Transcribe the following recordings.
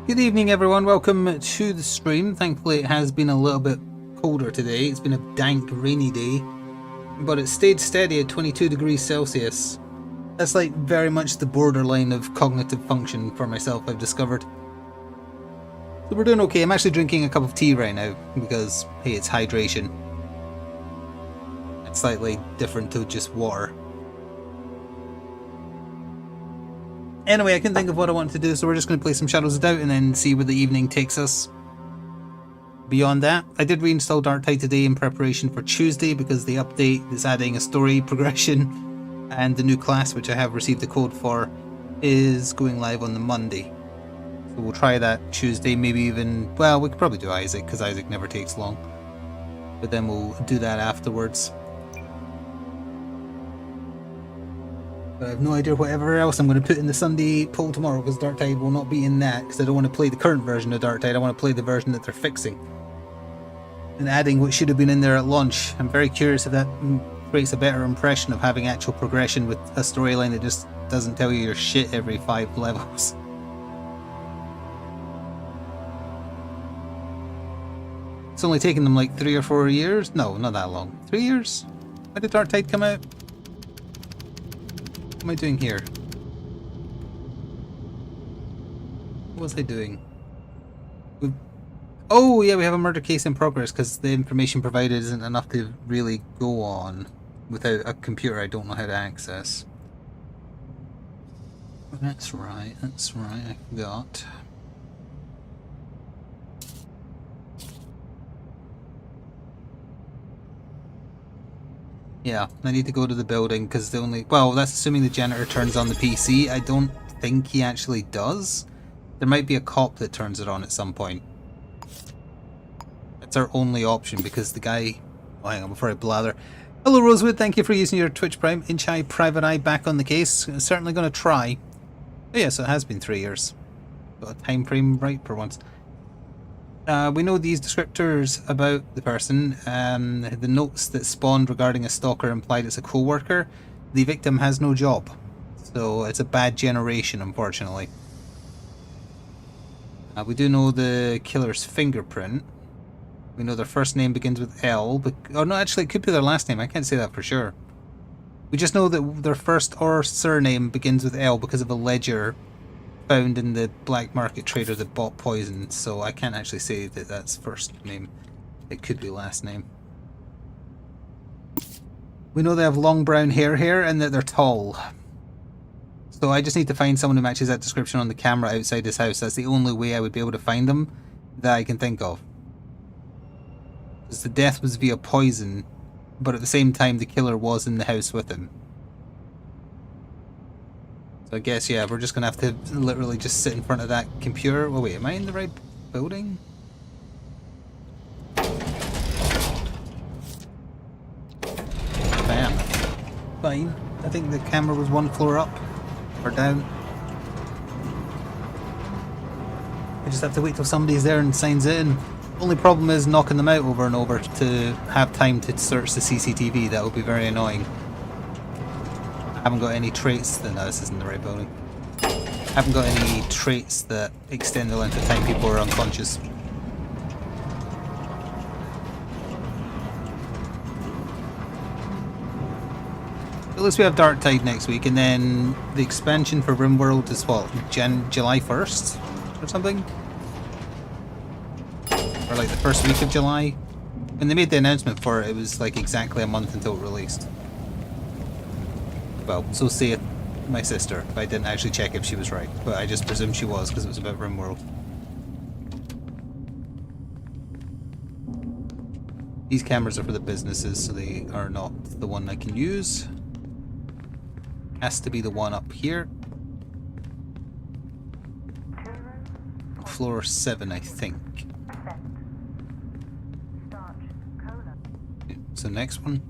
Good evening everyone, welcome to the stream. Thankfully it has been a little bit colder today. It's been a dank, rainy day, but it stayed steady at 22 degrees Celsius. That's like very much the borderline of cognitive function for myself, I've discovered. So we're doing okay. I'm actually drinking a cup of tea right now because, hey, it's hydration. It's slightly different to just water. Anyway, I couldn't think of what I wanted to do, so we're just going to play some Shadows of Doubt and then see where the evening takes us. Beyond that, I did reinstall Dark Tide today in preparation for Tuesday because the update is adding a story progression and the new class, which I have received the code for, is going live on the Monday. So we'll try that Tuesday, maybe even, well, we could probably do Isaac because Isaac never takes long. But then we'll do that afterwards. But I have no idea whatever else I'm going to put in the Sunday poll tomorrow because Dark Tide will not be in that because I don't want to play the current version of Dark Tide. I want to play the version that they're fixing and adding what should have been in there at launch. I'm very curious if that creates a better impression of having actual progression with a storyline that just doesn't tell you your shit every 5 levels. It's only taken them like 3 or 4 years? No, not that long. 3 years? When did Dark Tide come out? What am I doing here? What was I doing? Oh yeah, we have a murder case in progress because the information provided isn't enough to really go on without a computer I don't know how to access. That's right, I forgot. Yeah, I need to go to the building because the only... Well, that's assuming the janitor turns on the PC. I don't think he actually does. There might be a cop that turns it on at some point. That's our only option because the guy... Oh, hang on before I blather. Hello Rosewood, thank you for using your Twitch Prime. Inchai Private Eye back on the case. I'm certainly going to try. Oh yeah, so it has been 3 years. Got a time frame right for once. We know these descriptors about the person. The notes that spawned regarding a stalker implied it's a co-worker. The victim has no job. So it's a bad generation, unfortunately. We do know the killer's fingerprint. We know their first name begins with L. But, oh no, actually it could be their last name. I can't say that for sure. We just know that their first or surname begins with L because of a ledger found in the black market trader that bought poison, so I can't actually say that that's first name. It could be last name. We know they have long brown hair and that they're tall. So I just need to find someone who matches that description on the camera outside his house. That's the only way I would be able to find them that I can think of. Because the death was via poison, but at the same time the killer was in the house with him. So I guess, yeah, we're just going to have to literally just sit in front of that computer. Oh wait, am I in the right building? I am. Fine. I think the camera was 1 floor up or down. I just have to wait till somebody's there and signs it in. Only problem is knocking them out over and over to have time to search the CCTV. That would be very annoying. I haven't got any traits that... No, this isn't the right building. I haven't got any traits that extend the length of time people are unconscious. At least we have Dark Tide next week, and then the expansion for RimWorld is what? July 1st? Or something? Or like the first week of July? When they made the announcement for it, it was like exactly a month until it released. Well, so saith my sister. I didn't actually check if she was right, but I just presumed she was because it was about RimWorld. These cameras are for the businesses, so they are not the one I can use. Has to be the one up here. Floor 7, I think. So next one.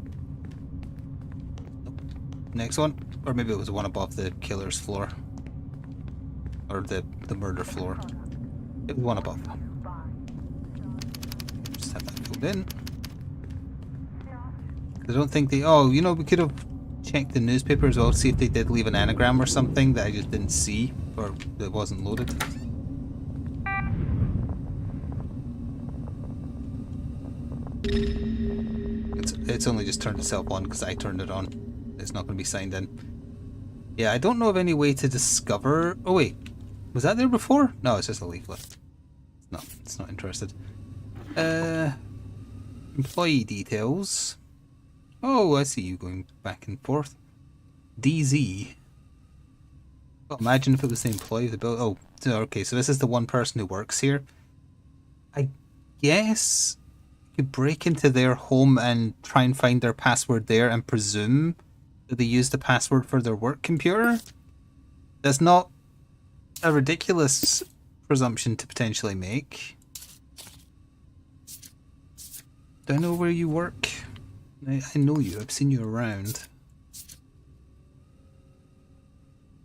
Next one, or maybe it was the one above the killer's floor, or the murder floor. It was one above. Just have that filled in. I don't think they... Oh, you know, we could have checked the newspaper as well to see if they did leave an anagram or something that I just didn't see, or that wasn't loaded. It's only just turned itself on because I turned it on. It's not going to be signed in. Yeah, I don't know of any way to discover... Oh wait, was that there before? No, it's just a leaflet. No, it's not interested. Employee details. Oh, I see you going back and forth. DZ. Well, imagine if it was the employee of the building. Oh, okay, so this is the one person who works here. I guess you could break into their home and try and find their password there and presume that they use the password for their work computer. That's not a ridiculous presumption to potentially make. Do I know where you work? I know you. I've seen you around.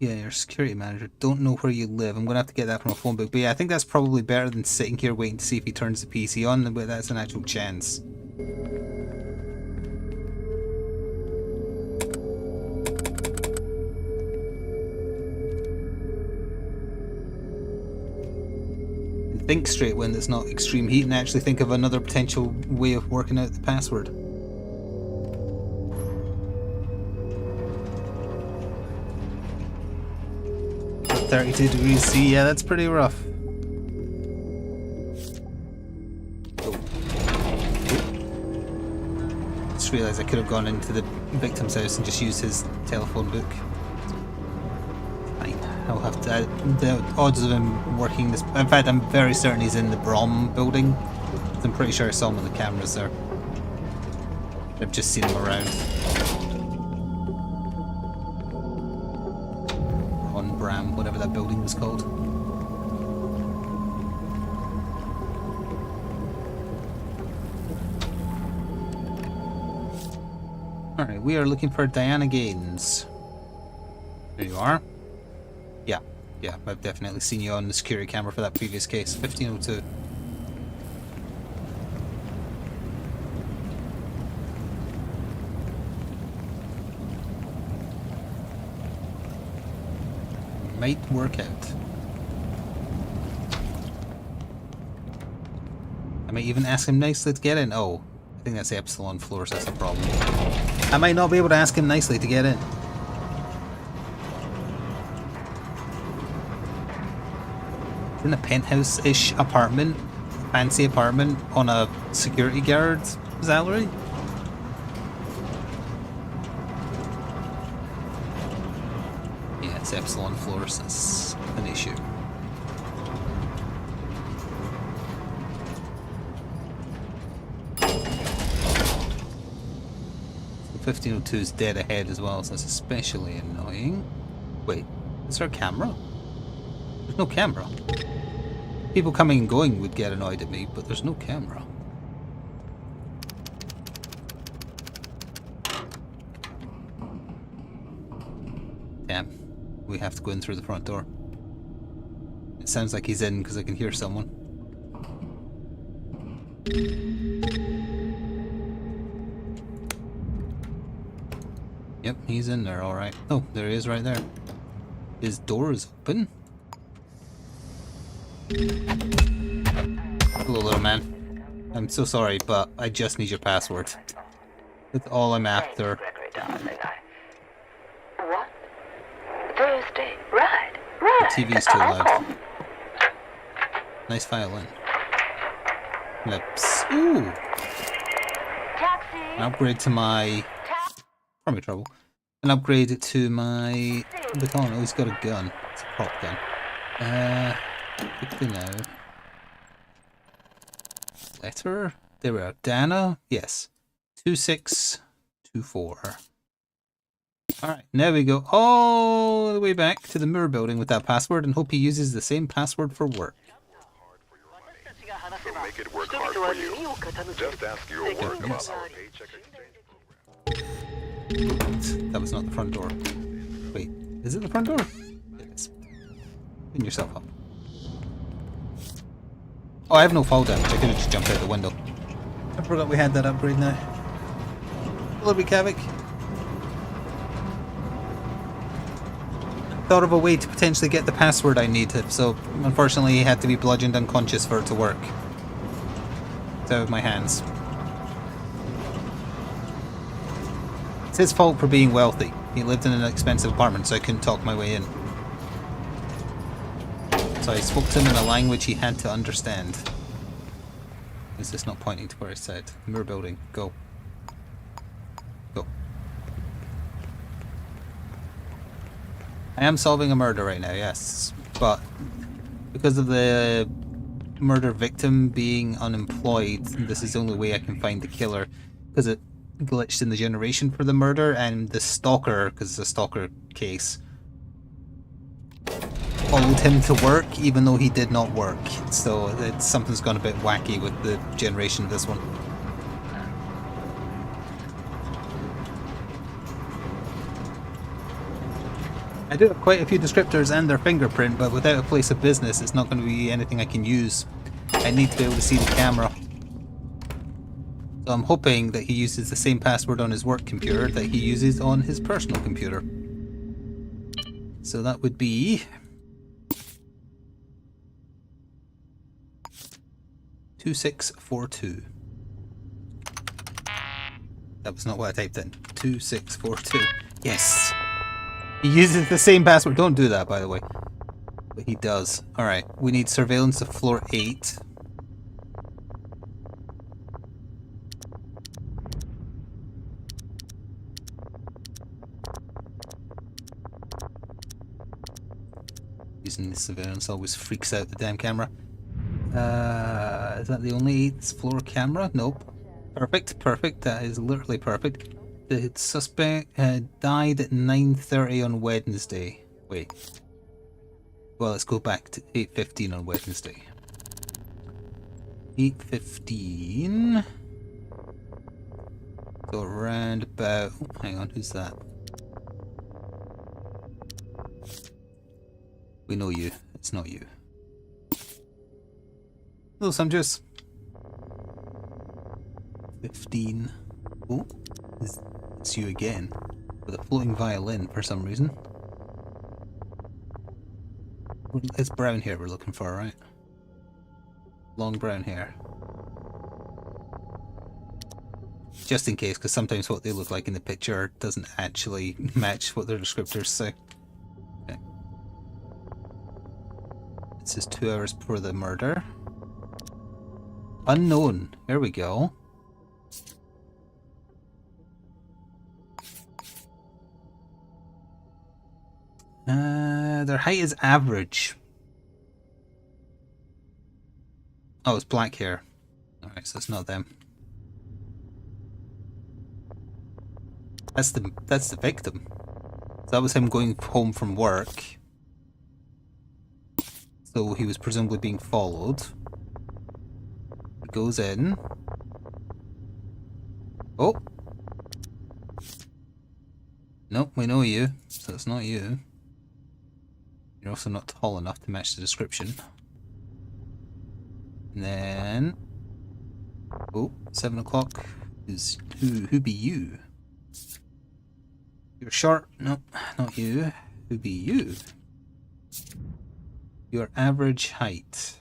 Yeah, you're a security manager. Don't know where you live. I'm going to have to get that from a phone book. But yeah, I think that's probably better than sitting here waiting to see if he turns the PC on. But that's an actual chance. Think straight when there's not extreme heat and actually think of another potential way of working out the password. At 32 degrees C, yeah, that's pretty rough. Oh. Just realised I could have gone into the victim's house and just used his telephone book. I'll have to. The odds of him working this. In fact, I'm very certain he's in the Brom building. I'm pretty sure I saw him on the cameras there. I've just seen him around. On Bram, whatever that building was called. Alright, we are looking for Diana Gaines. There you are. Yeah, I've definitely seen you on the security camera for that previous case. 1502. Might work out. I might even ask him nicely to get in. Oh, I think that's the Epsilon floor, so that's the problem. I might not be able to ask him nicely to get in. In a penthouse-ish apartment, fancy apartment on a security guard salary. Yeah, it's Epsilon floors, that's an issue. So 1502 is dead ahead as well, so that's especially annoying. Wait, is there a camera? There's no camera. People coming and going would get annoyed at me, but there's no camera. Damn. We have to go in through the front door. It sounds like he's in because I can hear someone. Yep, he's in there, alright. Oh, there he is right there. His door is open. Hello, little man. I'm so sorry, but I just need your password. That's all I'm after. What? Thursday? Right. The TV's too loud. Nice violin. Lips. Ooh! Taxi. An upgrade to my... Probably trouble. An upgrade to my... baton. Oh, he's got a gun. It's a prop gun. Quickly now. Letter? There we are. Dana? Yes. 2624. Alright, now we go all the way back to the Moore building with that password and hope he uses the same password for work. So make it work hard for you. Just ask your work about our paycheck exchange. That was not the front door. Wait, is it the front door? It is. Clean yourself up. Oh, I have no fall damage. I could have just jumped out the window. I forgot we had that upgrade now. Hello, Big Havoc. Thought of a way to potentially get the password I need, so unfortunately he had to be bludgeoned unconscious for it to work. It's out of my hands. It's his fault for being wealthy. He lived in an expensive apartment, so I couldn't talk my way in. So I spoke to him in a language he had to understand. Is this not pointing to where I said? Mirror building. Go. Go. I am solving a murder right now, yes. But because of the murder victim being unemployed, this is the only way I can find the killer. Because it glitched in the generation for the murder, and the stalker, because it's a stalker case, followed him to work even though he did not work. So something's gone a bit wacky with the generation of this one. I do have quite a few descriptors and their fingerprint, but without a place of business it's not going to be anything I can use. I need to be able to see the camera. So I'm hoping that he uses the same password on his work computer that he uses on his personal computer. So that would be 2642. That was not what I typed in. 2642. Yes! He uses the same password. Don't do that, by the way. But he does. Alright, we need surveillance of floor 8. Using the surveillance always freaks out the damn camera. Is that the only 8th floor camera? Nope. Perfect, perfect. That is literally perfect. The suspect died at 9:30 on Wednesday. Wait. Well, let's go back to 8:15 on Wednesday. 8:15. So around about... Oh, hang on, who's that? We know you. It's not you. Hello, some juice. 15. Oh, it's you again. With a floating violin for some reason. It's brown hair we're looking for, right? Long brown hair. Just in case, because sometimes what they look like in the picture doesn't actually match what their descriptors say. Okay. It says 2 hours before the murder. Unknown. There we go. Their height is average. Oh, it's black hair. Alright, so it's not them. That's the victim. So that was him going home from work. So he was presumably being followed. He goes in. Oh! Nope, we know you, so it's not you. You're also not tall enough to match the description. And then... Oh, 7 o'clock is... Who be you? You're short. Nope, not you. Who be you? Your average height.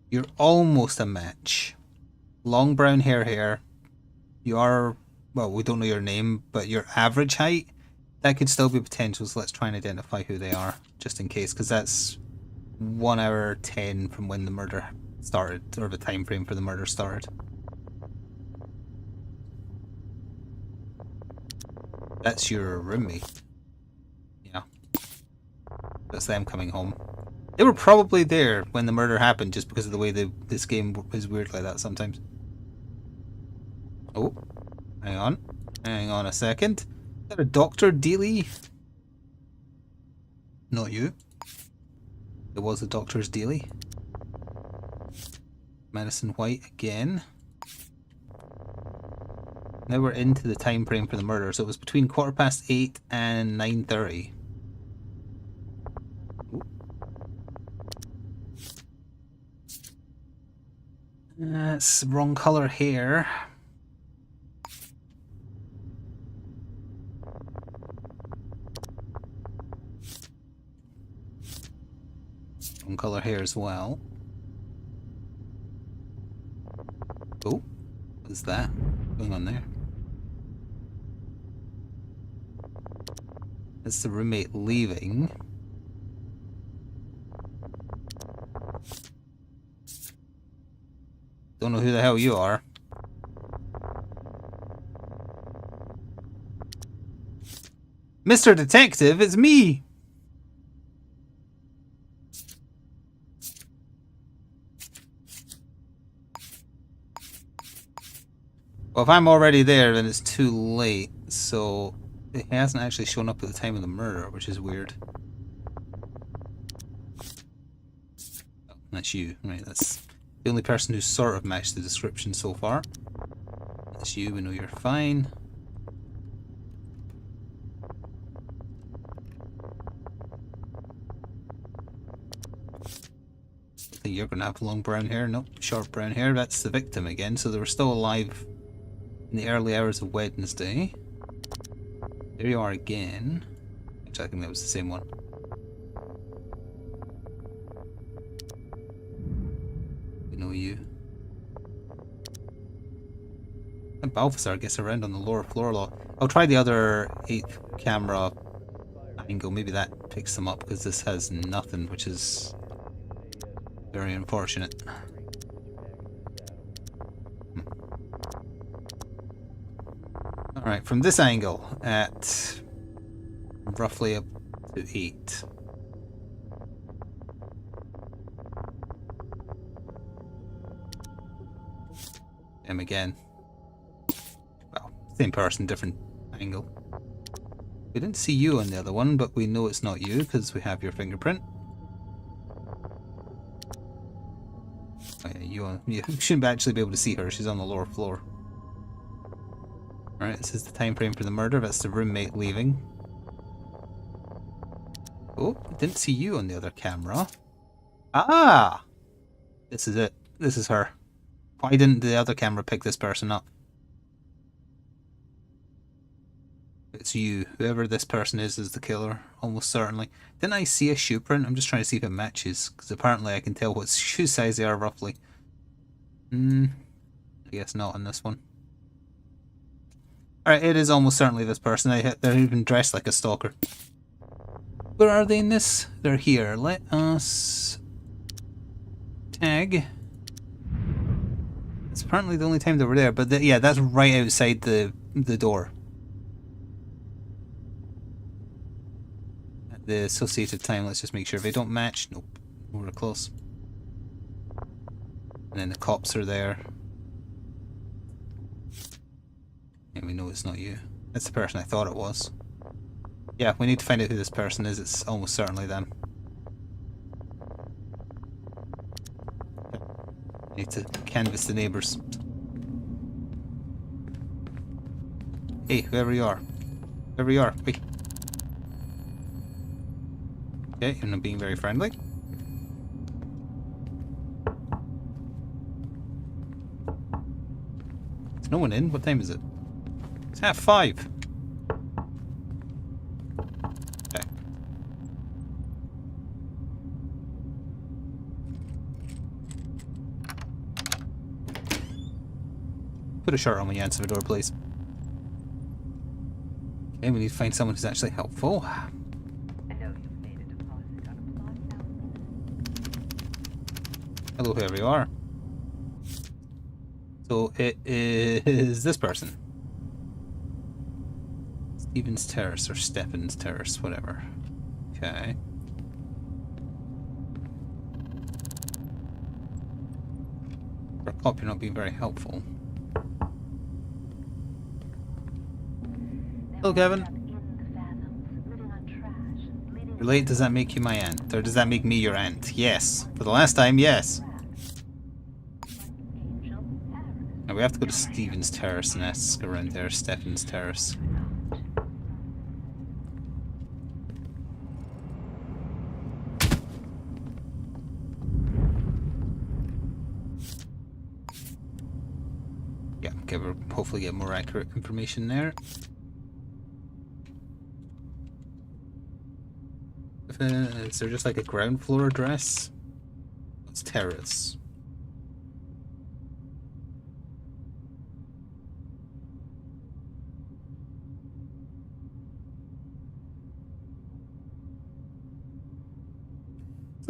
You're almost a match. Long brown hair. You are... Well, we don't know your name, but your average height, that could still be potential, so let's try and identify who they are, just in case, because that's 1 hour 10 from when the murder started, or the time frame for the murder started. That's your roommate. Yeah. That's them coming home. They were probably there when the murder happened, just because of the way this game is weird like that sometimes. Oh. Hang on. Hang on a second. Is that a Dr. Dealey? Not you. It was a Doctor's Dealey. Madison White again. Now we're into the time frame for the murder, so it was between 8:15 and 9:30. That's wrong color hair. Wrong color hair as well. Oh, what's that going on there? That's the roommate leaving. Don't know who the hell you are. Mr. Detective, it's me! Well, if I'm already there, then it's too late, so it hasn't actually shown up at the time of the murder, which is weird. Oh, that's you. Right, that's the only person who's sort of matched the description so far. That's you, we know you're fine. I think you're going to have long brown hair. Nope, short brown hair. That's the victim again, so they were still alive in the early hours of Wednesday. There you are again. Actually, I think that was the same one. We know you. And Balthazar gets around on the lower floor a lot. I'll try the other 8th camera angle. Maybe that picks them up, because this has nothing, which is very unfortunate. Alright, from this angle at roughly up to 8. Him again. Well, same person, different angle. We didn't see you on the other one, but we know it's not you because we have your fingerprint. Oh, yeah, you shouldn't actually be able to see her. She's on the lower floor. Alright, this is the time frame for the murder. That's the roommate leaving. Oh, didn't see you on the other camera. Ah! This is it. This is her. Why didn't the other camera pick this person up? It's you. Whoever this person is the killer, almost certainly. Didn't I see a shoe print? I'm just trying to see if it matches, because apparently I can tell what shoe size they are roughly. I guess not on this one. Alright, it is almost certainly this person. They're even dressed like a stalker. Where are they in this? They're here. Let us tag. It's apparently the only time they were there, but yeah, that's right outside the door. At the associated time, let's just make sure they don't match. Nope, we're close. And then the cops are there. And we know it's not you. That's the person I thought it was. Yeah, we need to find out who this person is. It's almost certainly them. Need to canvass the neighbours. Hey, whoever you are. Whoever you are. Wait. Okay, you're not being very friendly. There's no one in. What time is it? It's 5:30. Okay. Put a shirt on when you answer the door, please. Okay, we need to find someone who's actually helpful. Hello, whoever you are. So it is this person. Stevens Terrace or Stephens Terrace, whatever. Okay. For a cop, you're not being very helpful. Hello, Kevin. You're late, does that make you my aunt? Or does that make me your aunt? Yes. For the last time, yes. Now we have to go to Stevens Terrace and ask around there. Stephens Terrace. Yeah, okay, we'll hopefully get more accurate information there. Is there just like a ground floor address? It's terrace.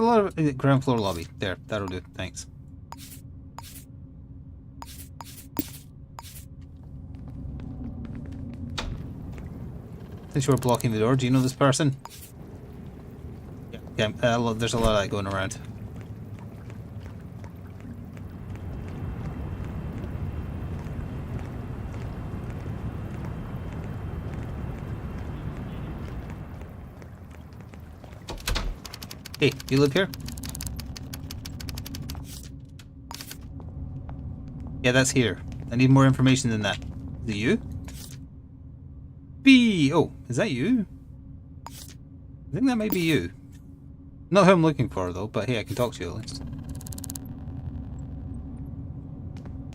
a lot of ground floor lobby. There, that'll do. Thanks. Since you were blocking the door, do you know this person? Yeah. There's a lot of that going around. Hey, you live here? Yeah, that's here. I need more information than that. Is it you? B. Oh, is that you? I think that might be you. Not who I'm looking for though, but hey, I can talk to you at least.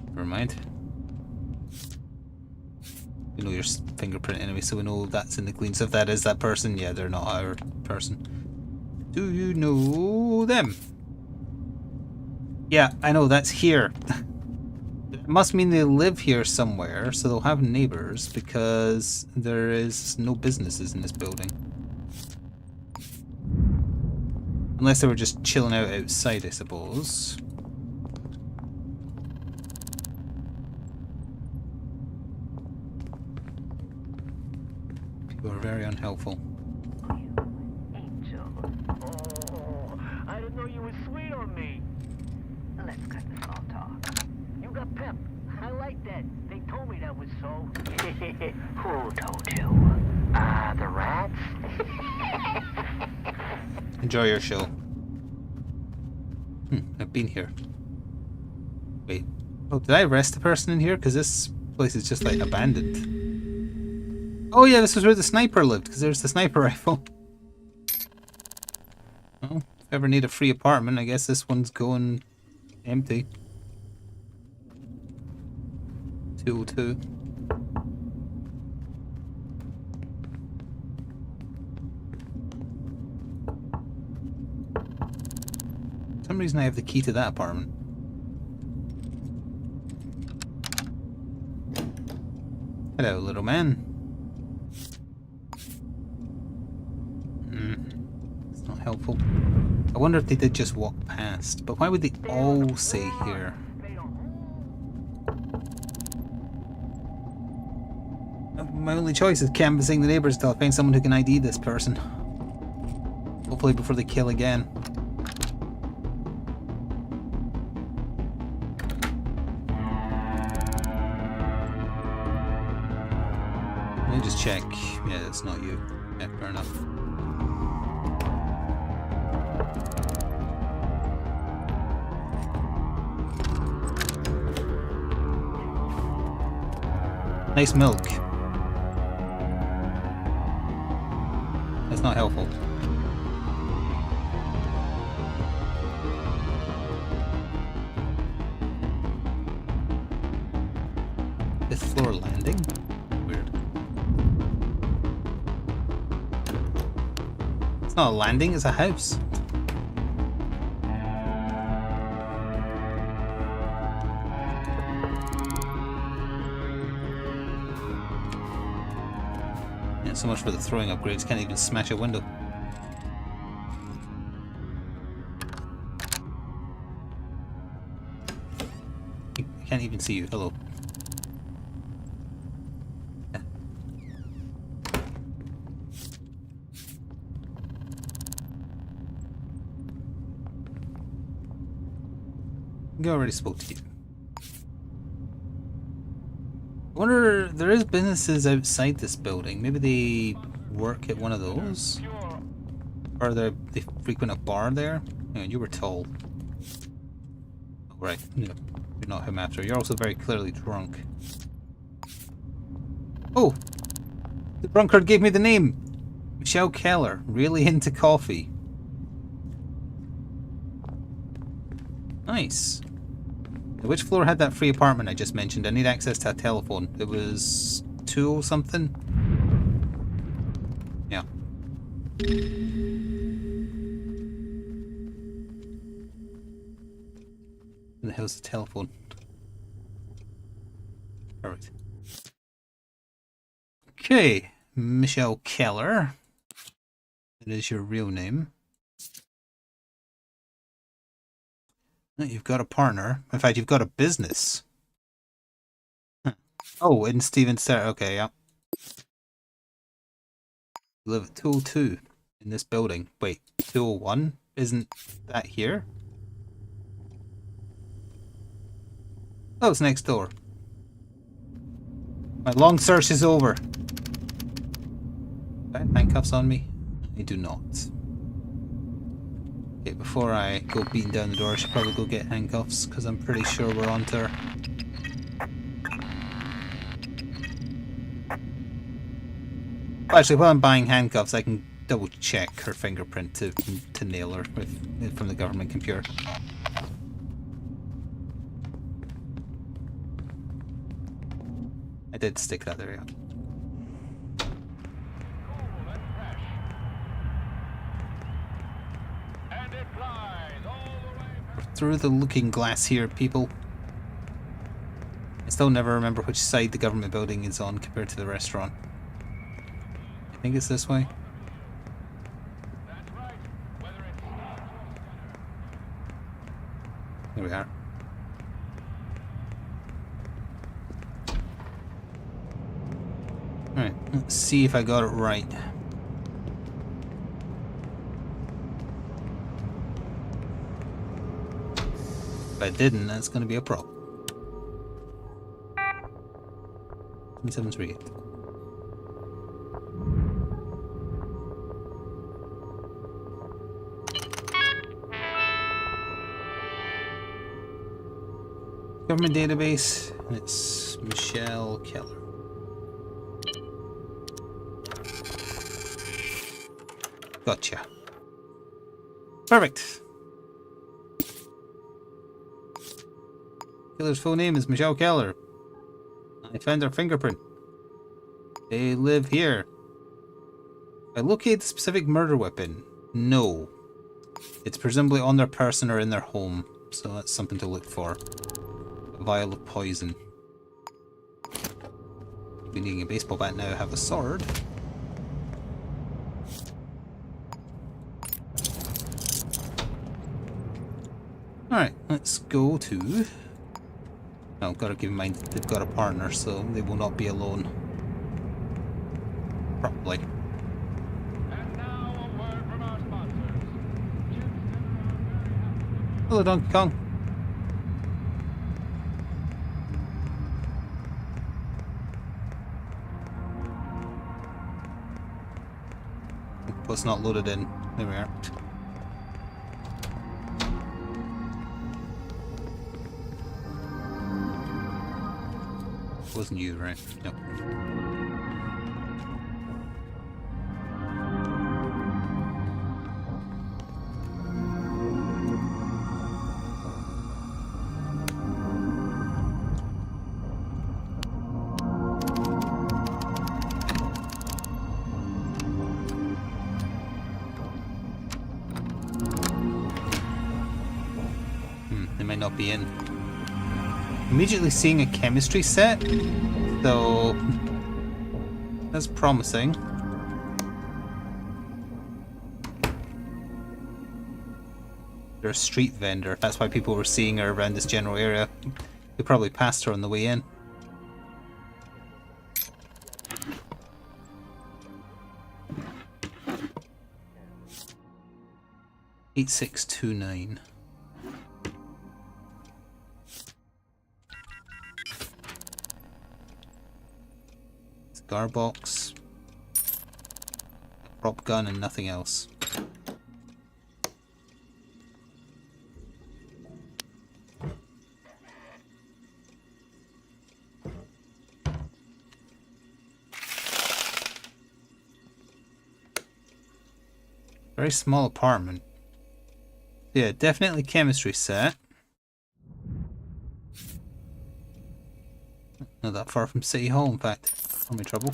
Never mind. We know your fingerprint anyway, so we know that's in the clean. So if that is that person, yeah, they're not our person. Do you know them? Yeah, I know, that's here. It must mean they live here somewhere, so they'll have neighbors, because there is no businesses in this building. Unless they were just chilling out outside, I suppose. People are very unhelpful. I didn't know you were sweet on me. Let's cut the small talk. You got pep. I like that. They told me that was so. Who told you? The rats? Enjoy your show. I've been here. Wait. Oh, did I arrest the person in here? Because this place is just like abandoned. Oh yeah, this was where the sniper lived, because there's the sniper rifle. Well, if I ever need a free apartment, I guess this one's going empty. 202. For some reason I have the key to that apartment. Hello, little man. It's not helpful. I wonder if they did just walk past, but why would they all say here? My only choice is canvassing the neighbors till I find someone who can ID this person. Hopefully before they kill again. Let me just check. Yeah, it's not you. Yeah, fair enough. Nice milk. That's not helpful. Fifth floor landing? Weird. It's not a landing, it's a house. So much for the throwing upgrades, can't even smash a window. I can't even see you, hello. Yeah. I already spoke to you. I wonder, there is businesses outside this building. Maybe they work at one of those? Or they frequent a bar there? Yeah, you were tall. Oh, right, no, you're not him after. You're also very clearly drunk. Oh! The drunkard gave me the name! Michelle Keller, really into coffee. Nice. Which floor had that free apartment I just mentioned? I need access to a telephone. It was 2 or something? Yeah. Where the hell's the telephone? Alright. Okay, Michelle Keller. It is your real name. You've got a partner. In fact, you've got a business. Oh, in Steven Star. Okay, yeah. You live at 202 in this building. Wait, 201? Isn't that here? Oh, it's next door. My long search is over. Do I have handcuffs on me? I do not. Okay, before I go beating down the door, I should probably go get handcuffs, because I'm pretty sure we're on to her. Actually, while I'm buying handcuffs, I can double check her fingerprint to nail her from the government computer. I did stick that there, yeah. We're through the looking glass here, people. I still never remember which side the government building is on compared to the restaurant. I think it's this way. Here we are. Alright, let's see if I got it right. If I didn't, that's going to be a problem. 2738. Government database, and it's Michelle Keller. Gotcha. Perfect. Killer's full name is Michelle Keller. I found her fingerprint. They live here. I locate the specific murder weapon. No. It's presumably on their person or in their home, so that's something to look for. A vial of poison. Be needing a baseball bat now, have a sword. Alright, let's go to... Oh, gotta keep in mind they've got a partner, so they will not be alone. Probably. And now a word from our sponsors. Hello, Donkey Kong. What's not loaded in? There we are. Wasn't you, right? Nope. They might not be in. Immediately seeing a chemistry set, so that's promising. They're a street vendor, that's why people were seeing her around this general area. They probably passed her on the way in. $8629. Cigar box, prop gun, and nothing else. Very small apartment. Yeah, definitely chemistry set. Not that far from City Hall, in fact. Only trouble.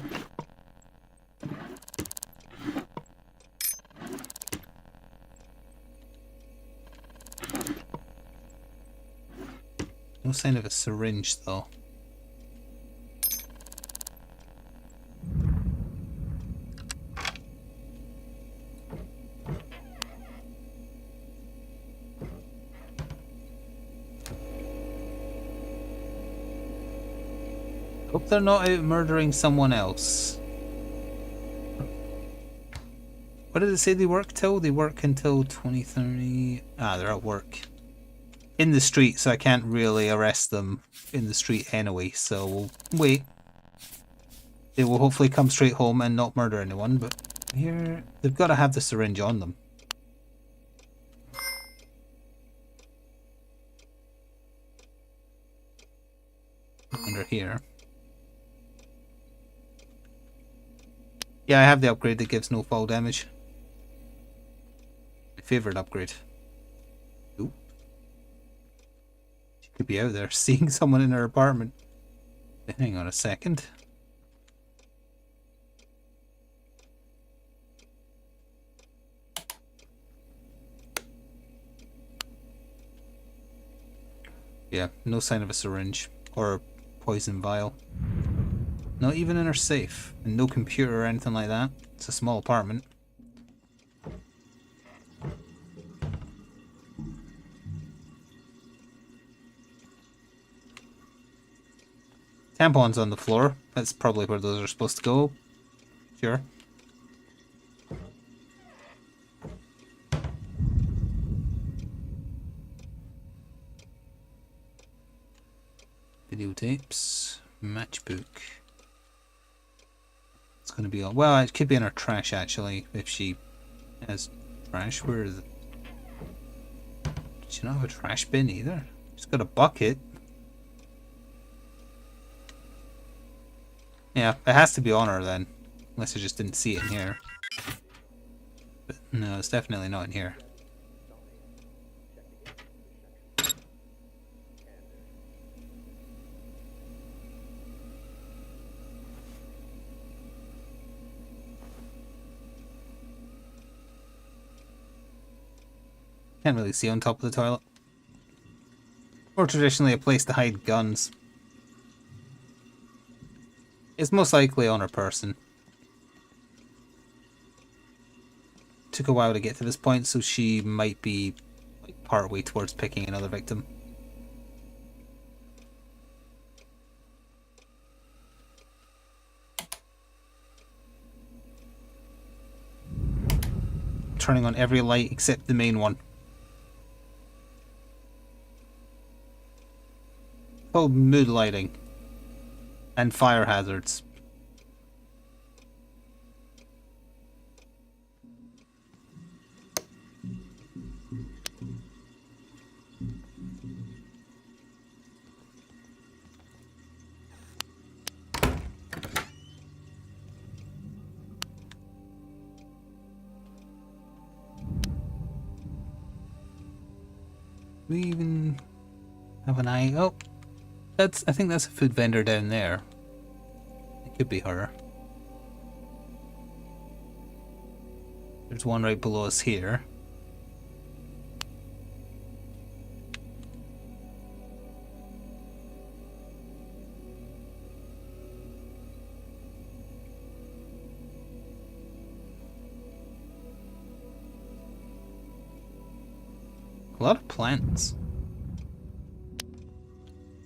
No sign of a syringe, though. Hope they're not out murdering someone else. What did it say they work till? They work until 2030. Ah, they're at work. In the street, so I can't really arrest them in the street anyway, so we'll wait. They will hopefully come straight home and not murder anyone, but here, they've got to have the syringe on them. Under here. Yeah, I have the upgrade that gives no fall damage. My favorite upgrade. Ooh. She could be out there seeing someone in her apartment. Hang on a second. Yeah, no sign of a syringe or a poison vial. Not even in her safe, and no computer or anything like that. It's a small apartment. Tampons on the floor. That's probably where those are supposed to go. Sure. Videotapes. Matchbook. It's going to be all... Well, it could be in her trash, actually, if she has trash. Where is it? Does she not have a trash bin either? She's got a bucket. Yeah, it has to be on her then. Unless I just didn't see it in here. But no, it's definitely not in here. Can't really see on top of the toilet. Or traditionally a place to hide guns. It's most likely on her person. Took a while to get to this point, so she might be like part way towards picking another victim. Turning on every light except the main one. Called mood lighting and fire hazards. We even have an eye. Oh. I think that's a food vendor down there. It could be her. There's one right below us here. A lot of plants.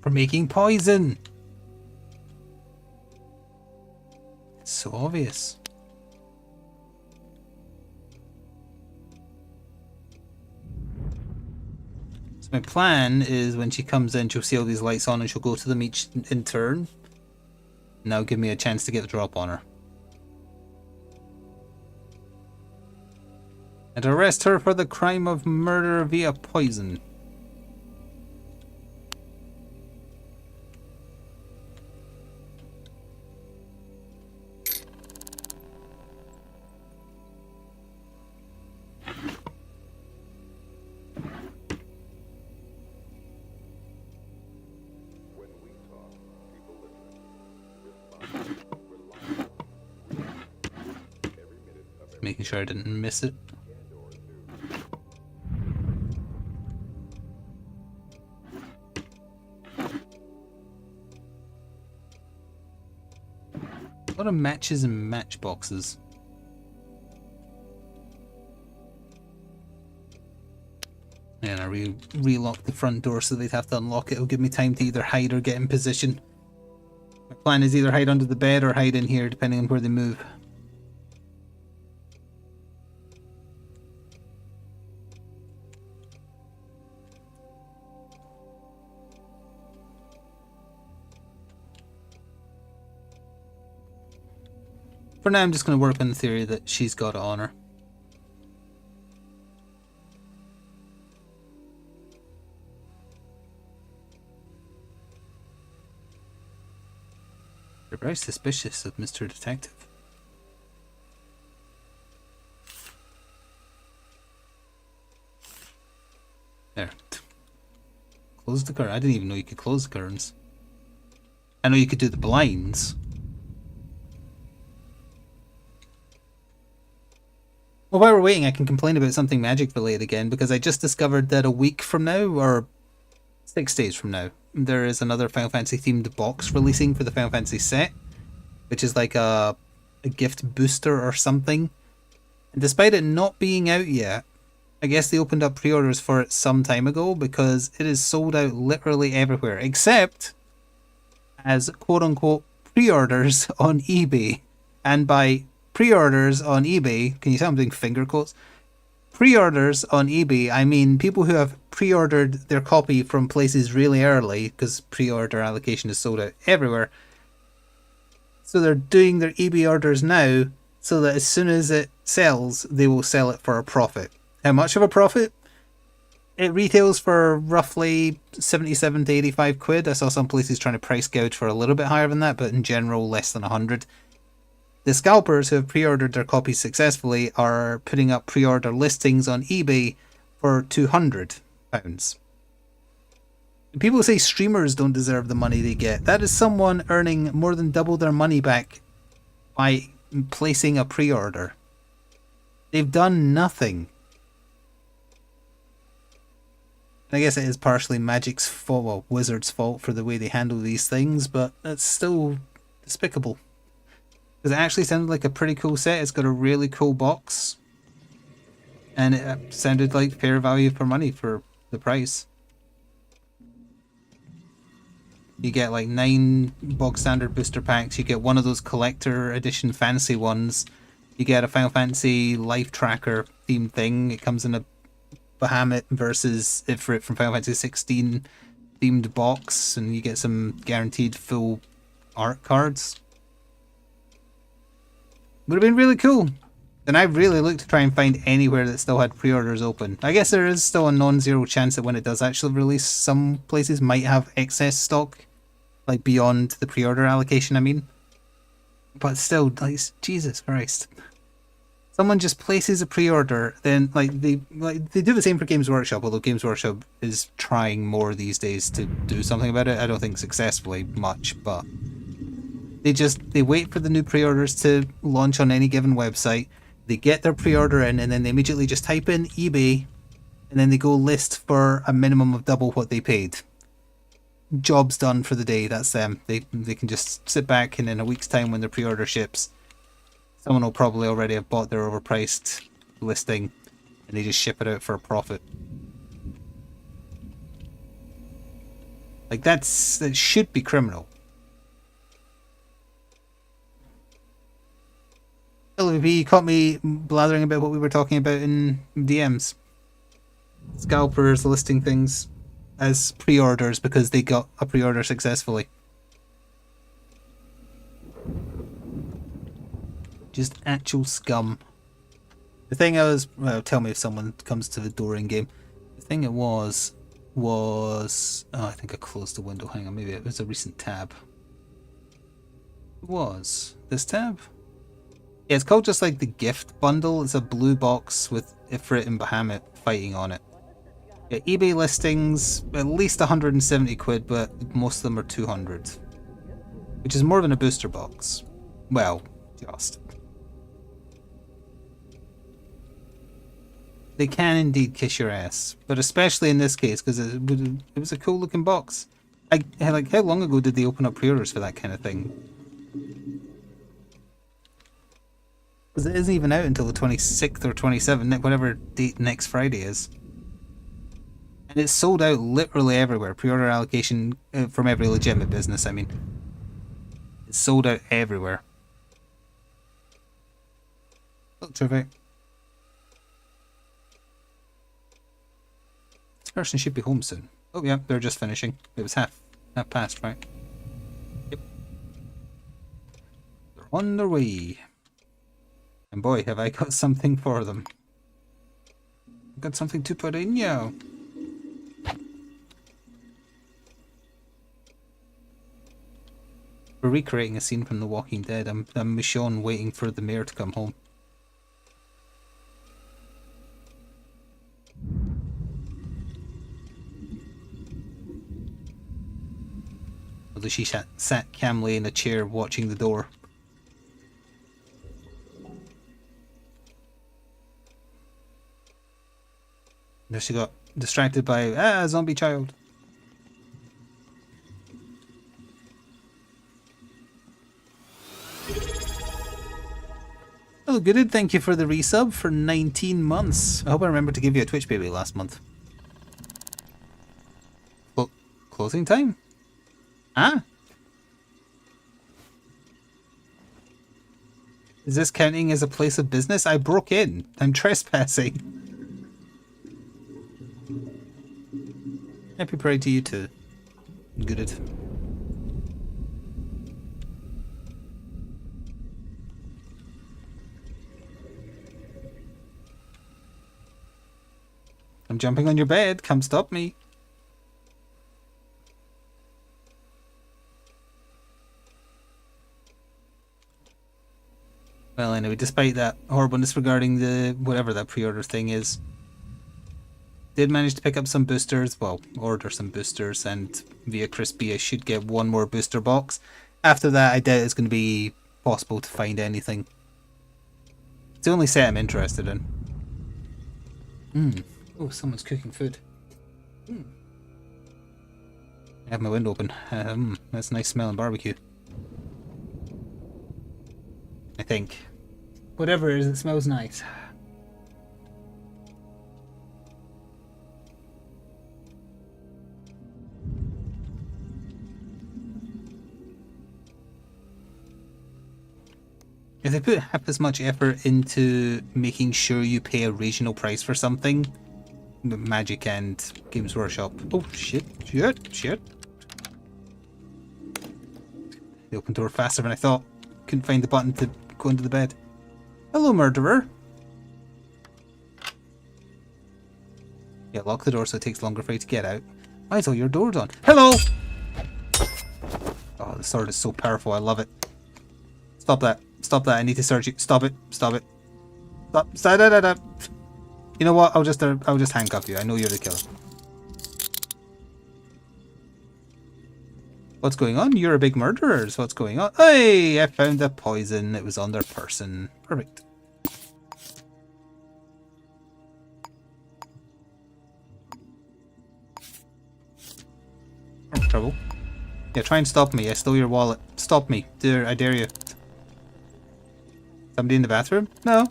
For making poison. It's so obvious. So my plan is when she comes in, she'll see all these lights on and she'll go to them each in turn. And that'll give me a chance to get the drop on her. And arrest her for the crime of murder via poison. Making sure I didn't miss it. A lot of matches and matchboxes. And I relock the front door so they'd have to unlock it. It'll give me time to either hide or get in position. My plan is either hide under the bed or hide in here, depending on where they move. For now, I'm just going to work on the theory that she's got it on her. You're very suspicious of Mr. Detective. There. Close the curtain. I didn't even know you could close the curtains. I know you could do the blinds. Well, while we're waiting, I can complain about something magic related again, because I just discovered that a week from now, or 6 days from now, there is another Final Fantasy themed box releasing for the Final Fantasy set, which is like a gift booster or something. And despite it not being out yet, I guess they opened up pre-orders for it some time ago, because it is sold out literally everywhere, except as quote-unquote pre-orders on eBay. And by pre-orders on eBay, can you tell I'm doing finger quotes? Pre-orders on eBay, I mean people who have pre-ordered their copy from places really early, because pre-order allocation is sold out everywhere. So they're doing their eBay orders now, so that as soon as it sells, they will sell it for a profit. How much of a profit? It retails for roughly 77 to 85 quid. I saw some places trying to price gouge for a little bit higher than that, but in general less than 100. The scalpers who have pre-ordered their copies successfully are putting up pre-order listings on eBay for £200. People say streamers don't deserve the money they get. That is someone earning more than double their money back by placing a pre-order. They've done nothing. I guess it is partially Magic's fault, well, Wizards' fault for the way they handle these things, but it's still despicable. Because it actually sounded like a pretty cool set. It's got a really cool box. And it sounded like fair value for money for the price. You get like 9 box standard booster packs. You get one of those collector edition fancy ones. You get a Final Fantasy life tracker themed thing. It comes in a Bahamut versus Ifrit from Final Fantasy 16 themed box. And you get some guaranteed full art cards. Would have been really cool. And I really looked to try and find anywhere that still had pre-orders open. I guess there is still a non-zero chance that when it does actually release, some places might have excess stock. Like beyond the pre-order allocation, I mean. But still, like, Jesus Christ. Someone just places a pre-order, then they do the same for Games Workshop, although Games Workshop is trying more these days to do something about it. I don't think successfully much, but they wait for the new pre-orders to launch on any given website. They get their pre-order in, and then they immediately just type in eBay, and then they go list for a minimum of double what they paid. Job's done for the day. That's them. They can just sit back, and in a week's time when their pre-order ships, someone will probably already have bought their overpriced listing, and they just ship it out for a profit. Like that should be criminal. LVP, you caught me blathering about what we were talking about in DMs. Scalpers listing things as pre-orders because they got a pre-order successfully. Just actual scum. The thing well, tell me if someone comes to the door in game. The thing it was, oh, I think I closed the window. Hang on, maybe it was a recent tab. It was this tab? Yeah, it's called just like the gift bundle. It's a blue box with Ifrit and Bahamut fighting on it. Yeah, eBay listings, at least 170 quid, but most of them are 200. Which is more than a booster box. Well, just. They can indeed kiss your ass, but especially in this case, because it was a cool looking box. Like, how long ago did they open up pre-orders for that kind of thing? Because it isn't even out until the 26th or 27th, whatever date next Friday is. And it's sold out literally everywhere. Pre-order allocation from every legitimate business, I mean. It's sold out everywhere. Oh, terrific. This person should be home soon. Oh yeah, they're just finishing. It was half past, right? Yep. They're on their way. And boy, have I got something for them. I've got something to put in you. We're recreating a scene from The Walking Dead. I'm Michonne waiting for the mayor to come home. Although she sat calmly in a chair watching the door. There she got distracted by zombie child. Hello, Gooded. Thank you for the resub for 19 months. I hope I remembered to give you a Twitch baby last month. Closing time? Ah? Is this counting as a place of business? I broke in. I'm trespassing. Happy Pride to you too. Gooded. I'm jumping on your bed. Come stop me. Well, anyway, despite that horribleness regarding the whatever that pre-order thing is, did manage to pick up some boosters. Well, order some boosters, and via Crispy I should get one more booster box. After that, I doubt it's going to be possible to find anything. It's the only set I'm interested in. Oh, someone's cooking food. I have my window open. That's a nice smelling barbecue. I think. Whatever it is, it smells nice. If they put half as much effort into making sure you pay a regional price for something, Magic and Games Workshop. Oh shit. They opened the door faster than I thought. Couldn't find the button to go into the bed. Hello, murderer. Yeah, lock the door so it takes longer for you to get out. Why is all your doors on? Hello! Oh, the sword is so powerful. I love it. Stop that. Stop that. I need to search you. Stop it. Stop it. Stop. Stop. You know what? I'll just handcuff you. I know you're the killer. What's going on? You're a big murderer. So what's going on? Hey, I found the poison. It was on their person. Perfect. Oh, trouble. Yeah, try and stop me. I stole your wallet. Stop me. I dare you. Somebody in the bathroom? No.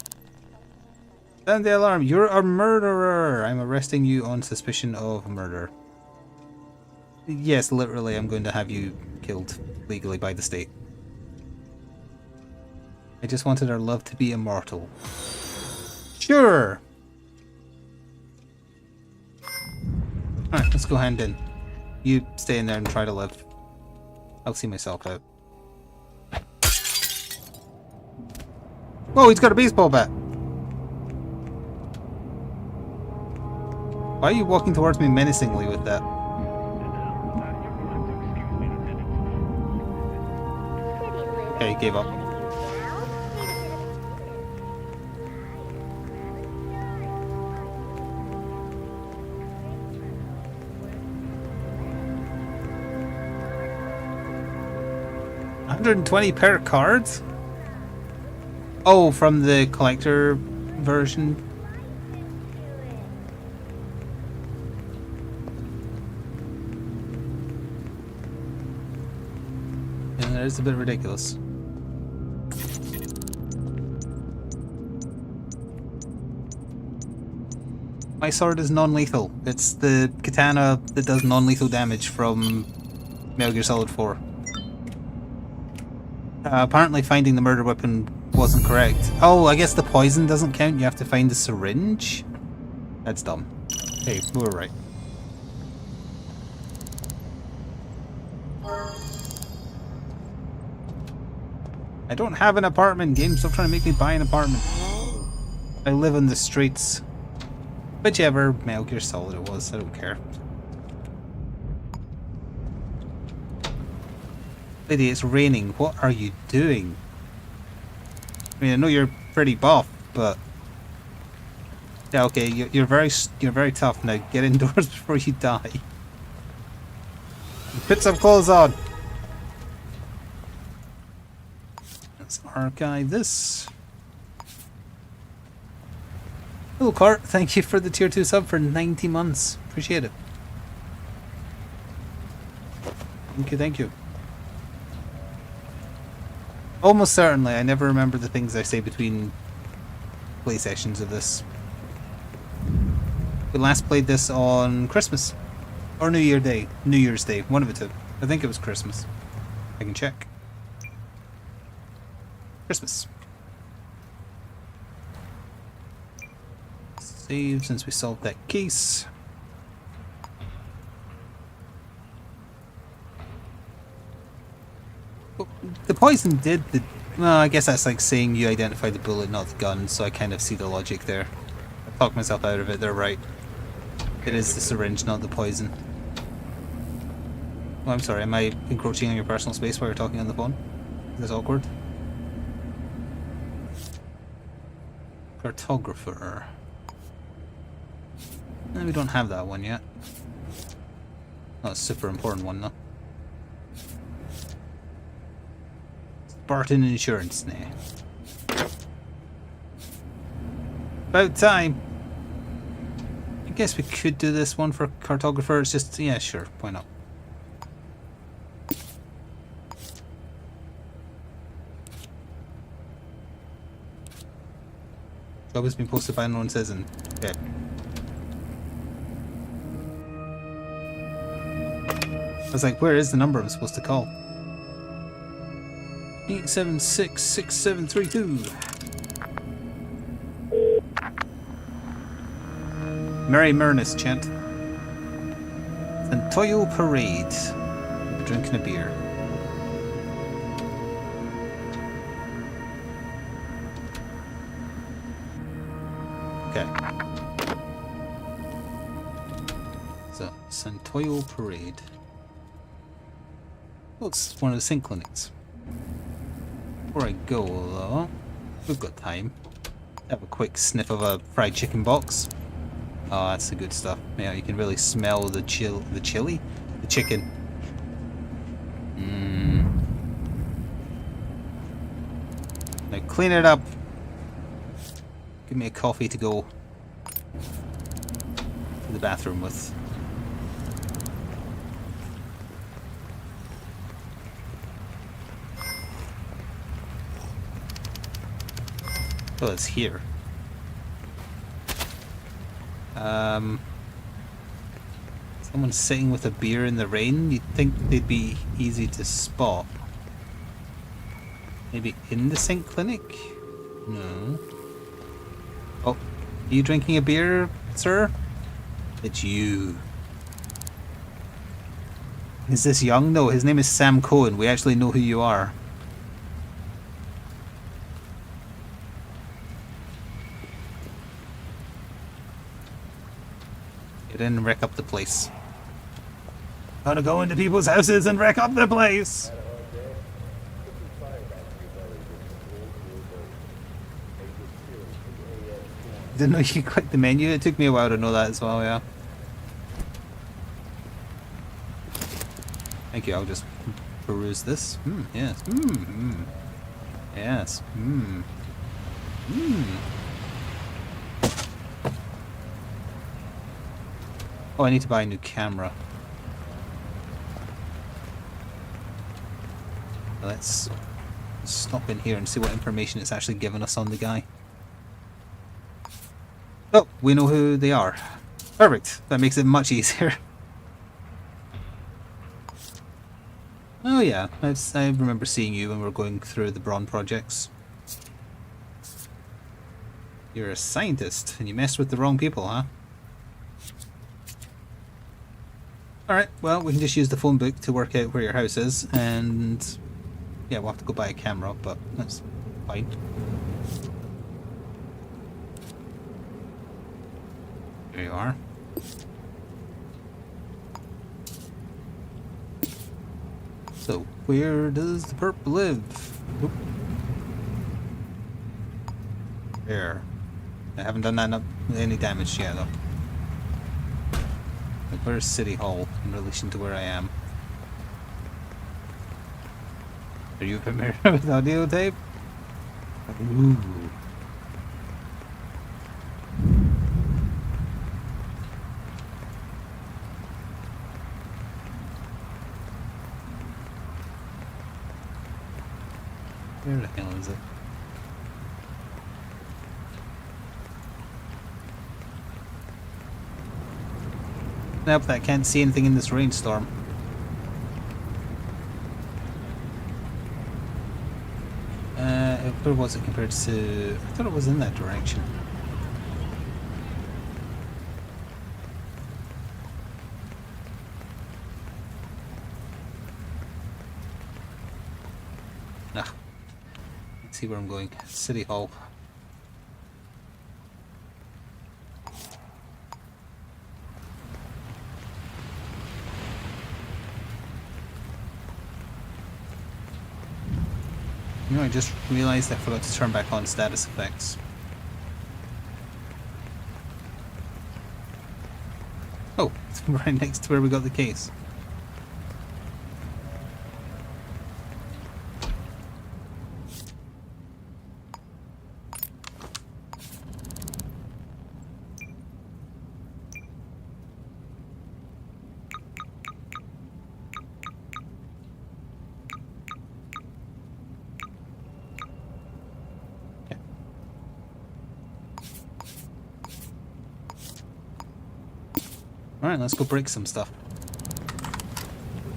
Sound the alarm. You're a murderer. I'm arresting you on suspicion of murder. Yes, literally, I'm going to have you killed legally by the state. I just wanted our love to be immortal. Sure. Alright, let's go hand in. You stay in there and try to live. I'll see myself out. Whoa, he's got a baseball bat. Why are you walking towards me menacingly with that? Okay, he gave up. $120 per cards? Oh, from the collector version. And that is a bit ridiculous. My sword is non-lethal. It's the katana that does non-lethal damage from Metal Gear Solid 4. Apparently finding the murder weapon wasn't correct. Oh, I guess the poison doesn't count. You have to find the syringe? That's dumb. Hey, we were right. I don't have an apartment. Game, stop trying to make me buy an apartment. I live on the streets. Whichever Metal Gear Solid it was, I don't care. Lady, it's raining. What are you doing? I mean, I know you're pretty buff, but yeah, okay, you're very tough now. Get indoors before you die. Put some clothes on. Let's archive this. Hello, Cart. Thank you for the tier 2 sub for 90 months. Appreciate it. Thank you, thank you. Almost certainly, I never remember the things I say between play sessions of this. We last played this on Christmas. Or New Year's Day, one of the two. I think it was Christmas. I can check. Christmas. Save since we solved that case. The poison did the... Well, I guess that's like saying you identify the bullet, not the gun, so I kind of see the logic there. I talked myself out of it, they're right. It is the syringe, not the poison. Oh, I'm sorry, am I encroaching on your personal space while you're talking on the phone? Is this awkward? Cartographer. No, we don't have that one yet. Not a super important one, though. Barton Insurance now. About time. I guess we could do this one for cartographer. It's just, yeah, sure, why not? Job has been posted by unknown citizen. Okay. I was like, where is the number I'm supposed to call? 876-6732. Merry Mernus, chant. Santoyo Parade. We'll be drinking a beer. Okay. So, Santoyo Parade. Well, it's one of the sync clinics. Before I go, though, we've got time. Have a quick sniff of a fried chicken box. Oh, that's the good stuff. Yeah, you can really smell the chili? The chicken. Now clean it up. Give me a coffee to go to the bathroom with. Oh, it's here. Someone sitting with a beer in the rain. You'd think they'd be easy to spot. Maybe in the sync clinic? No. Oh, are you drinking a beer, sir? It's you. Is this Young? No, his name is Sam Cohen. We actually know who you are. Get in and wreck up the place. Gotta go into people's houses and wreck up the place! Didn't know you could click the menu. It took me a while to know that as well, yeah. Thank you, I'll just peruse this. Yes. Yes. Oh, I need to buy a new camera. Let's stop in here and see what information it's actually given us on the guy. Oh, we know who they are. Perfect. That makes it much easier. Oh yeah, I remember seeing you when we were going through the Brawn projects. You're a scientist, and you messed with the wrong people, huh? Alright, well, we can just use the phone book to work out where your house is, and... yeah, we'll have to go buy a camera, but that's fine. There you are. So, where does the perp live? Oop. There. I haven't done that any damage yet, though. Like, where's City Hall in relation to where I am? Are you familiar with audio tape? Ooh. Where the hell is it? Nope, I can't see anything in this rainstorm. Where was it compared to... I thought it was in that direction. Nah. Let's see where I'm going. City Hall. You know, I just realized I forgot to turn back on status effects. Oh, it's right next to where we got the case. Alright, let's go break some stuff.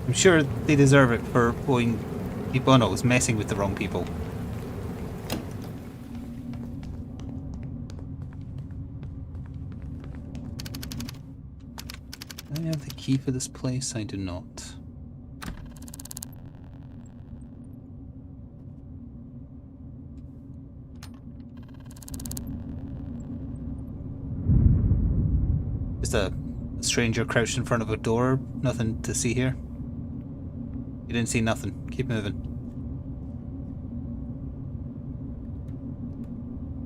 I'm sure they deserve it for going... Oh no, it was messing with the wrong people. Do I have the key for this place? I do not. Just a stranger crouched in front of a door. Nothing to see here. You didn't see nothing. Keep moving.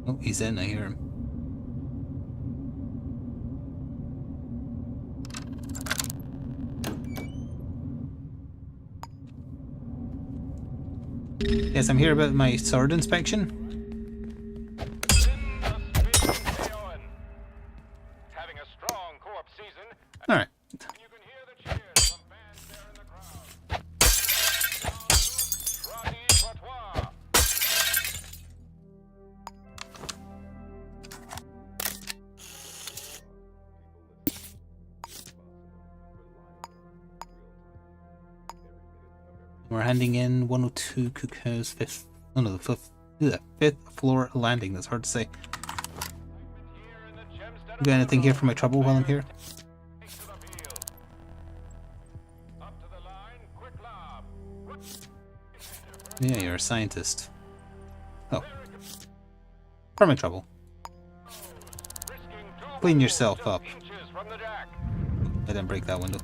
Oh, he's in. I hear him. Yes, I'm here about my sword inspection. Alright. You can hear the cheers from fans there in the crowd. Trottoir. We're handing in 102 Cookhouse, the fifth floor landing. That's hard to say. You got anything here for my trouble while I'm here? Yeah, you're a scientist. Oh. For my trouble. Clean yourself up. I didn't break that window.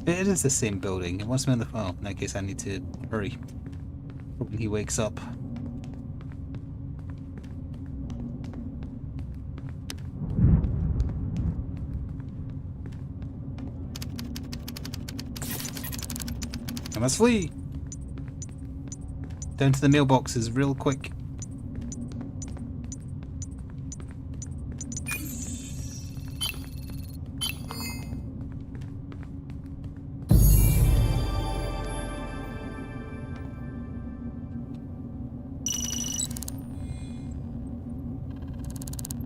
It is the same building. It wants me on the phone. In that case, I need to hurry. When he wakes up. I must flee! Down to the mailboxes real quick.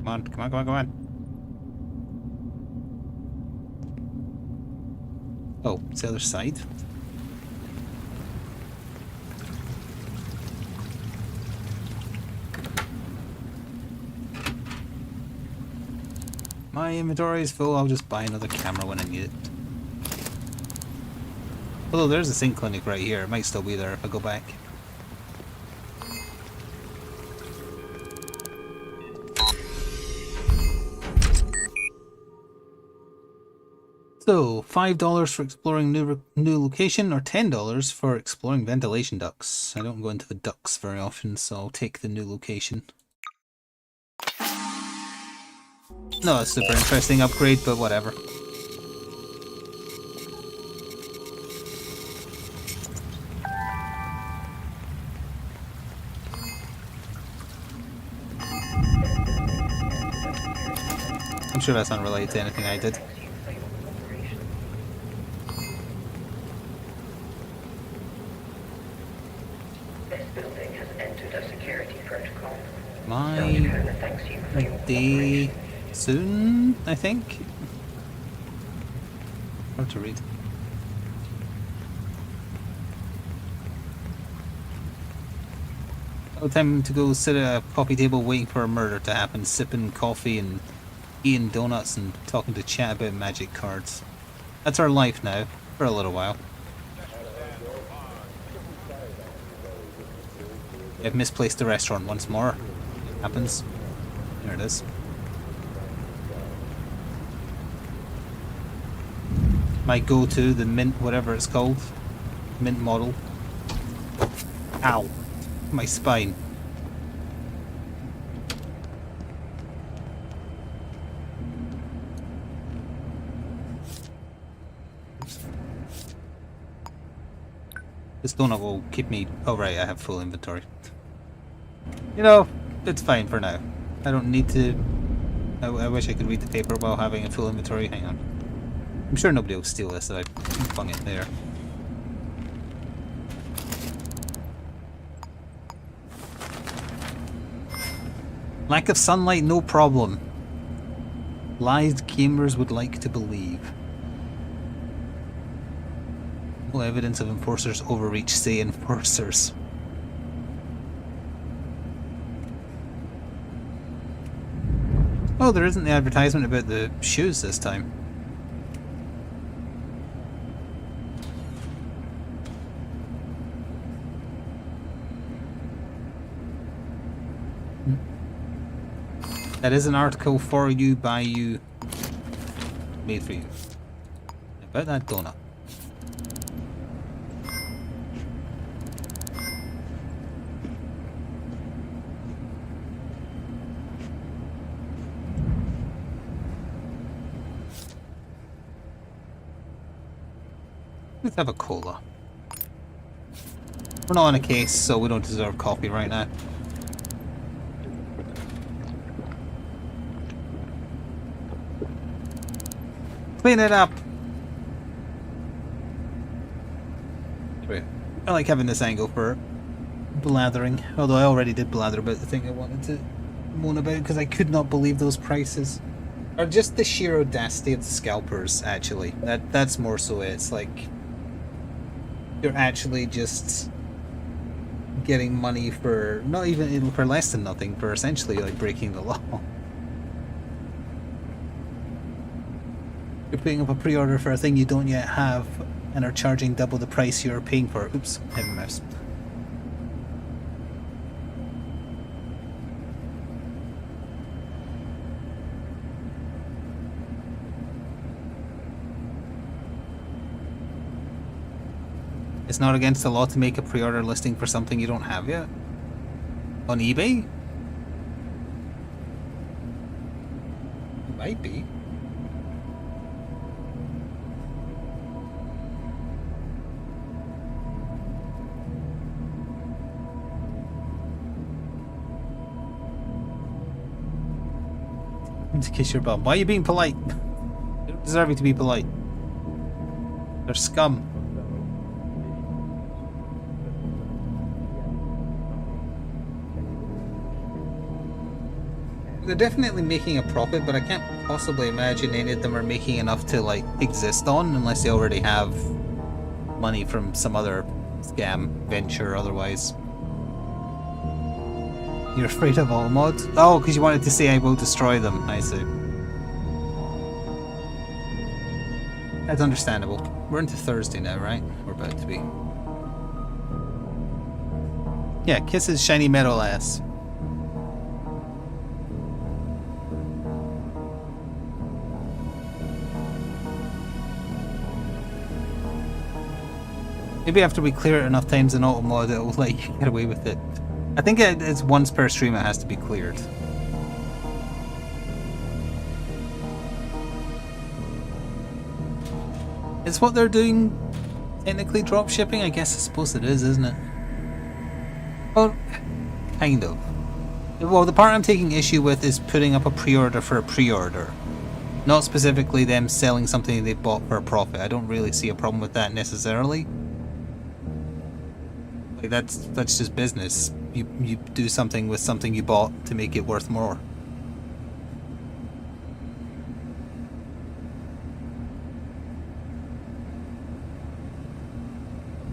Come on, come on, come on, come on. Oh, it's the other side. My inventory is full, I'll just buy another camera when I need it. Although there's a sync clinic right here, it might still be there if I go back. So, $5 for exploring new location, or $10 for exploring ventilation ducts. I don't go into the ducts very often, so I'll take the new location. Not a super interesting upgrade, but whatever. I'm sure that's unrelated to anything I did. This building has entered a security protocol. My Dr. thanks you for your day cooperation. soon, I think. Hard to read. No time to go sit at a coffee table waiting for a murder to happen, sipping coffee and eating donuts and talking to chat about magic cards. That's our life now, for a little while. I've misplaced the restaurant once more. It happens. There it is. My go-to, the mint, whatever it's called. Mint model. Ow. My spine. This donut will keep me... Oh right, I have full inventory. You know, it's fine for now. I don't need to... I wish I could read the paper while having a full inventory. Hang on. I'm sure nobody will steal this if I flung it there. Lack of sunlight, no problem. Lies gamers would like to believe. No evidence of enforcers' overreach, say enforcers. Oh, there isn't the advertisement about the shoes this time. That is an article for you, by you, made for you. About that donut. Let's have a cola. We're not on a case, so we don't deserve coffee right now. Clean it up! Wait, I like having this angle for blathering, although I already did blather about the thing I wanted to moan about because I could not believe those prices. Or just the sheer audacity of the scalpers, actually. That's more so it. It's like you're actually just getting money for not even for less than nothing, for essentially like breaking the law. You're putting up a pre-order for a thing you don't yet have and are charging double the price you're paying for it. Oops, heavy mouse. It's not against the law to make a pre-order listing for something you don't have yet? On eBay? It might be. To kiss your bum. Why are you being polite? You don't deserve to be polite. They're scum. They're definitely making a profit, but I can't possibly imagine any of them are making enough to like exist on unless they already have money from some other scam venture or otherwise. You're afraid of all mods? Oh, because you wanted to say I will destroy them. I see. That's understandable. We're into Thursday now, right? We're about to be. Yeah, kisses shiny metal ass. Maybe after we clear it enough times in auto mode, it'll let you get away with it. I think it's once per stream it has to be cleared. Is what they're doing technically drop shipping? I guess I suppose it is, isn't it? Well, kind of. Well, the part I'm taking issue with is putting up a pre-order for a pre-order. Not specifically them selling something they bought for a profit. I don't really see a problem with that necessarily. Like that's just business. You do something with something you bought to make it worth more.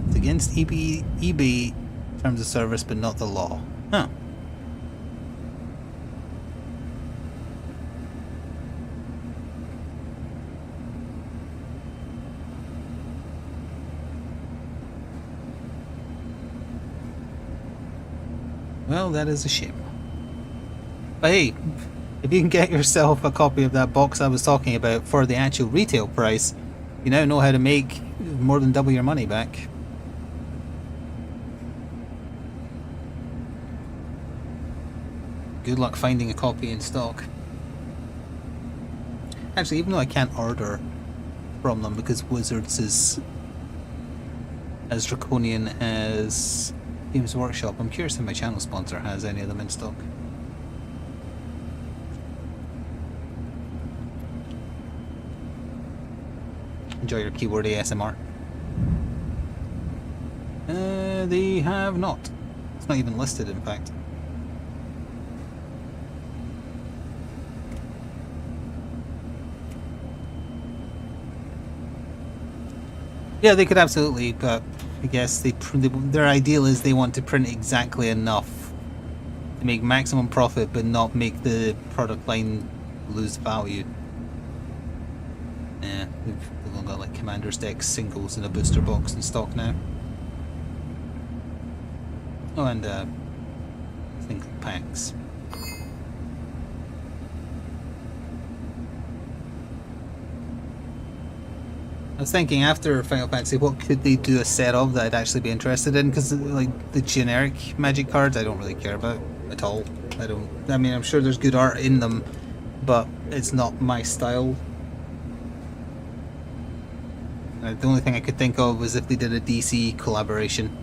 It's against eBay terms of service, but not the law. Huh. Well, that is a shame. But hey, if you can get yourself a copy of that box I was talking about for the actual retail price, you now know how to make more than double your money back. Good luck finding a copy in stock. Actually, even though I can't order from them because Wizards is as draconian as Games Workshop, I'm curious if my channel sponsor has any of them in stock. Enjoy your keyword ASMR. They have not. It's not even listed, in fact. Yeah, they could absolutely, but I guess their ideal is they want to print exactly enough to make maximum profit, but not make the product line lose value. Yeah, they've only got like Commander's Deck singles in a booster box in stock now. Oh, and single packs. I was thinking after Final Fantasy, what could they do a set of that I'd actually be interested in? Because like the generic Magic cards, I don't really care about at all. I mean, I'm sure there's good art in them, but it's not my style. The only thing I could think of was if they did a DC collaboration.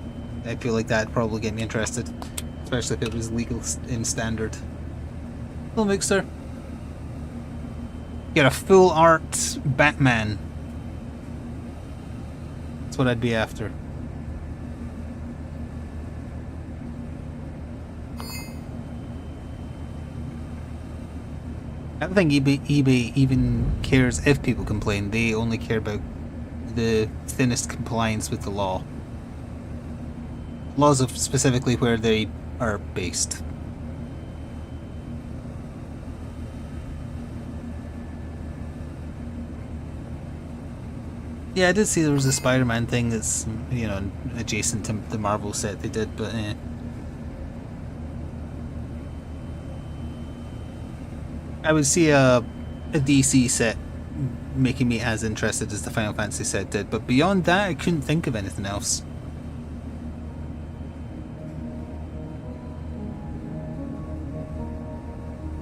I feel like that'd probably get me interested, especially if it was legal in standard. Little mixer. Get a full art Batman. That's what I'd be after. I don't think eBay even cares if people complain. They only care about the thinnest compliance with the law. Laws of specifically where they are based. Yeah, I did see there was a Spider-Man thing that's, you know, adjacent to the Marvel set they did, but I would see a DC set making me as interested as the Final Fantasy set did, but beyond that, I couldn't think of anything else.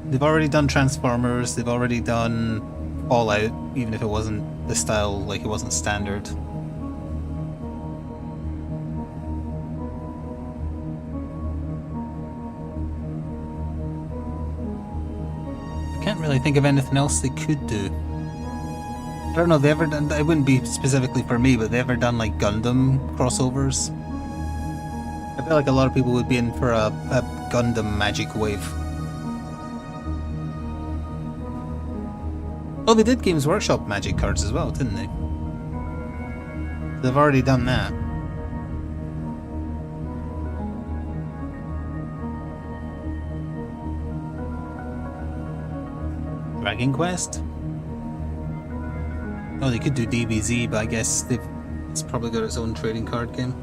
They've already done Transformers, they've already done Fallout, even if it wasn't the style, like it wasn't standard. I can't really think of anything else they could do. I don't know, they ever done, it wouldn't be specifically for me, but they ever done like Gundam crossovers? I feel like a lot of people would be in for a Gundam magic wave. Oh, they did Games Workshop Magic cards as well, didn't they? They've already done that. Dragon Quest? Oh, they could do DBZ, but I guess it's probably got its own trading card game.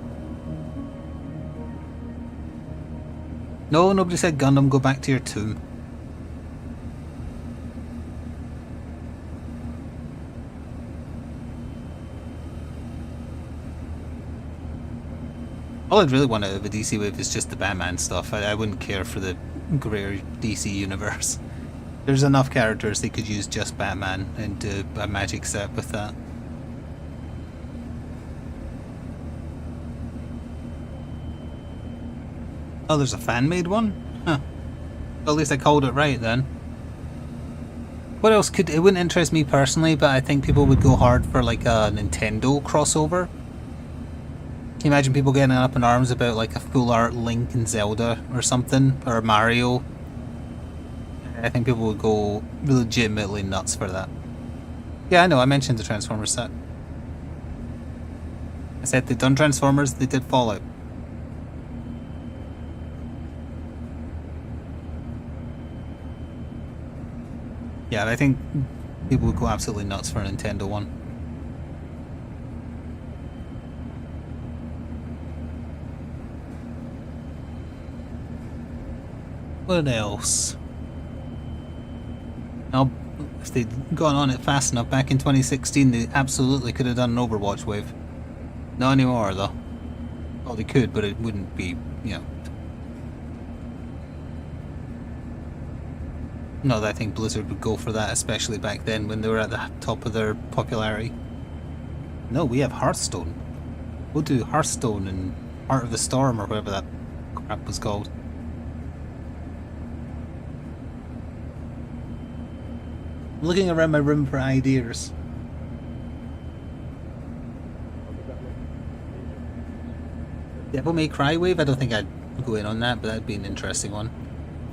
No, nobody said Gundam, go back to your tomb. All I'd really want out of a DC wave is just the Batman stuff. I wouldn't care for the greater DC universe. There's enough characters they could use just Batman and do a magic set with that. Oh, there's a fan-made one? Huh. Well, at least I called it right then. What else could... It wouldn't interest me personally, but I think people would go hard for like a Nintendo crossover. Can you imagine people getting up in arms about like a full art Link and Zelda or something? Or Mario? I think people would go legitimately nuts for that. Yeah, I know, I mentioned the Transformers set. I said they'd done Transformers, they did Fallout. Yeah, I think people would go absolutely nuts for a Nintendo one. What else? Now, if they'd gone on it fast enough back in 2016, they absolutely could have done an Overwatch wave. Not anymore, though. Well, they could, but it wouldn't be, you know. Not that I think Blizzard would go for that, especially back then when they were at the top of their popularity. No, we have Hearthstone. We'll do Hearthstone and Heart of the Storm or whatever that crap was called. I'm looking around my room for ideas. Devil May Cry wave? I don't think I'd go in on that, but that'd be an interesting one.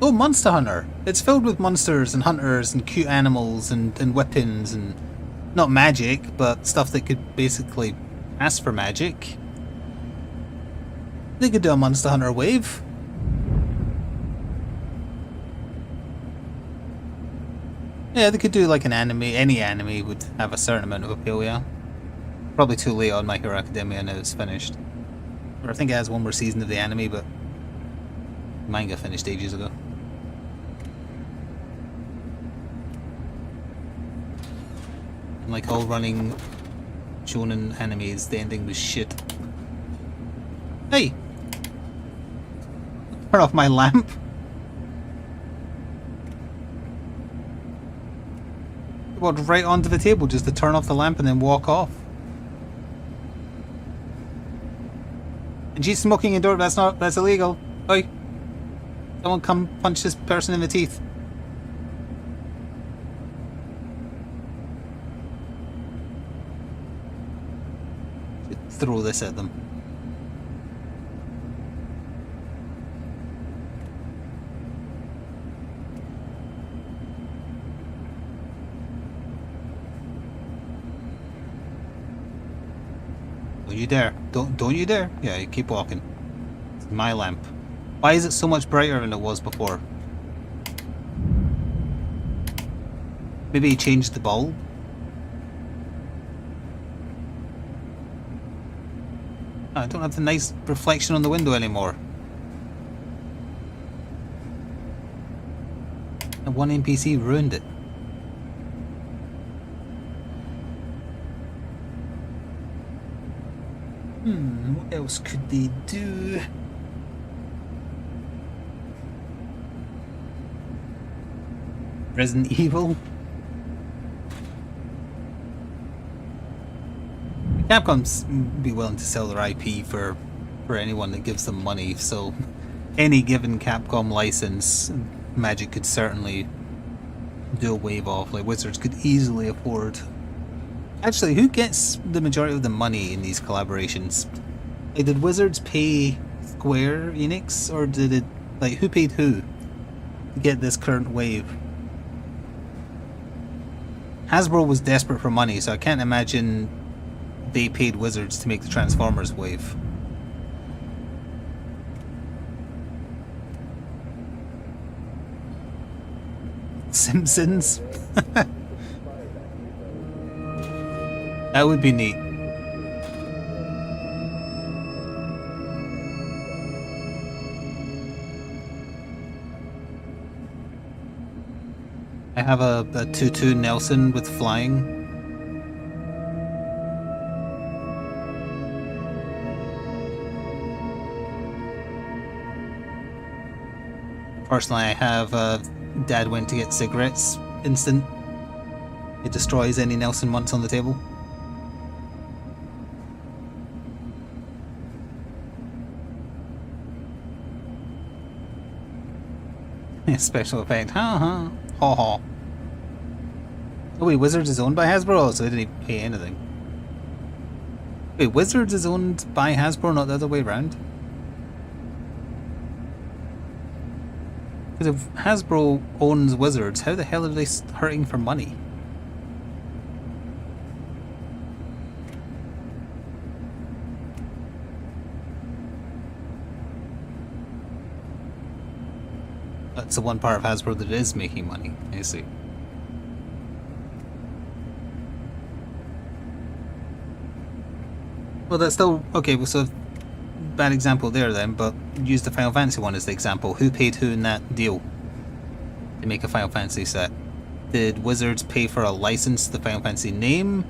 Oh, Monster Hunter! It's filled with monsters and hunters and cute animals and weapons and... not magic, but stuff that could basically ask for magic. They could do a Monster Hunter wave. Yeah, they could do like an anime. Any anime would have a certain amount of appeal, yeah. Probably too late on My Hero Academia now it's finished. Or I think it has one more season of the anime, but manga finished ages ago. And like all running shonen animes, the ending was shit. Hey! Turn off my lamp. Walked right onto the table just to turn off the lamp and then walk off. And she's smoking indoors. That's illegal. Oi! Someone come punch this person in the teeth. Throw this at them. Don't you dare. Don't you dare. Yeah, you keep walking. It's my lamp. Why is it so much brighter than it was before? Maybe he changed the bulb? Oh, I don't have the nice reflection on the window anymore. And one NPC ruined it. What else could they do? Resident Evil? Capcom's be willing to sell their IP for anyone that gives them money, so any given Capcom license, Magic could certainly do a wave off. Like Wizards could easily afford. Actually, who gets the majority of the money in these collaborations? Like, did Wizards pay Square Enix, or did it, like, who paid who to get this current wave? Hasbro was desperate for money, so I can't imagine they paid Wizards to make the Transformers wave. Simpsons? That would be neat. I have a 2-2 Nelson with flying. Personally, I have Dad went to get cigarettes instant. It destroys any Nelson once on the table. Special effect. Ha ha. Ha ha. Oh wait, Wizards is owned by Hasbro, so I didn't even pay anything. Wait, Wizards is owned by Hasbro, not the other way around? Because if Hasbro owns Wizards, how the hell are they hurting for money? That's the one part of Hasbro that is making money, I see. Well, that's still... Okay, well, so... Bad example there then, but use the Final Fantasy one as the example. Who paid who in that deal to make a Final Fantasy set? Did Wizards pay for a license to the Final Fantasy name?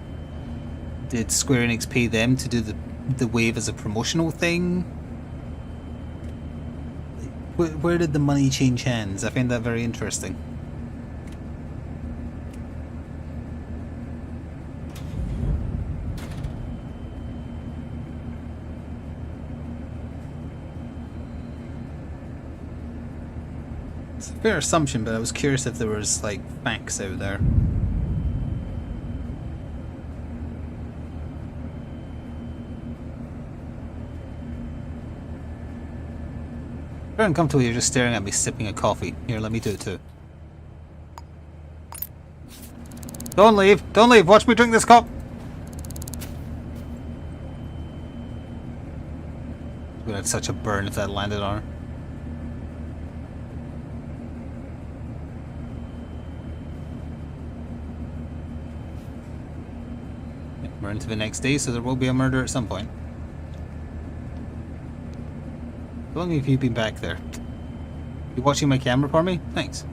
Did Square Enix pay them to do the wave as a promotional thing? Where did the money change hands? I find that very interesting. It's a fair assumption, but I was curious if there was, like, facts out there. Very uncomfortable, you're just staring at me sipping a coffee. Here, let me do it too. Don't leave! Don't leave! Watch me drink this cup! Would have had such a burn if that landed on her. We're into the next day, so there will be a murder at some point. How long have you been back there? You watching my camera for me? Thanks.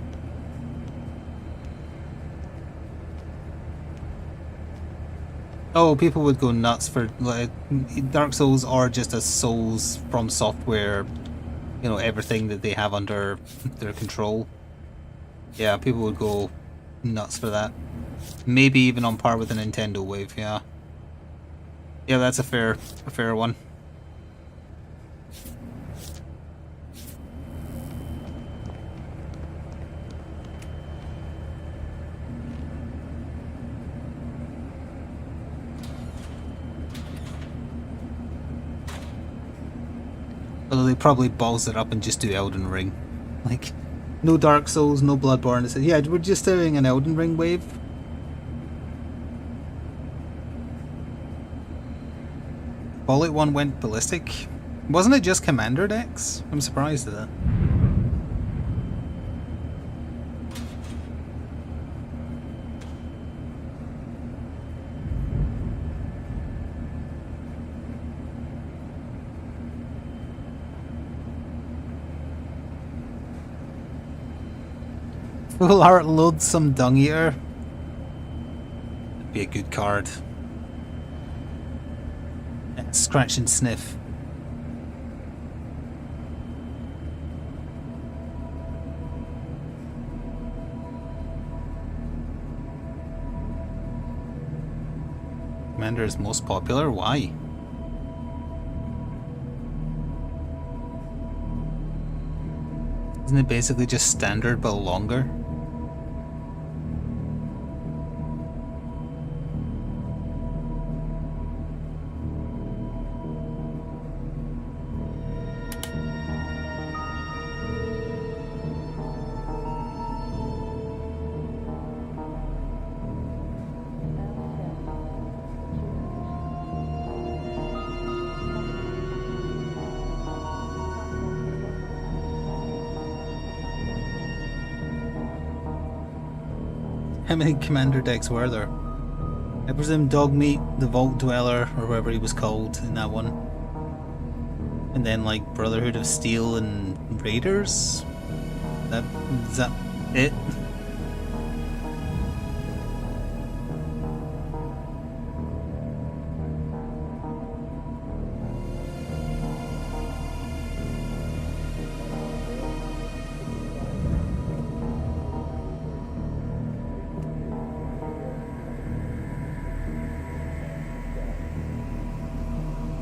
Oh, people would go nuts for like, Dark Souls or just a Souls from Software, you know, everything that they have under their control. Yeah, people would go nuts for that. Maybe even on par with the Nintendo wave, yeah. Yeah, that's a fair one. Although they probably balls it up and just do Elden Ring. Like, no Dark Souls, no Bloodborne. It's, yeah, we're just doing an Elden Ring wave. Bullet one went ballistic. Wasn't it just Commander decks? I'm surprised at that. Full art loads some dung eater. That'd be a good card. Scratch and sniff. Commander is most popular? Why? Isn't it basically just standard but longer? How many commander decks were there? I presume Dogmeat, the Vault Dweller, or whatever he was called in that one. And then like Brotherhood of Steel and Raiders? Is that it?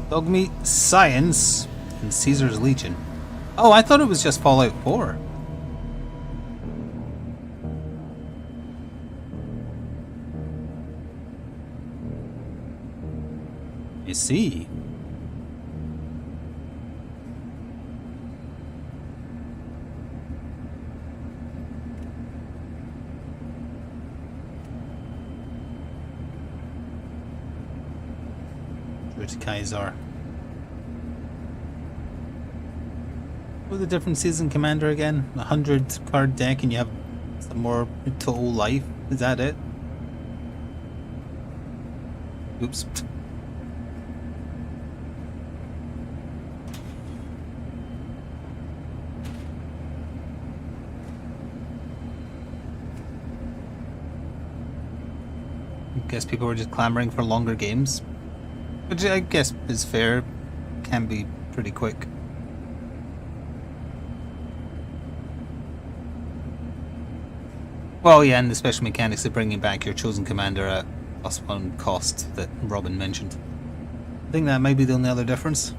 Dogmeat Science and Caesar's Legion. Oh, I thought it was just Fallout 4. You see. There's Kaiser. What are the differences in Commander again? 100 card deck and you have some more total life? Is that it? Oops. I guess people were just clamoring for longer games. Which I guess is fair. Can be pretty quick. Well, yeah, and the special mechanics of bringing back your chosen commander at +1 cost that Robin mentioned. I think that might be the only other difference.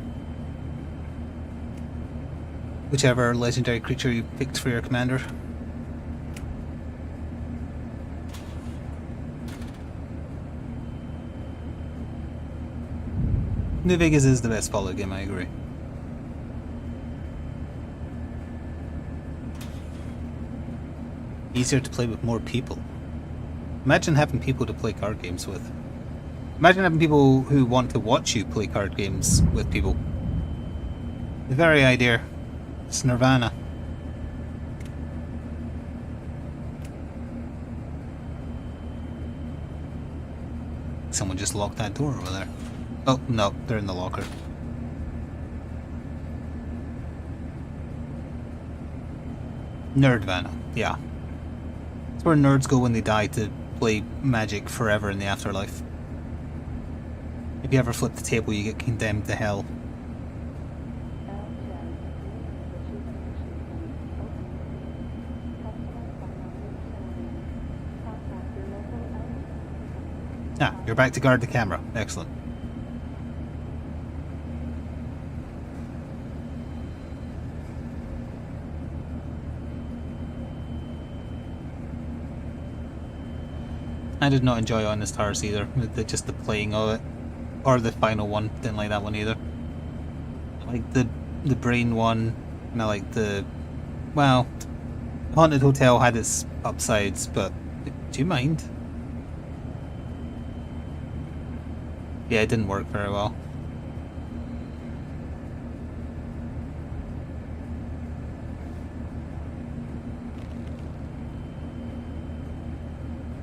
Whichever legendary creature you picked for your commander. New Vegas is the best Fallout game, I agree. Easier to play with more people. Imagine having people to play card games with. Imagine having people who want to watch you play card games with people. The very idea. It's nirvana. Someone just locked that door over there. Oh, no, they're in the locker. Nerdvana, yeah. It's where nerds go when they die to play Magic forever in the afterlife. If you ever flip the table, you get condemned to hell. Ah, you're back to guard the camera. Excellent. I did not enjoy Honest Hearts either. Just the playing of it. Or the final one. Didn't like that one either. I like the brain one. And I like the... Well, Haunted Hotel had its upsides, but... Do you mind? Yeah, it didn't work very well.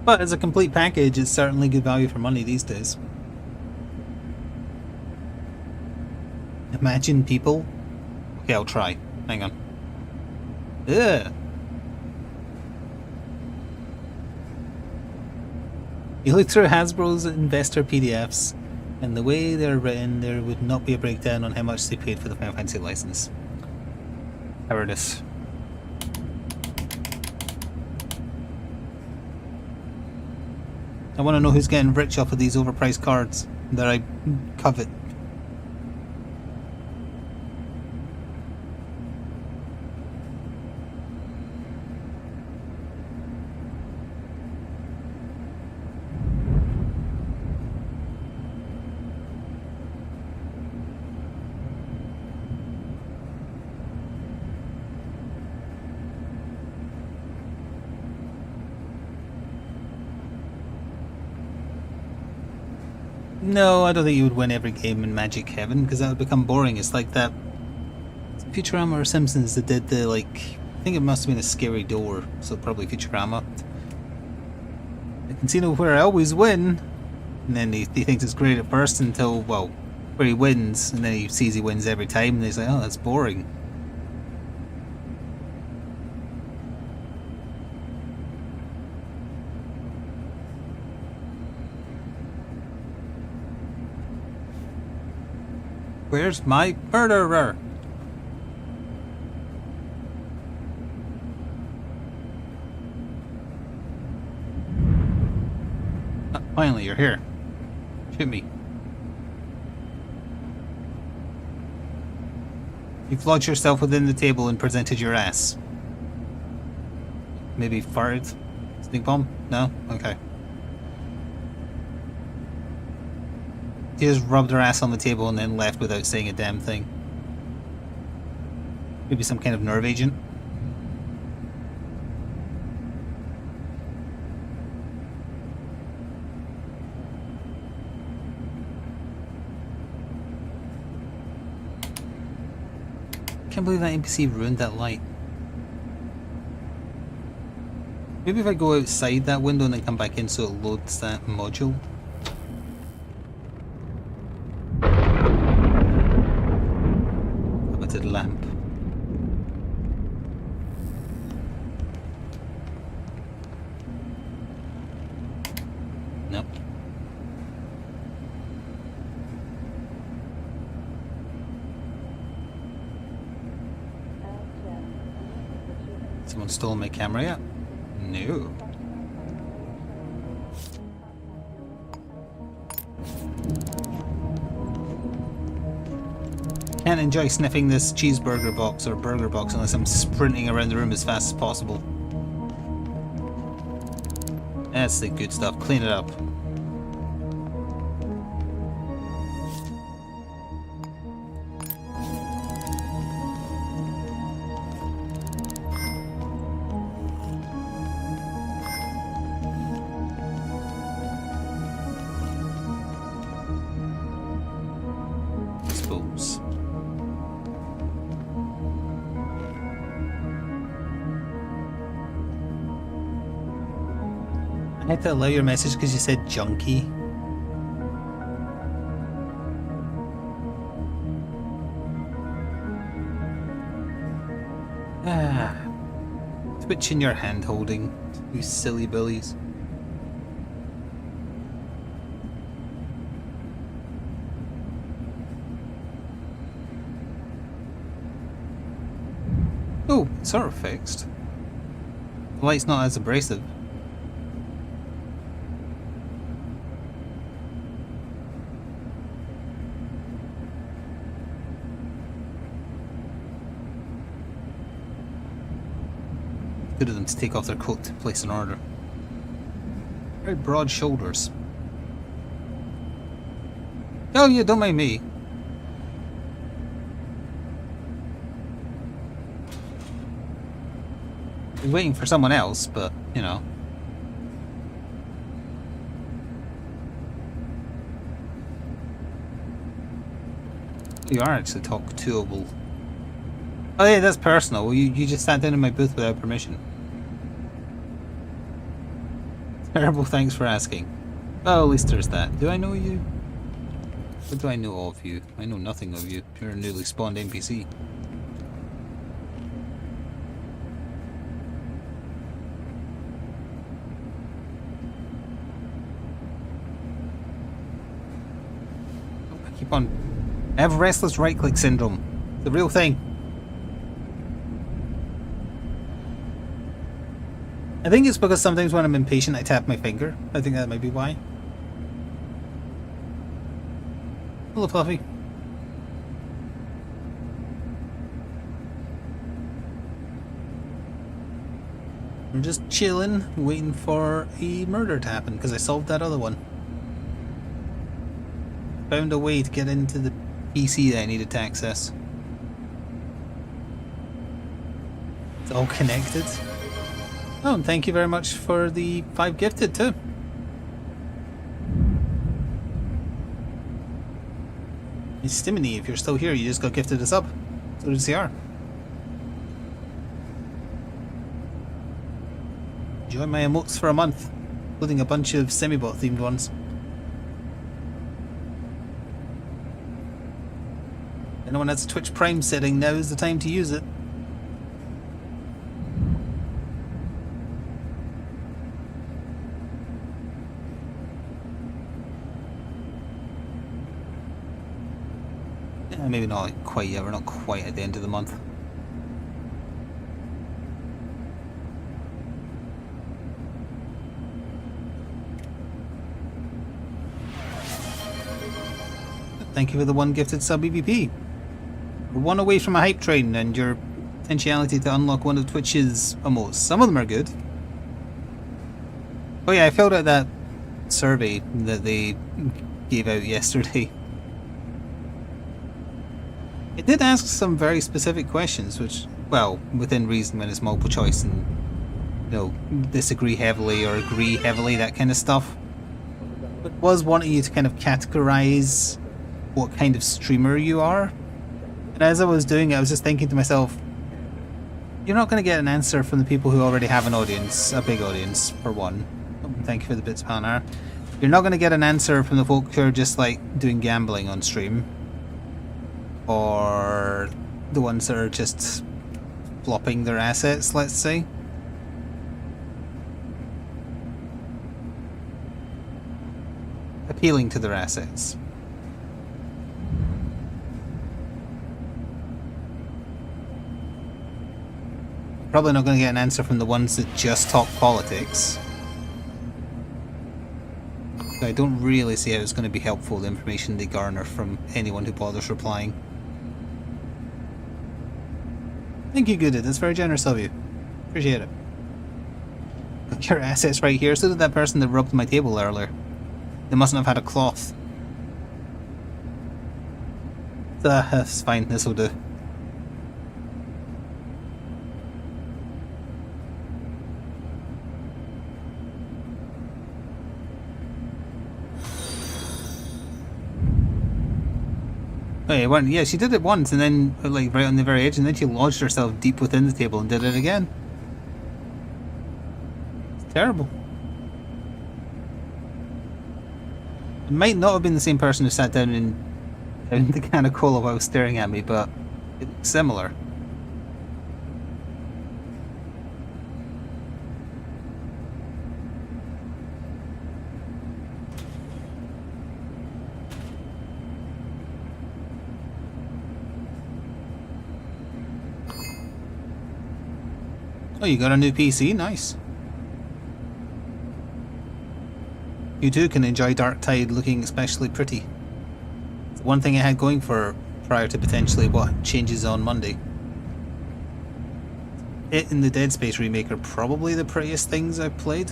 But as a complete package, it's certainly good value for money these days. Imagine people... Okay, I'll try. Hang on. Ugh. You look through Hasbro's investor PDFs, and the way they're written, there would not be a breakdown on how much they paid for the Final Fantasy license. Cowardice. I want to know who's getting rich off of these overpriced cards that I covet. No, I don't think you would win every game in Magic Heaven, because that would become boring. It's like that Futurama or Simpsons that did the, like, I think it must have been a scary door, so probably Futurama. The casino where I always win. And then he thinks it's great at first until, well, where he wins, and then he sees he wins every time, and he's like, oh, that's boring. Where's my murderer? Oh, finally, you're here. Shoot me. You've lodged yourself within the table and presented your ass. Maybe farted? Stink bomb? No? Okay. She just rubbed her ass on the table and then left without saying a damn thing. Maybe some kind of nerve agent. Can't believe that NPC ruined that light. Maybe if I go outside that window and then come back in so it loads that module. Limited lamp. Nope. Someone stole my camera yet? No. Can't enjoy sniffing this cheeseburger box or burger box unless I'm sprinting around the room as fast as possible. That's the good stuff. Clean it up. Suppose. I had to allow your message because you said junkie. Ah. Twitching your hand holding, you silly billies. Oh, it's sort of fixed. The light's not as abrasive. Good of them to take off their coat to place an order. Very broad shoulders. Oh yeah, don't mind me. I'm waiting for someone else, but, you know. You are actually talk-toable. Oh yeah, that's personal. Well, you just sat down in my booth without permission. Terrible, thanks for asking. Well, at least there's that. Do I know you? What do I know of you? I know nothing of you. You're a newly spawned NPC. I keep on... I have restless right-click syndrome. The real thing. I think it's because sometimes when I'm impatient I tap my finger. I think that might be why. Hello, Fluffy. I'm just chilling, waiting for a murder to happen because I solved that other one. Found a way to get into the PC that I needed to access. It's all connected. Oh, and thank you very much for the 5 gifted too. It's Stimony, if you're still here, you just got gifted a sub. So did CR. Enjoy my emotes for a month. including a bunch of semi-bot themed ones. If anyone has a Twitch Prime setting, now is the time to use it. Yeah, maybe not quite yet, we're not quite at the end of the month. Thank you for the one gifted sub EVP. We're one away from a hype train and your potentiality to unlock one of Twitch's emotes. Some of them are good. Oh yeah, I filled out that survey that they gave out yesterday. It did ask some very specific questions, which, well, within reason when it's multiple choice and, you know, disagree heavily or agree heavily, that kind of stuff. But it was wanting you to kind of categorize what kind of streamer you are. And as I was doing it, I was just thinking to myself, you're not going to get an answer from the people who already have an audience, a big audience, for one. Thank you for the bits, Panar. You're not going to get an answer from the folk who are just like doing gambling on stream. Or the ones that are just flopping their assets, let's say. Appealing to their assets. Probably not going to get an answer from the ones that just talk politics. I don't really see how it's going to be helpful, the information they garner from anyone who bothers replying. Thank you, Gooded. That's very generous of you. Appreciate it. Your assets right here. So did that person that rubbed my table earlier. They mustn't have had a cloth. That's fine. This will do. Oh, yeah, she did it once, and then, like, right on the very edge, and then she lodged herself deep within the table and did it again. It's terrible. It might not have been the same person who sat down and found the can of cola while staring at me, but it looks similar. Oh, you got a new PC? Nice. You too can enjoy Dark Tide looking especially pretty. It's one thing I had going for prior to potentially what changes on Monday. It and the Dead Space remake are probably the prettiest things I've played.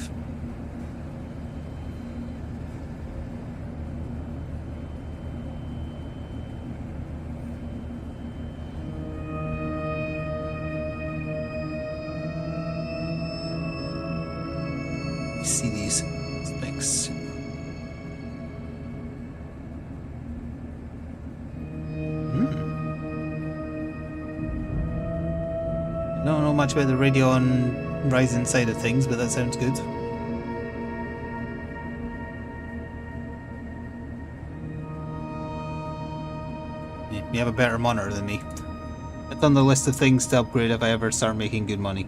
See these specs. Don't know much about the Radeon Ryzen side of things, but that sounds good. Yeah, you have a better monitor than me. It's on the list of things to upgrade if I ever start making good money.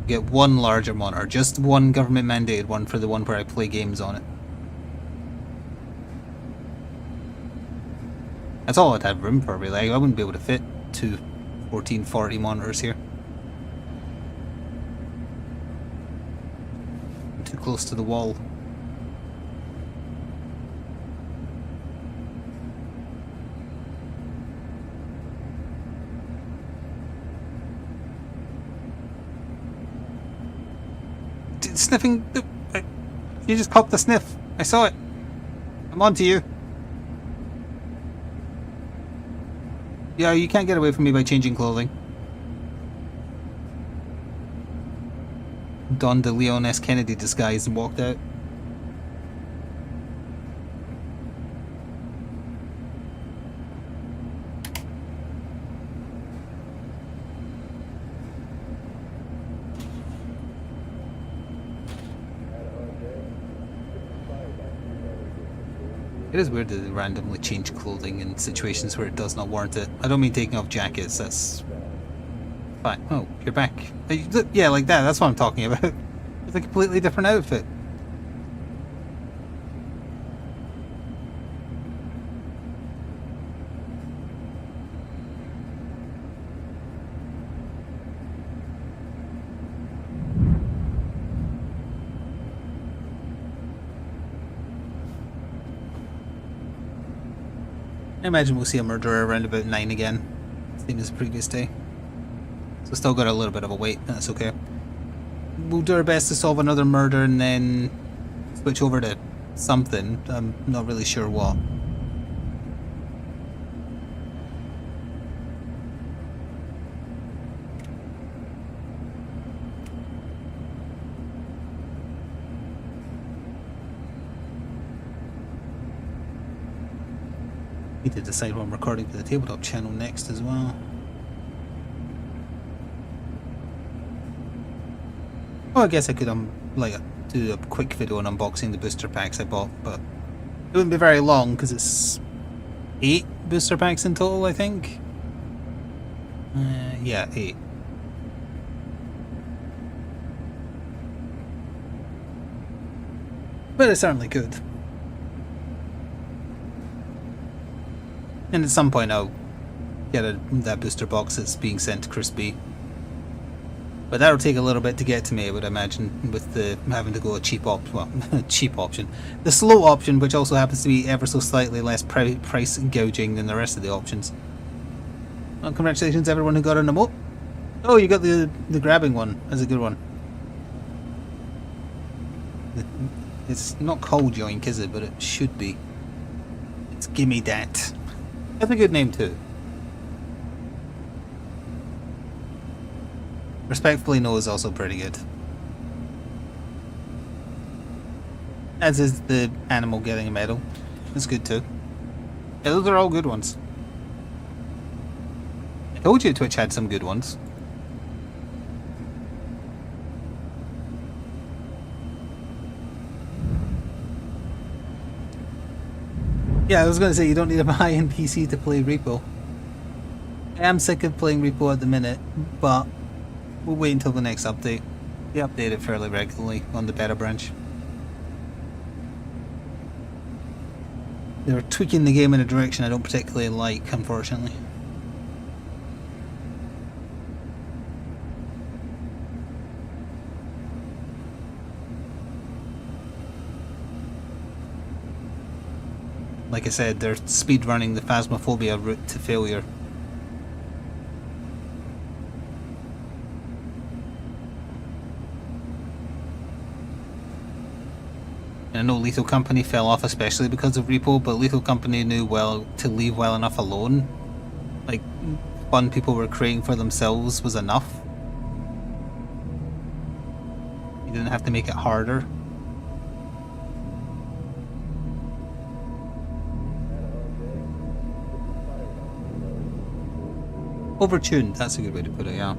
Get one larger monitor, just one government mandated one for the one where I play games on it. That's all I'd have room for, really. I wouldn't be able to fit two 1440 monitors here. I'm too close to the wall. Sniffing. You just popped the sniff. I saw it. I'm on to you. Yeah, you can't get away from me by changing clothing. Donned the Leon S. Kennedy disguise and walked out. It is weird that they randomly change clothing in situations where it does not warrant it. I don't mean taking off jackets, that's fine. Oh, you're back. Yeah, like that, that's what I'm talking about. It's a completely different outfit. I imagine we'll see a murderer around about 9 again, same as the previous day. So still got a little bit of a wait, that's okay. We'll do our best to solve another murder and then switch over to something. I'm not really sure what. Need to decide what I'm recording for the tabletop channel next as well. Oh, I guess I could do a quick video on unboxing the booster packs I bought, but it wouldn't be very long because it's 8 booster packs in total, I think. Yeah, 8. But it's certainly good. And at some point I'll get that booster box that's being sent to Crispy. But that'll take a little bit to get to me, I would imagine, with the having to go a cheap option. The slow option, which also happens to be ever so slightly less price gouging than the rest of the options. Well, congratulations everyone who got an emote. Oh, you got the grabbing one. That's a good one. It's not called Yoink, is it? But it should be. It's Gimme Dat. That's a good name too. Respectfully No is also pretty good. As is the animal getting a medal. It's good too. Yeah, those are all good ones. I told you Twitch had some good ones. Yeah, I was going to say you don't need a high-end PC to play Repo. I am sick of playing Repo at the minute, but we'll wait until the next update. They update it fairly regularly on the beta branch. They're tweaking the game in a direction I don't particularly like, unfortunately. Like I said, they're speedrunning the Phasmophobia route to failure. And I know Lethal Company fell off especially because of Repo, but Lethal Company knew well to leave well enough alone. Like, fun people were creating for themselves was enough. You didn't have to make it harder. Overtuned, that's a good way to put it, yeah.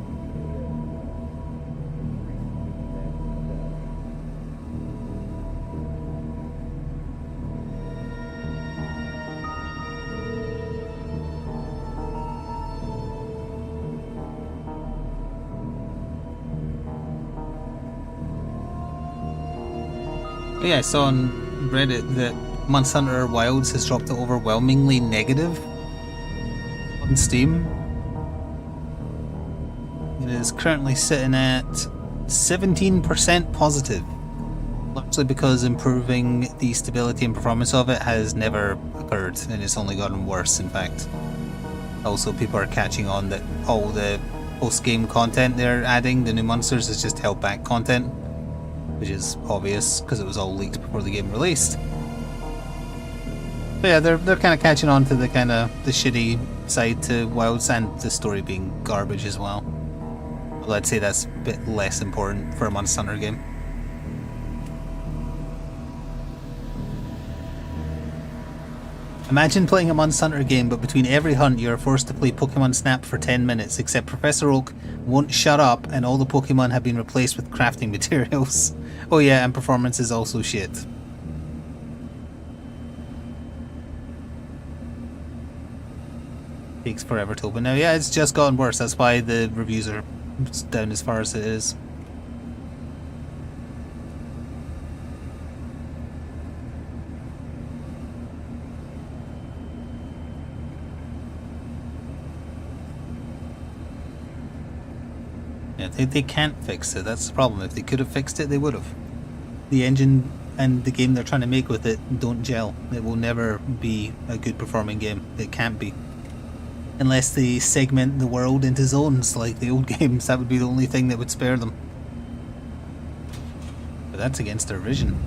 Oh yeah, I saw on Reddit that Monster Hunter Wilds has dropped to overwhelmingly negative on Steam. It is currently sitting at 17% positive, largely because improving the stability and performance of it has never occurred, and it's only gotten worse, in fact. Also, people are catching on that all the post-game content they're adding, the new monsters, is just held back content, which is obvious because it was all leaked before the game released. But yeah, they're kind of catching on to the kind of the shitty side to Wilds, and the story being garbage as well. Well, I'd say that's a bit less important for a Monster Hunter game. Imagine playing a Monster Hunter game, but between every hunt you are forced to play Pokemon Snap for 10 minutes, except Professor Oak won't shut up and all the Pokemon have been replaced with crafting materials. Oh yeah, and performance is also shit. Takes forever to open. Now, yeah, it's just gotten worse. That's why the reviews are down as far as it is. Yeah, they can't fix it. That's the problem. If they could have fixed it, they would have. The engine and the game they're trying to make with it don't gel. It will never be a good performing game. It can't be. Unless they segment the world into zones like the old games, that would be the only thing that would spare them. But that's against their vision.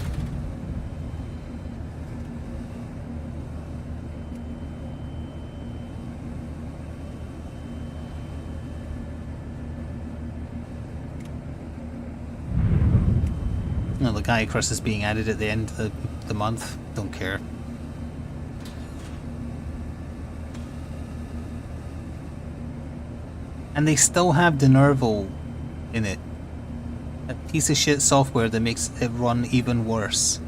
No, the Gaia Crust is being added at the end of the month. Don't care. And they still have De Nervo in it. A piece of shit software that makes it run even worse.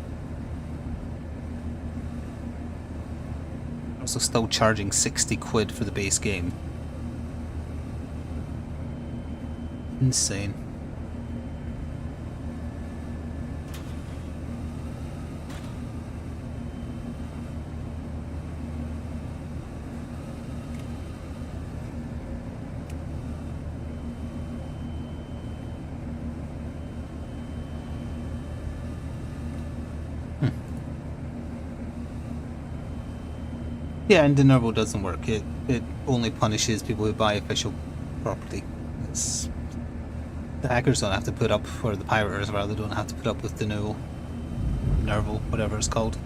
Also still charging 60 quid for the base game. Insane. Yeah, and De Nervo doesn't work. It only punishes people who buy official property. The hackers don't have to put up, or the pirators rather, don't have to put up with De Nervo, whatever it's called.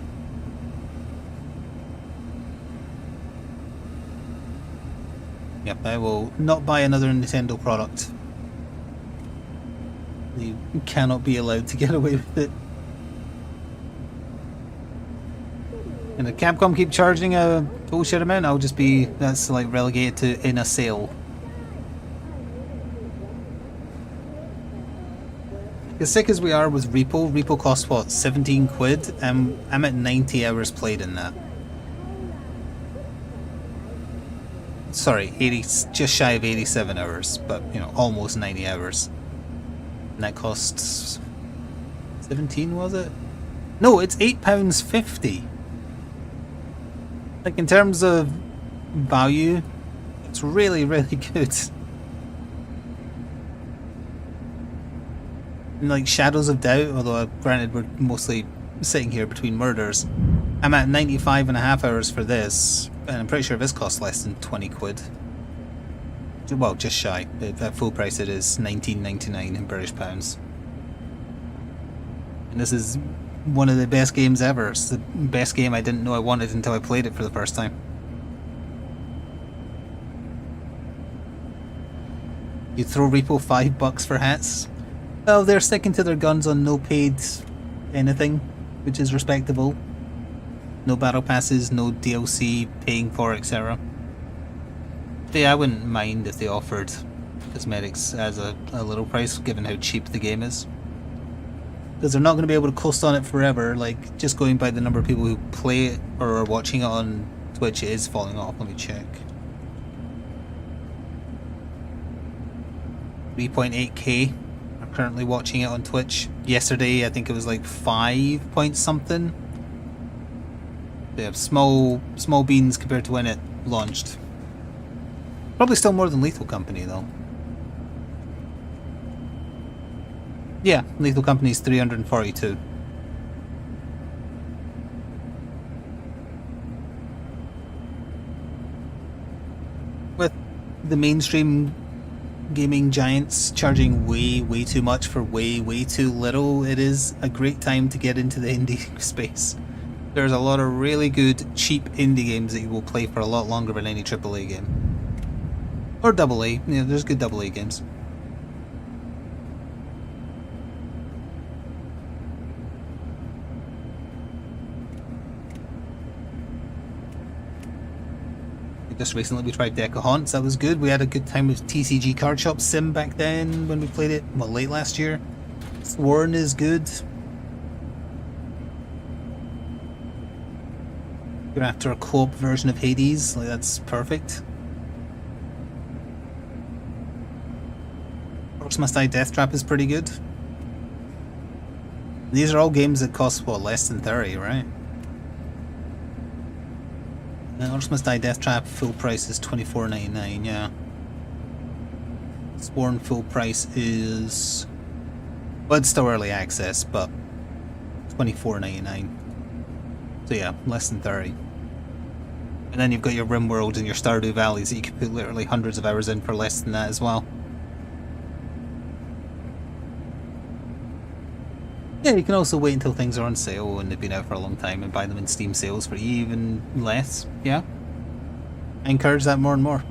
Yep, I will not buy another Nintendo product. You cannot be allowed to get away with it. And if Capcom keep charging a bullshit amount, I'll just be, that's like relegated to in a sale. As sick as we are with Repo costs what, 17 quid? I'm at 90 hours played in that. Sorry, 80, just shy of 87 hours, but you know, almost 90 hours. And that costs 17, was it? No, it's £8.50. Like, in terms of value, it's really, really good. And like Shadows of Doubt, although granted we're mostly sitting here between murders, I'm at 95.5 hours for this, and I'm pretty sure this costs less than 20 quid. Well, just shy. At full price it is £19.99 in British pounds. And this is one of the best games ever. It's the best game I didn't know I wanted until I played it for the first time. You throw Repo $5 for hats? Well, they're sticking to their guns on no paid anything, which is respectable. No battle passes, no DLC paying for, etc. Yeah, I wouldn't mind if they offered cosmetics as a little price, given how cheap the game is. Because they're not going to be able to coast on it forever. Like, just going by the number of people who play it or are watching it on Twitch, it is falling off. Let me check. 3.8k are currently watching it on Twitch. Yesterday, I think it was like 5 point something. They have small beans compared to when it launched. Probably still more than Lethal Company, though. Yeah, Lethal Company's 342. With the mainstream gaming giants charging way too much for way too little, it is a great time to get into the indie space. There's a lot of really good, cheap indie games that you will play for a lot longer than any AAA game. Or AA, you know, there's good AA games. Just recently we tried Deca Haunts, that was good. We had a good time with TCG Card Shop Sim back then when we played it, well, late last year. Sworn is good. Going after a co-op version of Hades, like that's perfect. Horse Must Die Death Trap is pretty good. These are all games that cost, what, less than 30, right? Horse Must Die Death Trap full price is $24.99, yeah. Sworn full price is... well, it's still early access, but $24.99. So yeah, less than 30. And then you've got your RimWorld and your Stardew Valleys that you can put literally hundreds of hours in for less than that as well. Yeah, you can also wait until things are on sale and they've been out for a long time and buy them in Steam sales for even less, yeah. I encourage that more and more.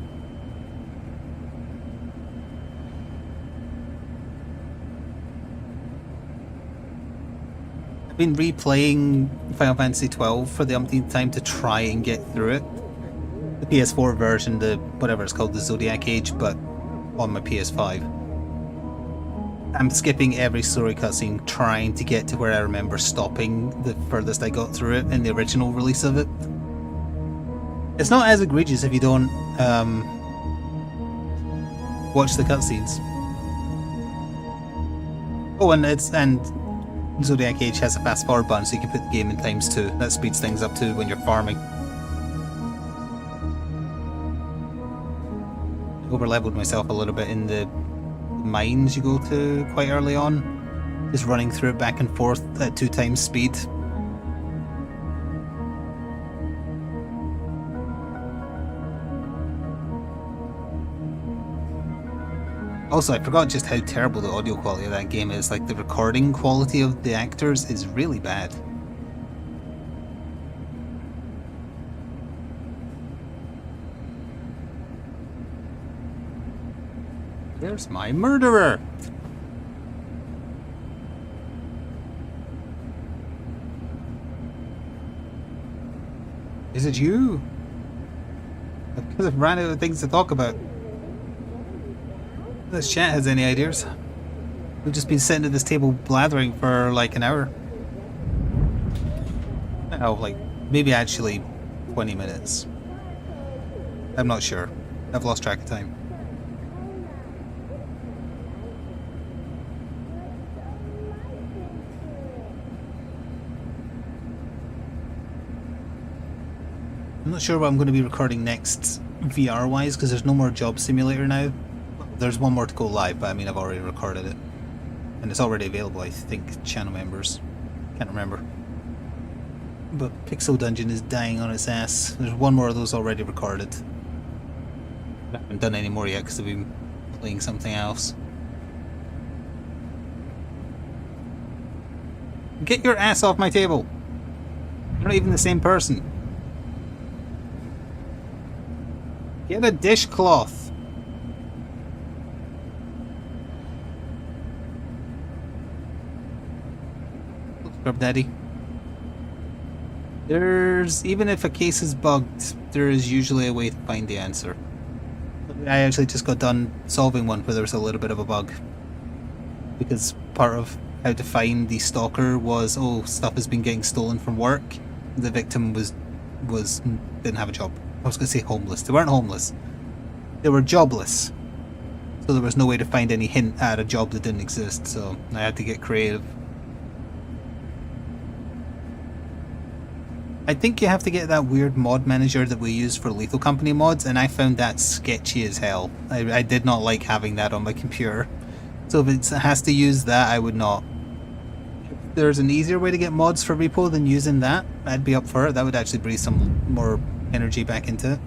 I've been replaying Final Fantasy XII for the umpteenth time to try and get through it. The PS4 version, the whatever it's called, the Zodiac Age, but on my PS5. I'm skipping every story cutscene trying to get to where I remember stopping the furthest I got through it in the original release of it. It's not as egregious if you don't watch the cutscenes. Oh, and Zodiac Age has a fast forward button, so you can put the game in ×2. That speeds things up too when you're farming. Overleveled myself a little bit in the mines you go to quite early on, just running through it back and forth at 2 times speed. Also, I forgot just how terrible the audio quality of that game is. Like, the recording quality of the actors is really bad. There's my murderer! Is it you? Because I've ran out of things to talk about. This chat has any ideas? We've just been sitting at this table blathering for like an hour. Oh, like maybe actually 20 minutes. I'm not sure. I've lost track of time. I'm not sure what I'm going to be recording next VR wise because there's no more Job Simulator now. There's one more to go live, but I mean I've already recorded it. And it's already available, I think, channel members. Can't remember. But Pixel Dungeon is dying on its ass. There's one more of those already recorded. I haven't done any more yet because I've been playing something else. Get your ass off my table! You're not even the same person. Get a dishcloth! Scrub Daddy. Even if a case is bugged, there is usually a way to find the answer. I actually just got done solving one where there was a little bit of a bug. Because part of how to find the stalker was, oh, stuff has been getting stolen from work. The victim didn't have a job. I was going to say homeless. They weren't homeless. They were jobless. So there was no way to find any hint at a job that didn't exist, so I had to get creative. I think you have to get that weird mod manager that we use for Lethal Company mods, and I found that sketchy as hell. I did not like having that on my computer. So if it has to use that, I would not. If there's an easier way to get mods for Repo than using that, I'd be up for it. That would actually breathe some more energy back into it.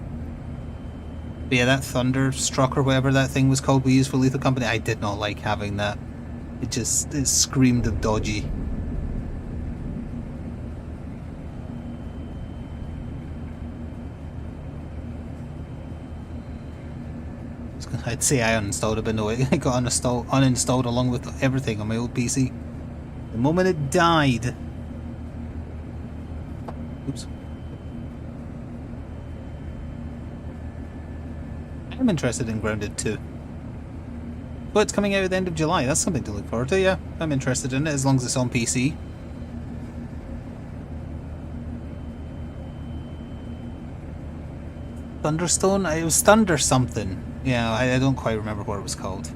But yeah, that Thunderstruck or whatever that thing was called we used for Lethal Company, I did not like having that. It screamed of dodgy. I'd say I uninstalled it, but no, it got uninstalled along with everything on my old PC. The moment it died. Oops. I'm interested in Grounded 2. But it's coming out at the end of July. That's something to look forward to, yeah. I'm interested in it as long as it's on PC. Thunderstone? It was Thunder something. Yeah, I don't quite remember what it was called.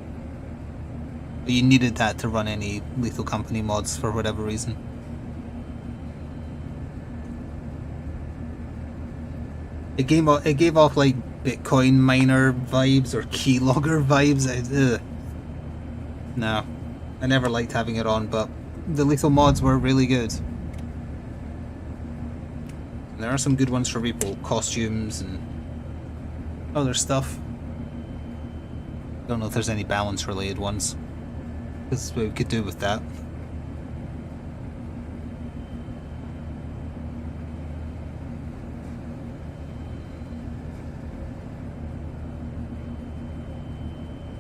But you needed that to run any Lethal Company mods for whatever reason. It gave off like Bitcoin miner vibes or keylogger vibes. No, I never liked having it on, but the Lethal mods were really good. And there are some good ones for people, costumes and other stuff. Don't know if there's any balance related ones, because we could do with that.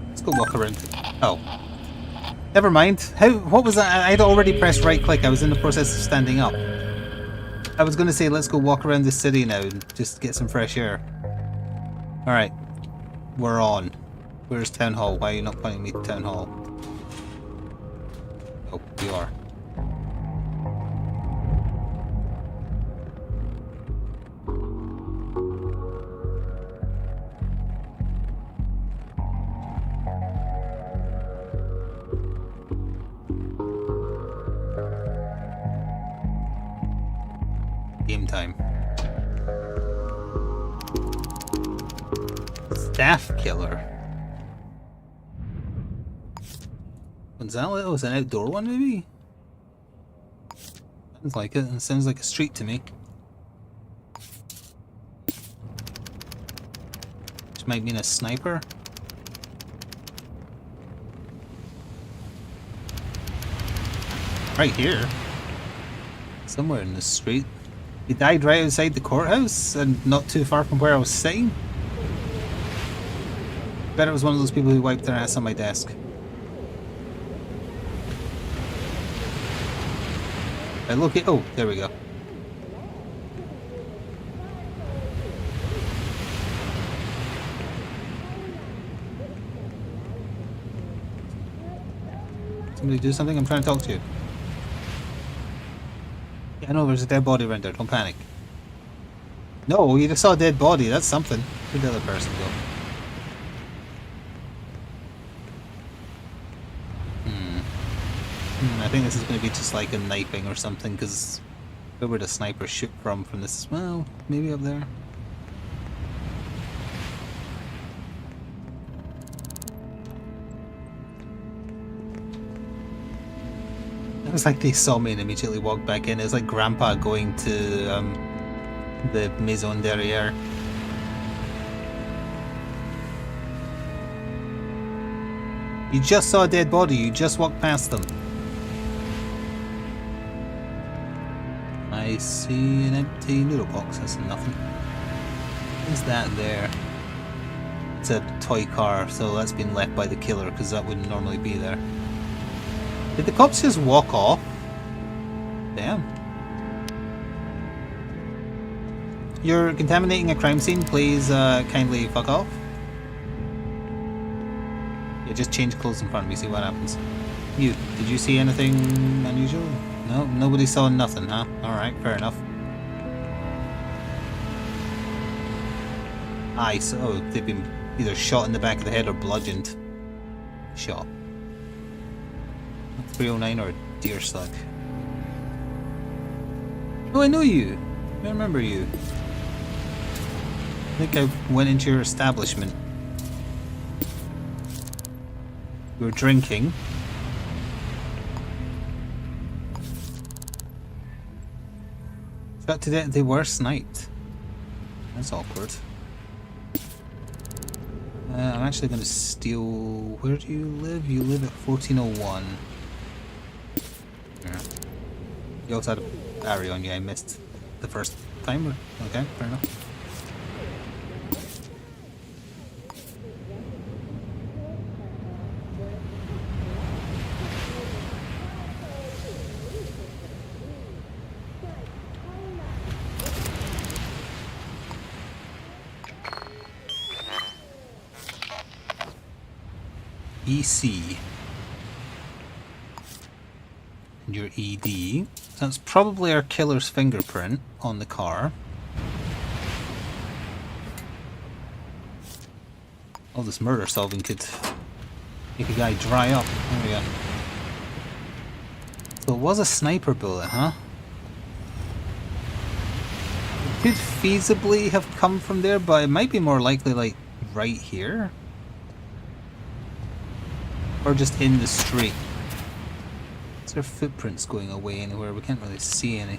Let's go walk around. Oh. Never mind. What was that? I'd already pressed right click. I was in the process of standing up. I was going to say let's go walk around the city now and just get some fresh air. Alright. We're on. Where's Town Hall? Why are you not pointing me to Town Hall? Oh, you are. Game time. Staff killer. What's that? Oh, it's an outdoor one, maybe? Sounds like it. It sounds like a street to me. Which might mean a sniper. Right here. Somewhere in the street. He died right outside the courthouse and not too far from where I was sitting. Bet it was one of those people who wiped their ass on my desk. I look at. Oh, there we go. Somebody do something? I'm trying to talk to you. Yeah, I know there's a dead body around there. Don't panic. No, you just saw a dead body. That's something. Where'd the other person go? I think this is going to be just like a knifing or something, because where would a sniper shoot from this? Well, maybe up there. It was like they saw me and immediately walked back in. It was like Grandpa going to the Maison Derrière. You just saw a dead body. You just walked past them. I see an empty noodle box. That's nothing. What's that there? It's a toy car, so that's been left by the killer, because that wouldn't normally be there. Did the cops just walk off? Damn. You're contaminating a crime scene. Please kindly fuck off. Yeah, just change clothes in front of me, see what happens. You, did you see anything unusual? No, nobody saw nothing, huh? Alright, fair enough. Aye, so they've been either shot in the back of the head or bludgeoned. Shot. 309 or a deer slug. Oh, I know you! I remember you. I think I went into your establishment. You were drinking. Shot to death, they were sniped. That's awkward. I'm actually going to steal... Where do you live? You live at 1401. Yeah. You also had a barrier on you. I missed the first time. Okay, fair enough. EC and your ED. That's probably our killer's fingerprint on the car. All this murder solving could Make a guy dry up. There we go. So it was a sniper bullet, huh? It could feasibly have come from there, but it might be more likely like right here. Or just in the street. Is there footprints going away anywhere? We can't really see any.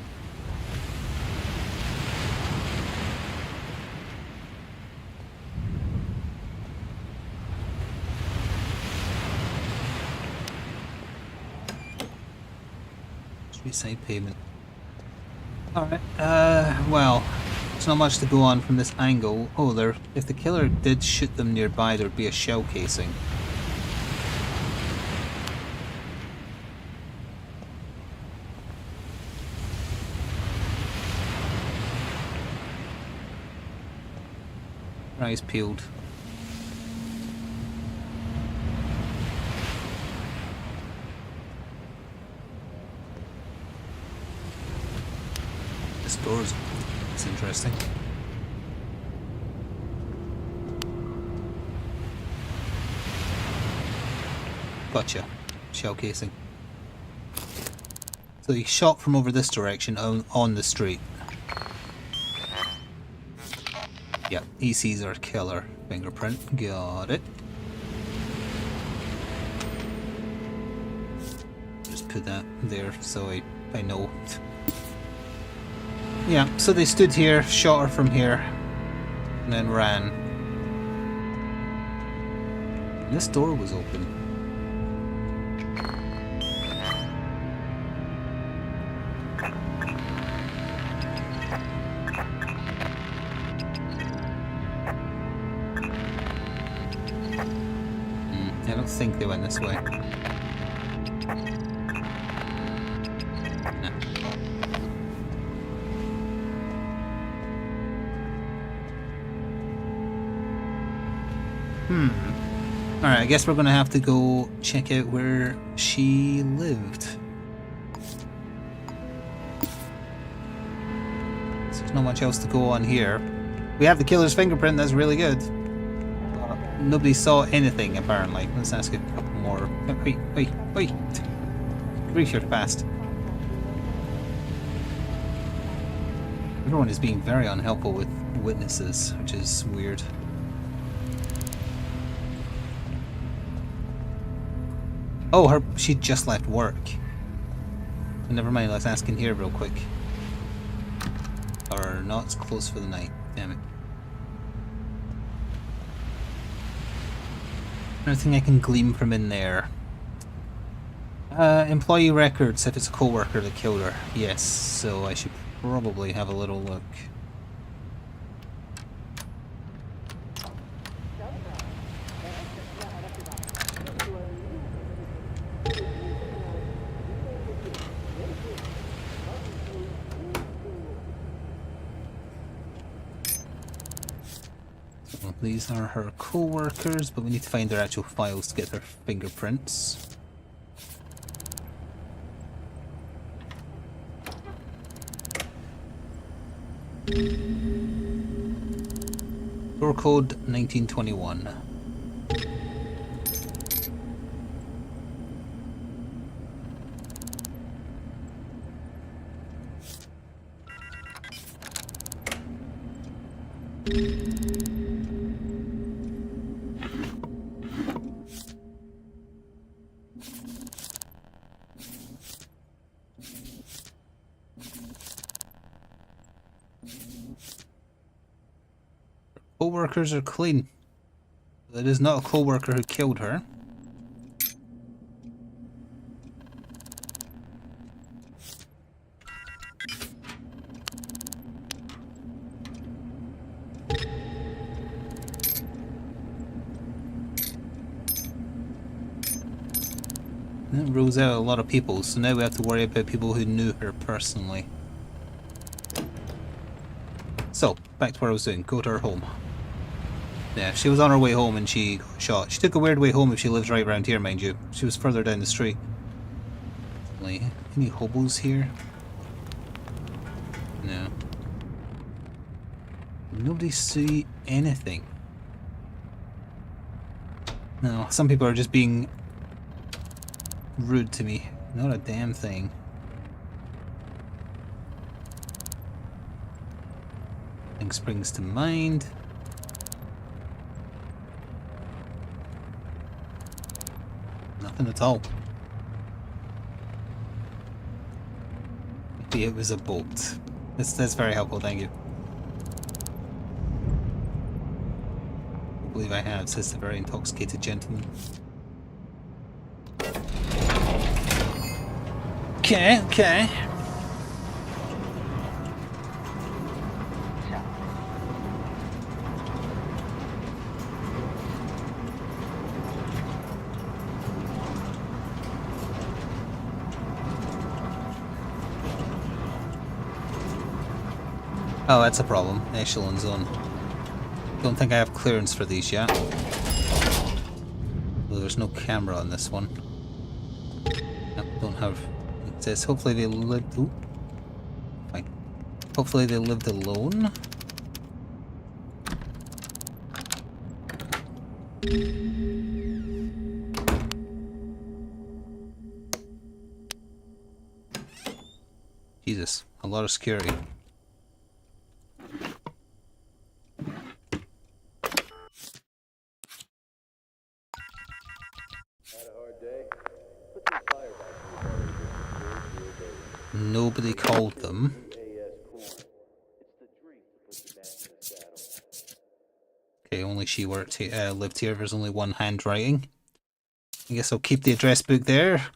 Street side pavement. Alright, well, there's not much to go on from this angle. Oh, if the killer did shoot them nearby, there'd be a shell casing. Eyes peeled. This door's... it's interesting. Gotcha. Shell casing. So he shot from over this direction on the street. Yep, he sees our killer fingerprint. Got it. Just put that there so I know. Yeah, so they stood here, shot her from here, and then ran. This door was open. I don't think they went this way. No. Alright, I guess we're gonna have to go check out where she lived. There's not much else to go on here. We have the killer's fingerprint, that's really good. Nobody saw anything, apparently. Let's ask a couple more. Wait. Research fast. Everyone is being very unhelpful with witnesses, which is weird. Oh, she just left work. Never mind, let's ask in here real quick. Or not, it's closed for the night. Damn it. Anything I can glean from in there? Employee records, if it's a co-worker that killed her. Yes, so I should probably have a little look. Well, these are her co-workers, but we need to find their actual files to get their fingerprints. Door code 1921. Co-workers are clean. That is not a co-worker who killed her. That rules out a lot of people, so now we have to worry about people who knew her personally. So, back to where I was doing. Go to her home. Yeah, she was on her way home and she got shot. She took a weird way home if she lives right around here, mind you. She was further down the street. Like, any hobos here? No. Nobody see anything. No, some people are just being rude to me. Not a damn thing. Nothing springs to mind. Nothing at all. Maybe it was a boat. That's very helpful, thank you. I believe I have, says the very intoxicated gentleman. Okay, okay. Oh, that's a problem. Echelon zone. Don't think I have clearance for these yet. Well, there's no camera on this one. Nope, don't have. It says hopefully they lived. Ooh, fine. Hopefully they lived alone. Jesus, a lot of security. Nobody called them. Okay, only she worked here, lived here. There's only one handwriting. I guess I'll keep the address book there.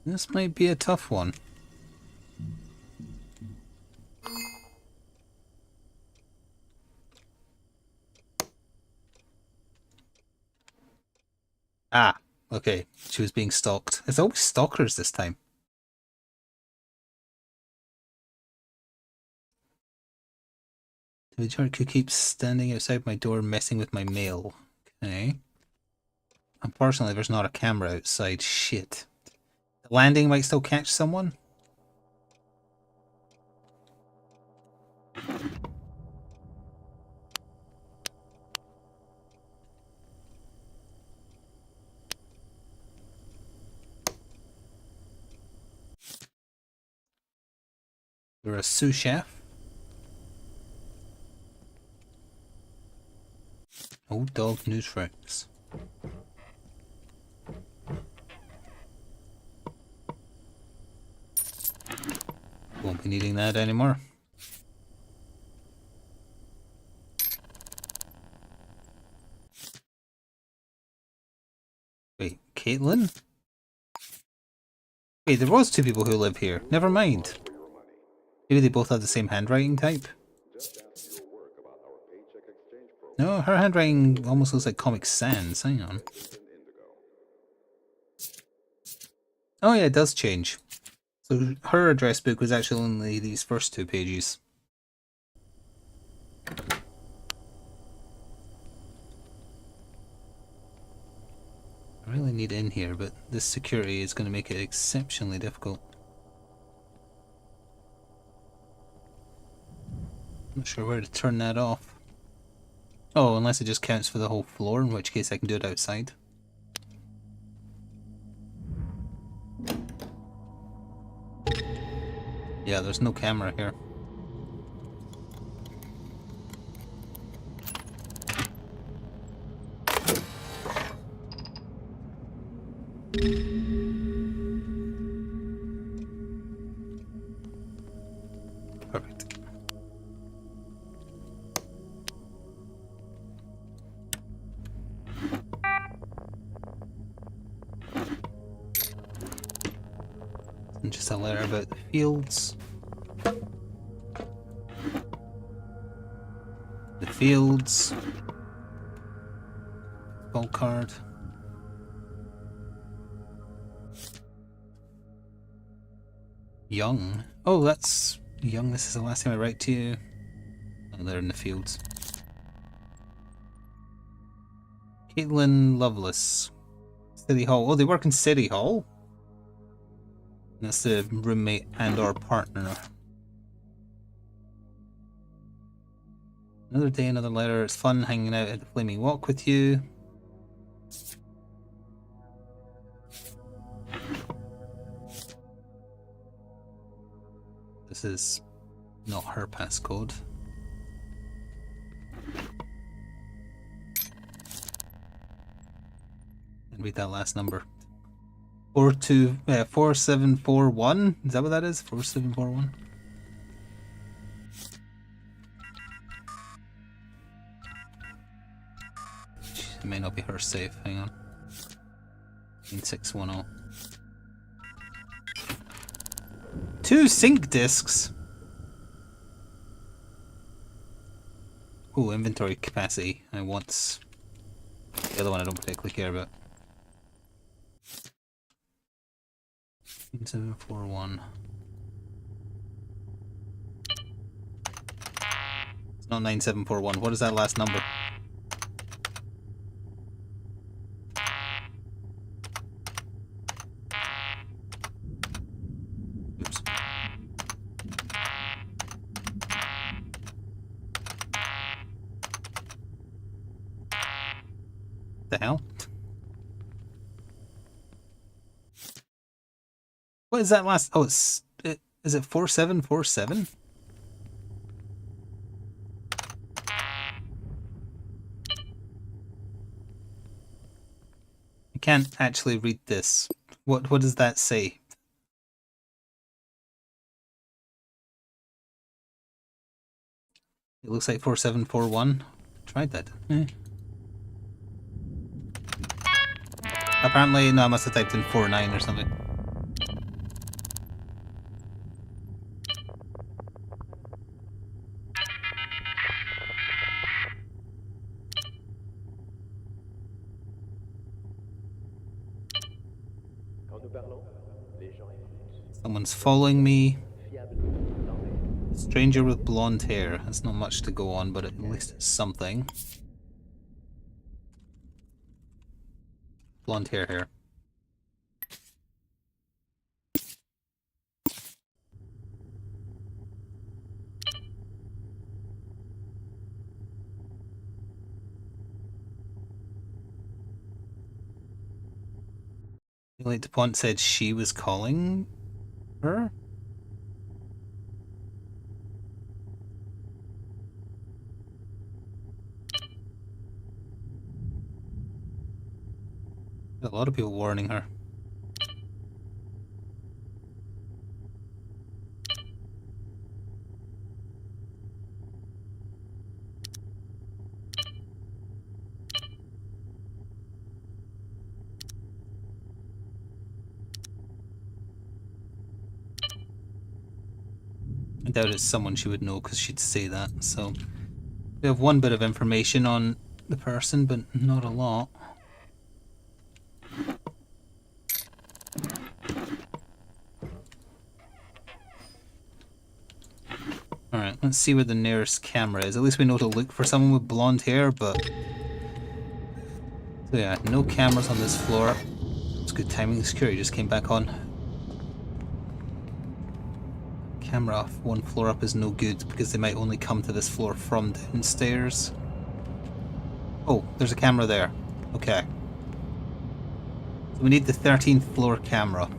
This might be a tough one. Ah, okay. She was being stalked. It's always stalkers this time. The jerk who keeps standing outside my door messing with my mail. Okay. Unfortunately, there's not a camera outside. Shit. The landing might still catch someone? You're a sous chef? Old dog news fragments. Won't be needing that anymore. Wait, Caitlin? Wait, there was two people who live here. Never mind. Maybe they both have the same handwriting type? No, her handwriting almost looks like Comic Sans. Hang on. Oh yeah, it does change. So her address book was actually only these first 2 pages. I really need in here, but this security is going to make it exceptionally difficult. Not sure where to turn that off. Oh, unless it just counts for the whole floor, in which case I can do it outside. Yeah, there's no camera here. Perfect. And just a letter about the fields. The fields. Gold card. Young. Oh, that's Young. This is the last time I write to you. Oh, they're in the fields. Caitlin Lovelace. City Hall. Oh, they work in City Hall? That's the roommate and or partner. Another day, another letter. It's fun hanging out at the Flaming Walk with you. This is not her passcode. And read that last number. 4741. Is that what that is? 4741. It may not be her safe. Hang on. 9610. 2 sync discs. Oh, inventory capacity. I want the other one I don't particularly care about. 741. It's not 9741. What is that last number? Oops. The hell? What is that last? Oh, is it 4747? I can't actually read this. What does that say? It looks like 4741. Tried that. Apparently, no, I must have typed in 49 or something. Someone's following me. Stranger with blonde hair. That's not much to go on, but at least it's something. Blonde hair. Like DuPont said she was calling her? A lot of people warning her. I doubt it's someone she would know because she'd say that. So we have one bit of information on the person, but not a lot. Alright, let's see where the nearest camera is. At least we know to look for someone with blonde hair, but... So yeah, no cameras on this floor. It's good timing. The security just came back on. Camera off one floor up is no good because they might only come to this floor from downstairs. Oh, there's a camera there. Okay. So we need the 13th floor camera.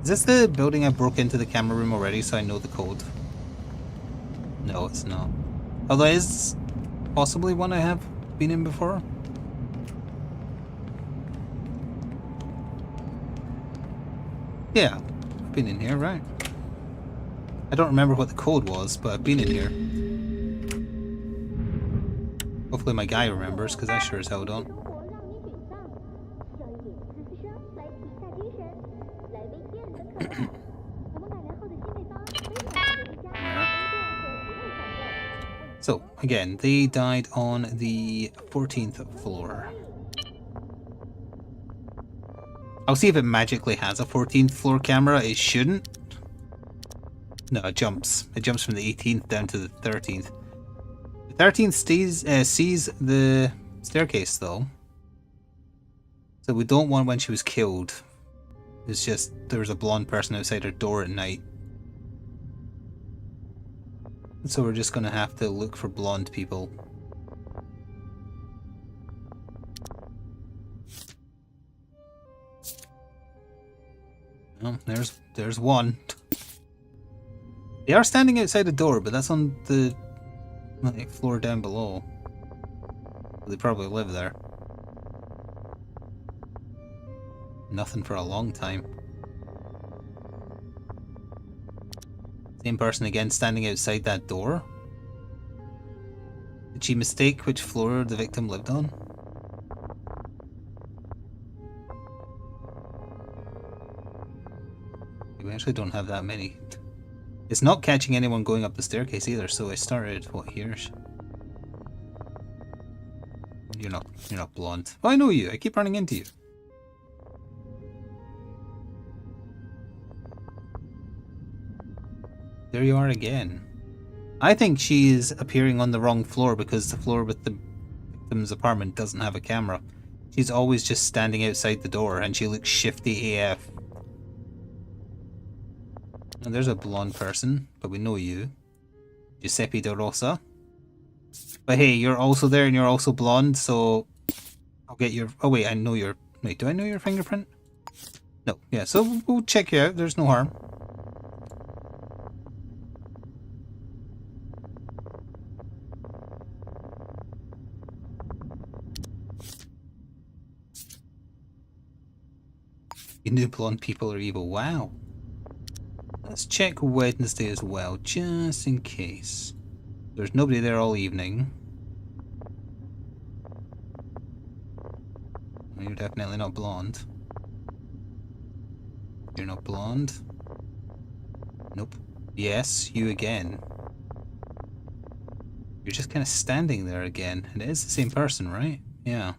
Is this the building I broke into the camera room already so I know the code? No, it's not. Although it is possibly one I have been in before. Yeah, I've been in here, right? I don't remember what the code was, but I've been in here. Hopefully my guy remembers, because I sure as hell don't. So, again, they died on the 14th floor. I'll see if it magically has a 14th floor camera. It shouldn't. No, it jumps. It jumps from the 18th down to the 13th. The 13th sees the staircase, though. So we don't want when she was killed. It's just there was a blonde person outside her door at night. so we're just gonna have to look for blonde people. Oh, there's one. They are standing outside the door, but that's on the like, floor down below. They probably live there. Nothing for a long time. Same person again standing outside that door. Did she mistake which floor the victim lived on? We actually don't have that many. It's not catching anyone going up the staircase either, so I started, what, here? You're not blonde. Oh, I know you. I keep running into you. There you are again. I think she is appearing on the wrong floor because the floor with the victim's apartment doesn't have a camera. She's always just standing outside the door and she looks shifty AF. And there's a blonde person, but we know you. Giuseppe De Rosa. But hey, you're also there and you're also blonde, so I'll get your... Oh wait, I know your... Wait, do I know your fingerprint? No, yeah, so we'll check you out. There's no harm. You knew blonde people are evil. Wow. Let's check Wednesday as well, just in case. There's nobody there all evening. You're definitely not blonde. You're not blonde. Nope. Yes, you again. You're just kind of standing there again. And it is the same person, right? Yeah.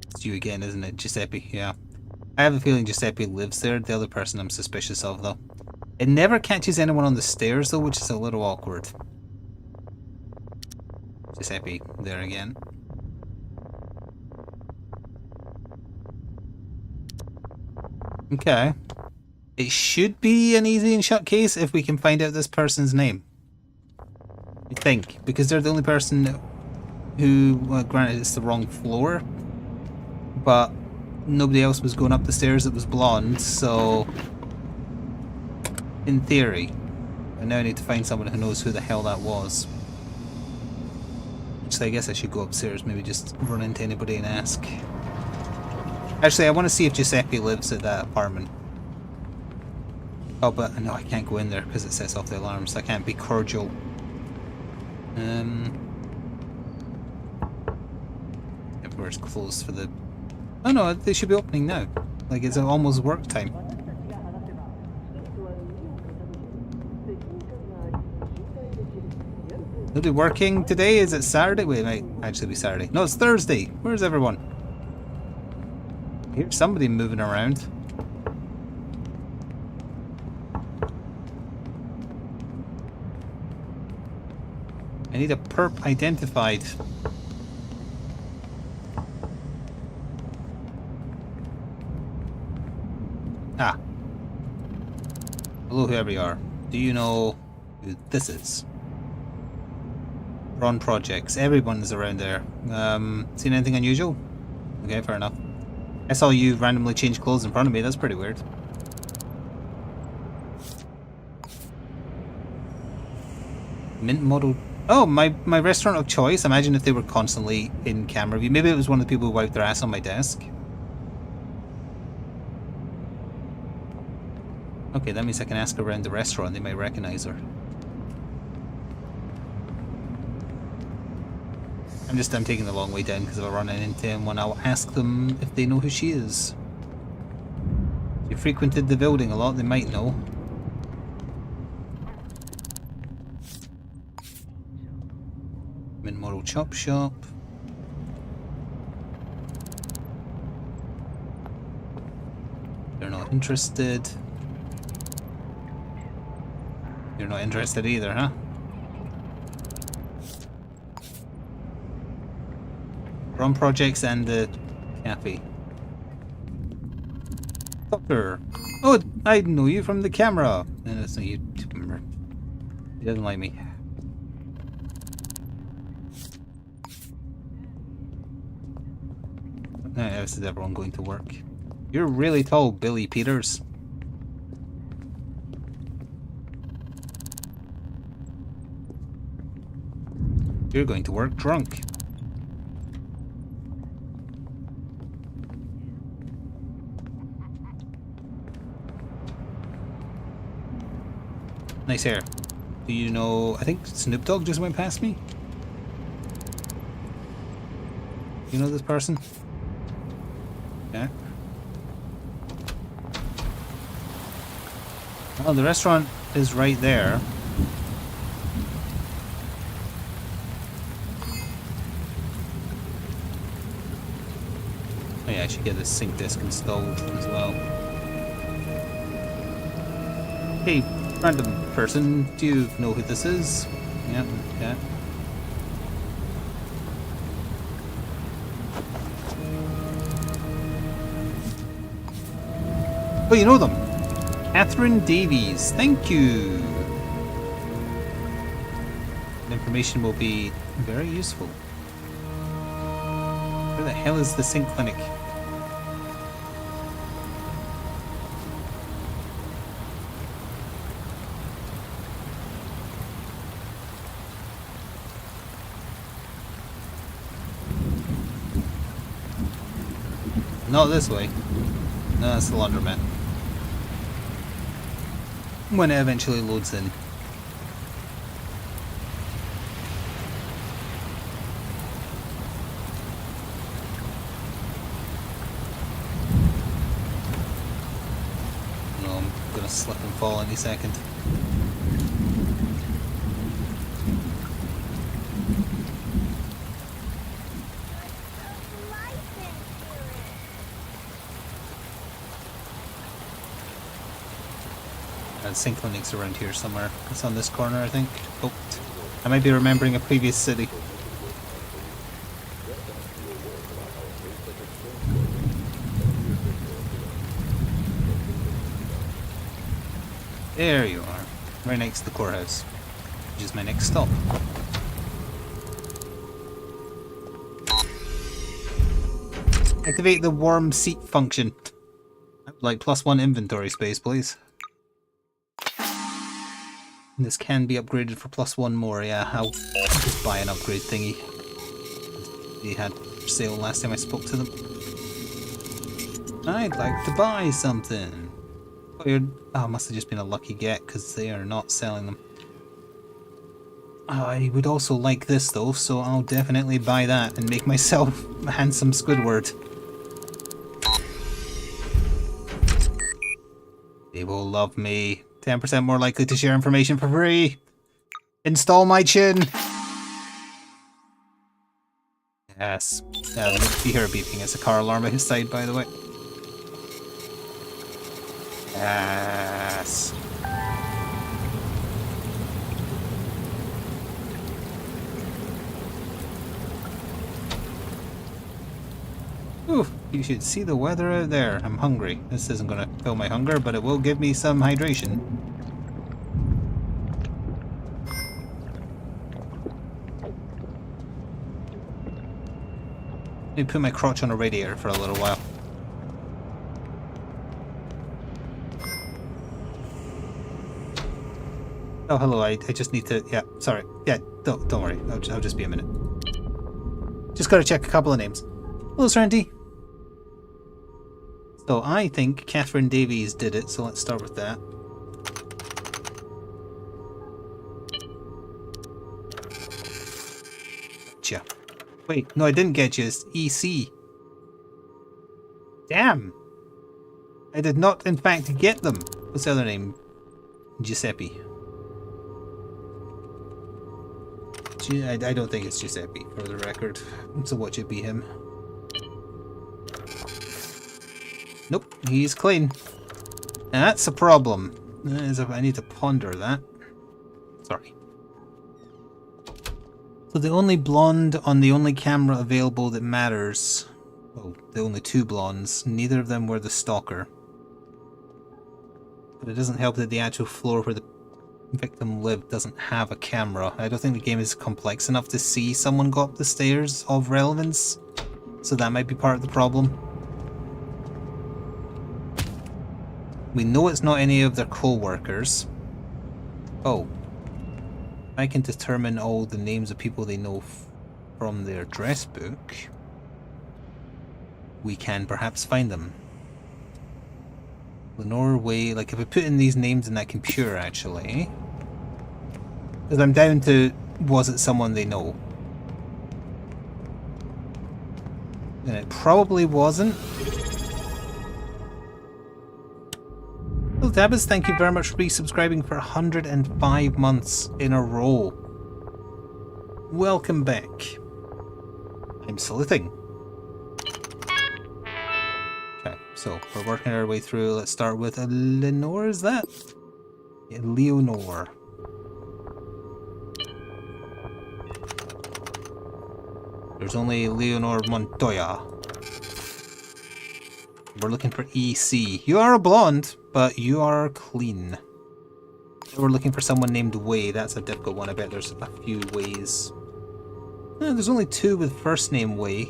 It's you again, isn't it? Giuseppe, yeah. I have a feeling Giuseppe lives there. The other person I'm suspicious of, though. It never catches anyone on the stairs, though, which is a little awkward. Giuseppe, there again. Okay. It should be an easy and shut case if we can find out this person's name. I think. Because they're the only person who, well, granted it's the wrong floor, but nobody else was going up the stairs that was blonde, so in theory. And now I need to find someone who knows who the hell that was. So I guess I should go upstairs, maybe just run into anybody and ask. Actually, I want to see if Giuseppe lives at that apartment. Oh, but no, I can't go in there because it sets off the alarms. I can't be cordial. Everywhere's closed for the... Oh no, they should be opening now. Like, it's almost work time. Nobody working today? Is it Saturday? Wait, it might actually be Saturday. No, it's Thursday. Where's everyone? Here's somebody moving around. I need a perp identified. Ah. Hello, whoever you are. Do you know who this is? Ron Projects. Everyone is around there. Seen anything unusual? Okay, fair enough. I saw you randomly change clothes in front of me. That's pretty weird. Mint model. Oh, my restaurant of choice. Imagine if they were constantly in camera view. Maybe it was one of the people who wiped their ass on my desk. Okay, that means I can ask around the restaurant. They might recognize her. I'm taking the long way down because if I run into anyone, I'll ask them if they know who she is. If you frequented the building a lot, they might know. Mint Model Chop Shop. They're not interested. You're not interested either, huh? run projects and the cafe. Doctor. Oh, I know you from the camera. No, it's not you. He doesn't like me. This is everyone going to work. You're really tall, Billy Peters. You're going to work drunk. Nice hair. Do you know... I think Snoop Dogg just went past me? You know this person? Yeah. Oh, the restaurant is right there. Oh yeah, I should get this sync disc installed as well. Hey, random person, do you know who this is? Yeah, yeah. Oh, you know them. Catherine Davies, thank you. The information will be very useful. Where the hell is the sync clinic? Not this way. No, that's the laundromat. When it eventually loads in. No, I'm gonna slip and fall any second. Sync clinics around here somewhere. It's on this corner, I think. Oh, I might be remembering a previous city. There you are, right next to the courthouse, which is my next stop. Activate the warm seat function. I would like +1 inventory space, please. This can be upgraded for +1 more. Yeah, I'll just buy an upgrade thingy. They had for sale last time I spoke to them. I'd like to buy something. Oh, must have just been a lucky get because they are not selling them. I would also like this though, so I'll definitely buy that and make myself a handsome Squidward. They will love me. 10% more likely to share information for free. Install my chin. Yes. If you hear a beeping, it's a car alarm at his side, by the way. Yes. Ooh, you should see the weather out there. I'm hungry. This isn't going to fill my hunger, but it will give me some hydration. Let me put my crotch on a radiator for a little while. Oh, hello. I just need to... Yeah, sorry. Yeah, don't worry. I'll just be a minute. Just got to check a couple of names. Hello, Serenity. So I think Catherine Davies did it, so let's start with that. Gotcha. Wait, no, I didn't get you. It's EC. Damn! I did not, in fact, get them. What's the other name? Giuseppe. I don't think it's Giuseppe, for the record. So watch it be him. Nope, he's clean. And that's a problem. I need to ponder that. Sorry. So the only blonde on the only camera available that matters, well, the only two blondes, neither of them were the stalker. But it doesn't help that the actual floor where the victim lived doesn't have a camera. I don't think the game is complex enough to see someone go up the stairs of relevance, so that might be part of the problem. We know it's not any of their co-workers. Oh. I can determine all the names of people they know from their address book. We can perhaps find them. Lenore Way, like if I put in these names in that computer actually, because I'm down to, was it someone they know? And it probably wasn't. Well, Dabas, thank you very much for resubscribing for 105 months in a row. Welcome back. I'm saluting. Okay, so we're working our way through. Let's start with Lenore, is that? Yeah, Leonore. There's only Leonore Montoya. We're looking for EC. You are a blonde, but you are clean. We're looking for someone named Way. That's a difficult one. I bet there's a few Ways. There's only two with first name Way.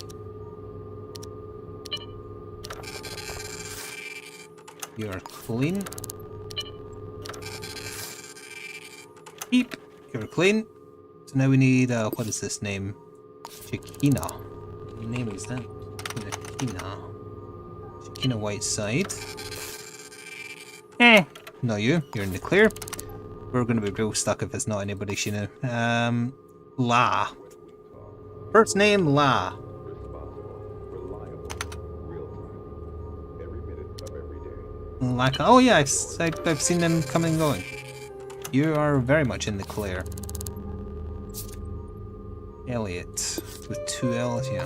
You are clean. Beep. You're clean. So now we need, what is this name? Chiquina. What name is that? Chiquina. Chiquina Whiteside. No you. You're in the clear. We're going to be real stuck if it's not anybody she knew. La. First name La. Like, oh yeah, I've seen them coming and going. You are very much in the clear. Elliot with two L's, yeah.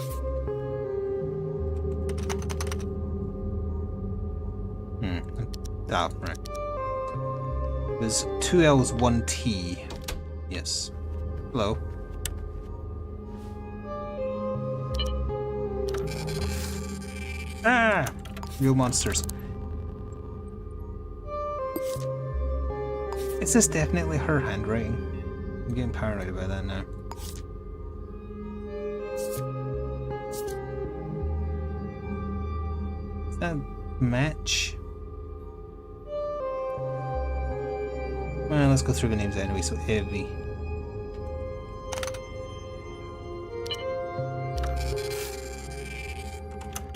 Ah, right. There's two L's, one T. Yes. Hello. Ah! Real monsters. Is this definitely her handwriting? I'm getting paranoid about that now. Is that match? Well, let's go through the names anyway. So Evie.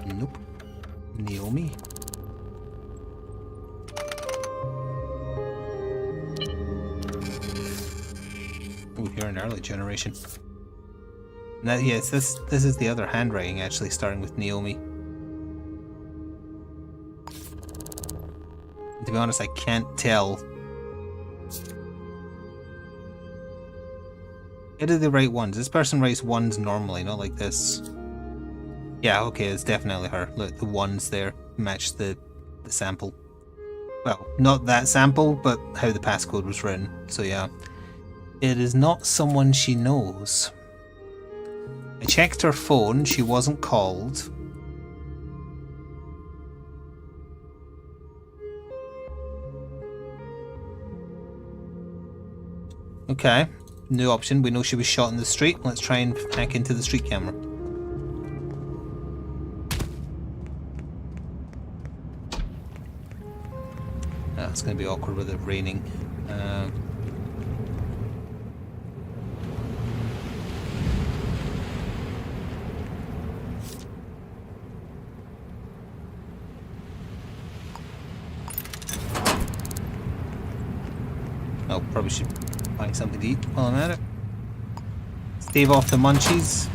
Nope. Naomi. Oh, you're an early generation. Now, yes, this is the other handwriting actually, starting with Naomi. To be honest, I can't tell. How do they write ones? This person writes ones normally, not like this. Yeah, okay, it's definitely her. Look, the ones there match the sample. Well, not that sample, but how the passcode was written. So yeah. It is not someone she knows. I checked her phone, she wasn't called. Okay, new option. We know she was shot in the street. Let's try and hack into the street camera. That's going to be awkward with it raining. Oh, probably should find something to eat while I'm at it. Stave off the munchies.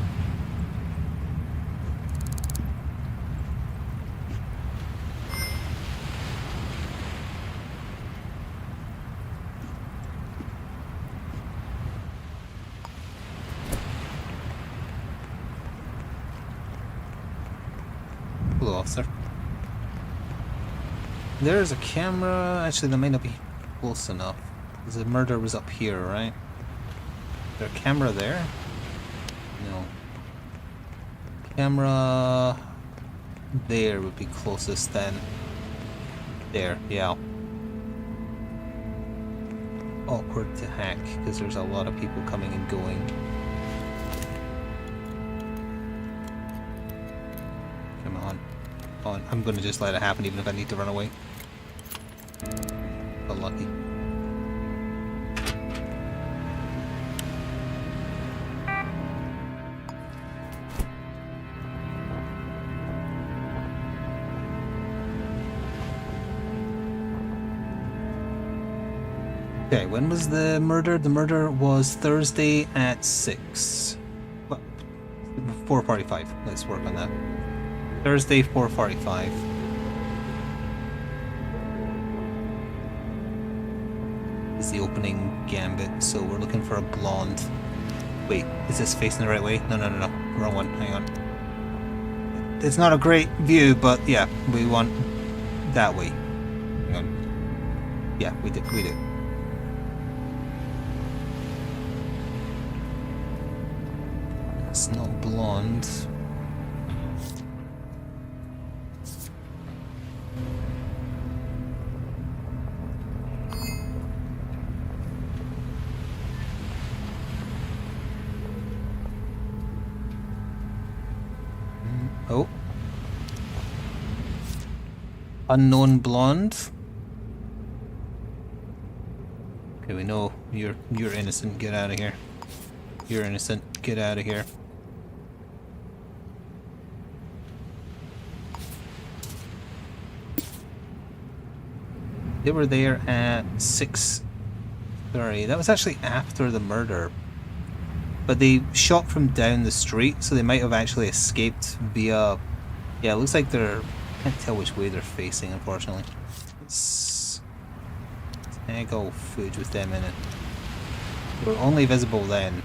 Hello, officer. There's a camera. Actually, that might not be close enough. The murder was up here, right? Is there a camera there? No. Camera there would be closest then. There, yeah. Awkward to hack because there's a lot of people coming and going. Come on. On. I'm gonna just let it happen even if I need to run away. But lucky. Okay, when was the murder? The murder was Thursday at 6. Well, 4:45. Let's work on that. Thursday, 4:45. Is the opening gambit, so we're looking for a blonde. Wait, is this facing the right way? No, wrong one. Hang on. It's not a great view, but yeah, we want that way. Hang on. Yeah, we do. It's not blonde. Oh. Unknown blonde. Okay, we know you're innocent. Get out of here. You're innocent. Get out of here. They were there at 6:30. That was actually after the murder. But they shot from down the street, so they might have actually escaped via... Yeah, it looks like they're... Can't tell which way they're facing, unfortunately. Let's tag all footage with them in it. They were only visible then.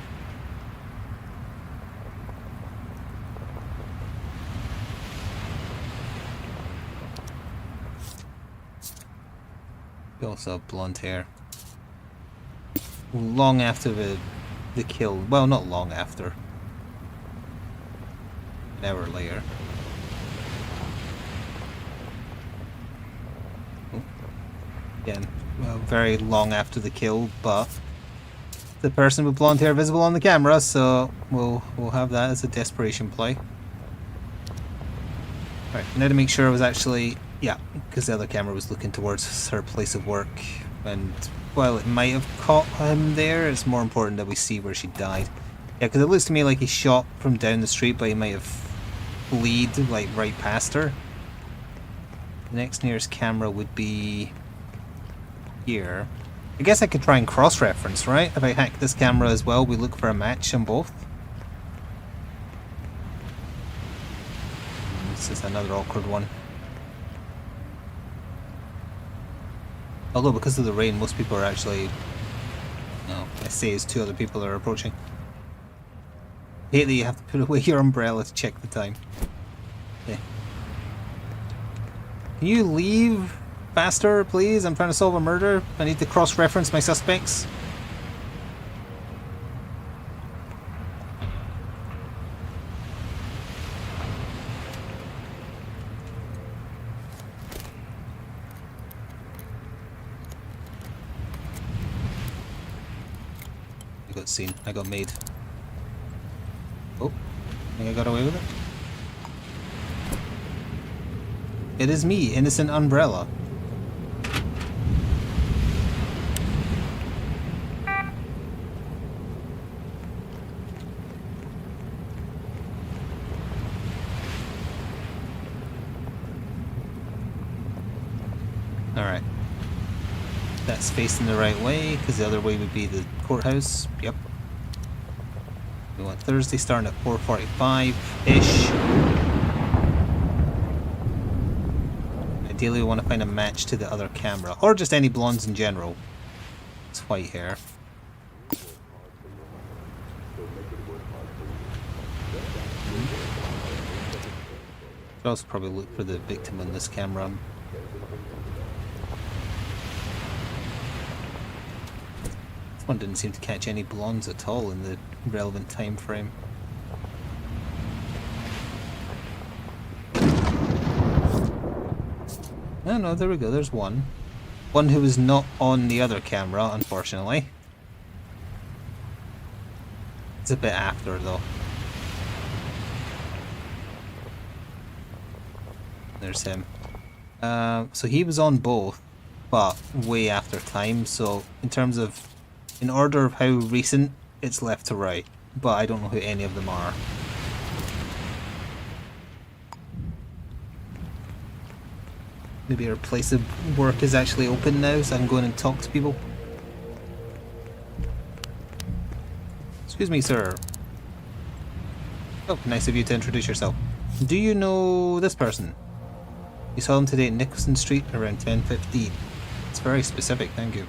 They also have blonde hair. Long after the kill. Well, not long after. An hour later. Oh. Again, well, very long after the kill, but the person with blonde hair visible on the camera, so we'll have that as a desperation play. Right, now to make sure I was actually... Yeah, because the other camera was looking towards her place of work, and while it might have caught him there, it's more important that we see where she died. Yeah, because it looks to me like he shot from down the street, but he might have bleed like right past her. The next nearest camera would be here. I guess I could try and cross-reference, right? If I hack this camera as well, we look for a match on both. This is another awkward one. Although because of the rain, most people are actually... No, I say it's two other people that are approaching. I hate that you have to put away your umbrella to check the time. Okay. Can you leave faster, please? I'm trying to solve a murder. I need to cross-reference my suspects. I got seen. I got made. Oh, I think I got away with it. It is me, Innocent Umbrella. Alright. That's facing the right way, because the other way would be the courthouse. Yep. We want Thursday starting at 4:45-ish. Ideally we want to find a match to the other camera, or just any blondes in general. It's white hair. Should also probably look for the victim on this camera. This one didn't seem to catch any blondes at all in the relevant time frame. No, no, there we go. There's one. One who was not on the other camera, unfortunately. It's a bit after, though. There's him. So he was on both, but way after time. So in terms of, in order of how recent, it's left to right. But I don't know who any of them are. Maybe our place of work is actually open now, so I can go in and talk to people. Excuse me, sir. Oh, nice of you to introduce yourself. Do you know this person? You saw him today at Nicholson Street around 10:15. It's very specific, thank you.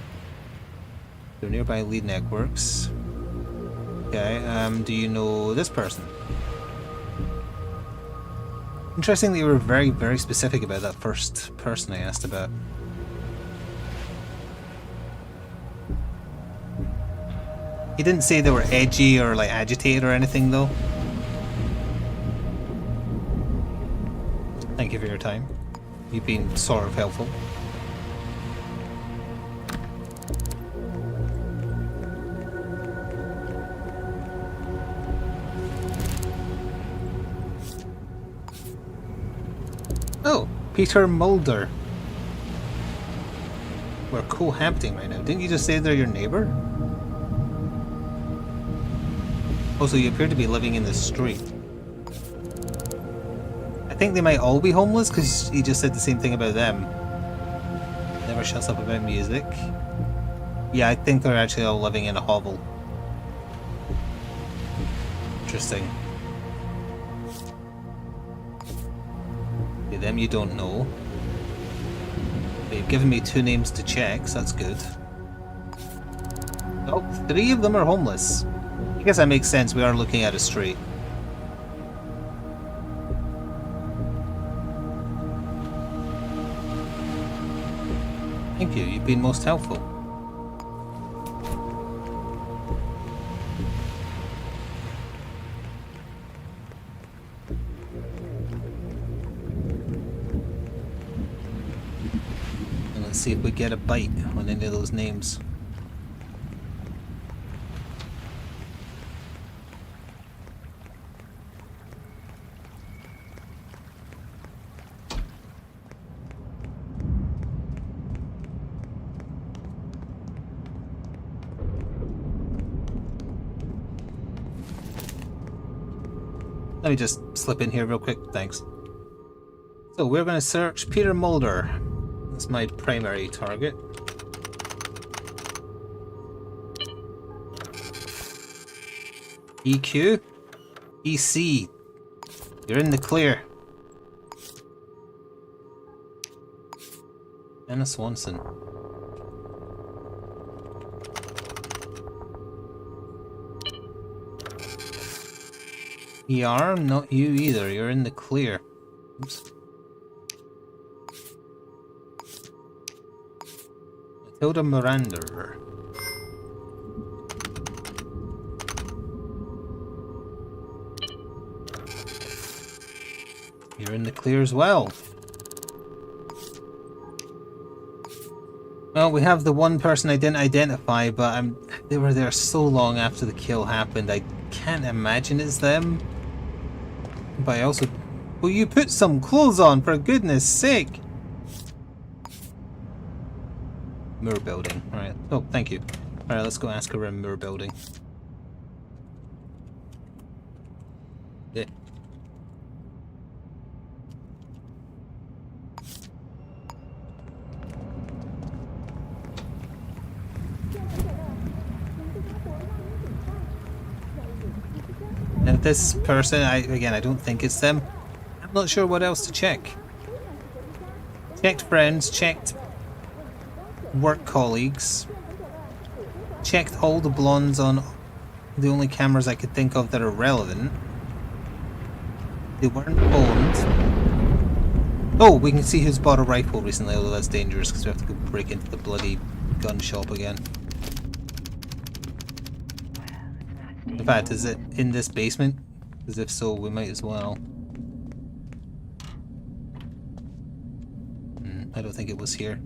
They're nearby Lead Networks. Okay, do you know this person? Interesting that you were very, very specific about that first person I asked about. He didn't say they were edgy or like agitated or anything though. Thank you for your time. You've been sort of helpful. Oh, Peter Mulder. We're cohabiting right now. Didn't you just say they're your neighbour? Also, you appear to be living in the street. I think they might all be homeless because he just said the same thing about them. Never shuts up about music. Yeah, I think they're actually all living in a hovel. Interesting. Okay, them you don't know. They've given me 2 names to check, so that's good. Oh, 3 of them are homeless. I guess that makes sense, we are looking at a street. Thank you, you've been most helpful. And let's see if we get a bite on any of those names. Let me just slip in here real quick, thanks. So we're going to search Peter Mulder. That's my primary target. EQ? EC. You're in the clear. Anna Swanson. ER? Not you either. You're in the clear. Oops. Matilda Miranda. You're in the clear as well. Well, we have the one person I didn't identify, but they were there so long after the kill happened, I can't imagine it's them. But I also... Will you put some clothes on, for goodness sake? Moore Building. Alright. Oh, thank you. Alright, let's go ask her around Moore Building. Yeah. Now this person, again, I don't think it's them. I'm not sure what else to check. Checked friends, checked work colleagues, checked all the blondes on the only cameras I could think of that are relevant. They weren't owned. Oh, we can see who's bought a rifle recently, although that's dangerous because we have to go break into the bloody gun shop again. In fact, is it in this basement? Because if so, we might as well. I don't think it was here.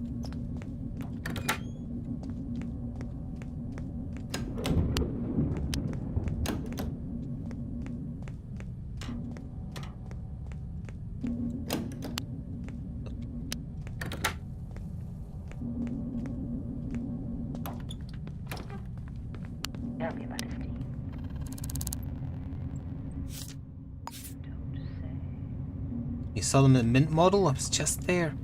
Tell me about his team. Don't say. You saw them in the mint model? I was just there.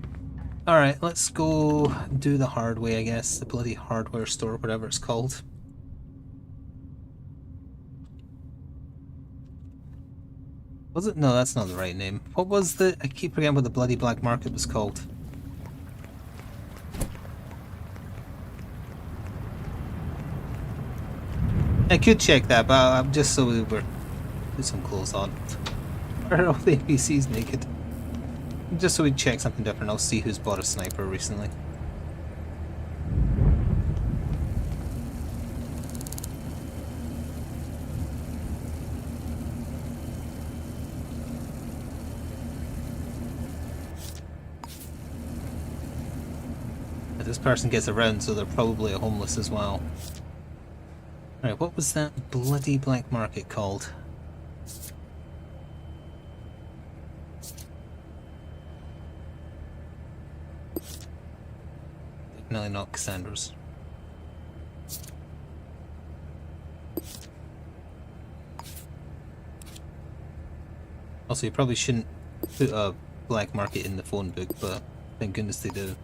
Alright, let's go do the hard way, I guess. The bloody hardware store, whatever it's called. Was it? No, that's not the right name. What was the... I keep forgetting what the bloody black market was called. I could check that, but I'm just so we were... Put some clothes on. Why are all the APCs naked? Just so we check something different, I'll see who's bought a sniper recently. But this person gets around, so they're probably a homeless as well. Alright, what was that bloody black market called? Definitely not Cassandra's. Also, you probably shouldn't put a black market in the phone book, but thank goodness they do.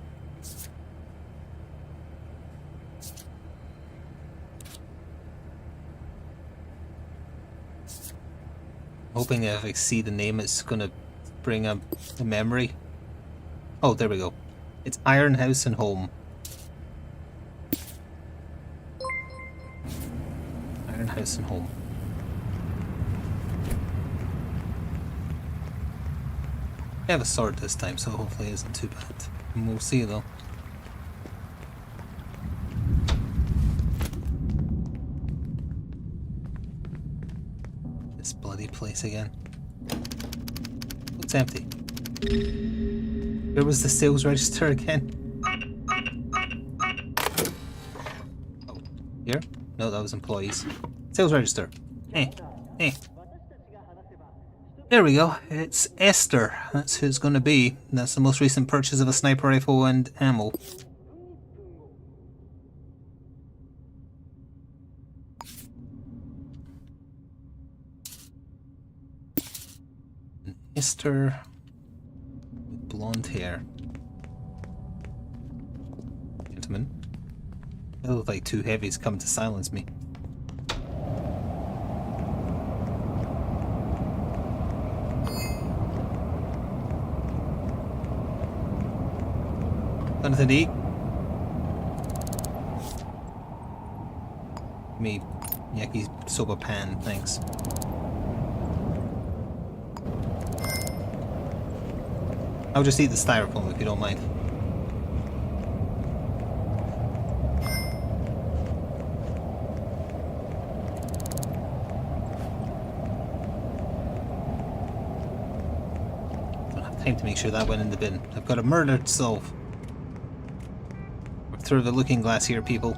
Hoping that if I see the name, it's gonna bring a memory. Oh, there we go. It's Iron House and Home. Iron House and Home. I have a sword this time, so hopefully it isn't too bad. And we'll see though. This bloody place again. It's empty. Where was the sales register again? Oh, here? No, that was employees. Sales register. Eh. There we go. It's Esther. That's who it's going to be. That's the most recent purchase of a sniper rifle and ammo. An Esther with blonde hair. Gentlemen. They look like two heavies come to silence me. Anything to eat? Give me Yaki soba pan, thanks. I'll just eat the styrofoam if you don't mind. Don't have time to make sure that went in the bin. I've got a murder to solve. Through the looking glass here, people.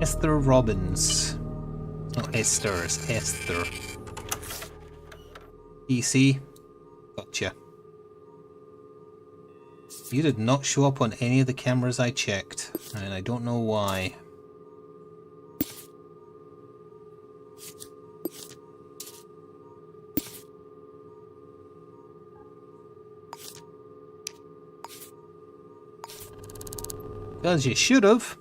Esther Robbins. Not Esther, it's Esther. PC. Gotcha. You did not show up on any of the cameras I checked, and I don't know why. Because you should have.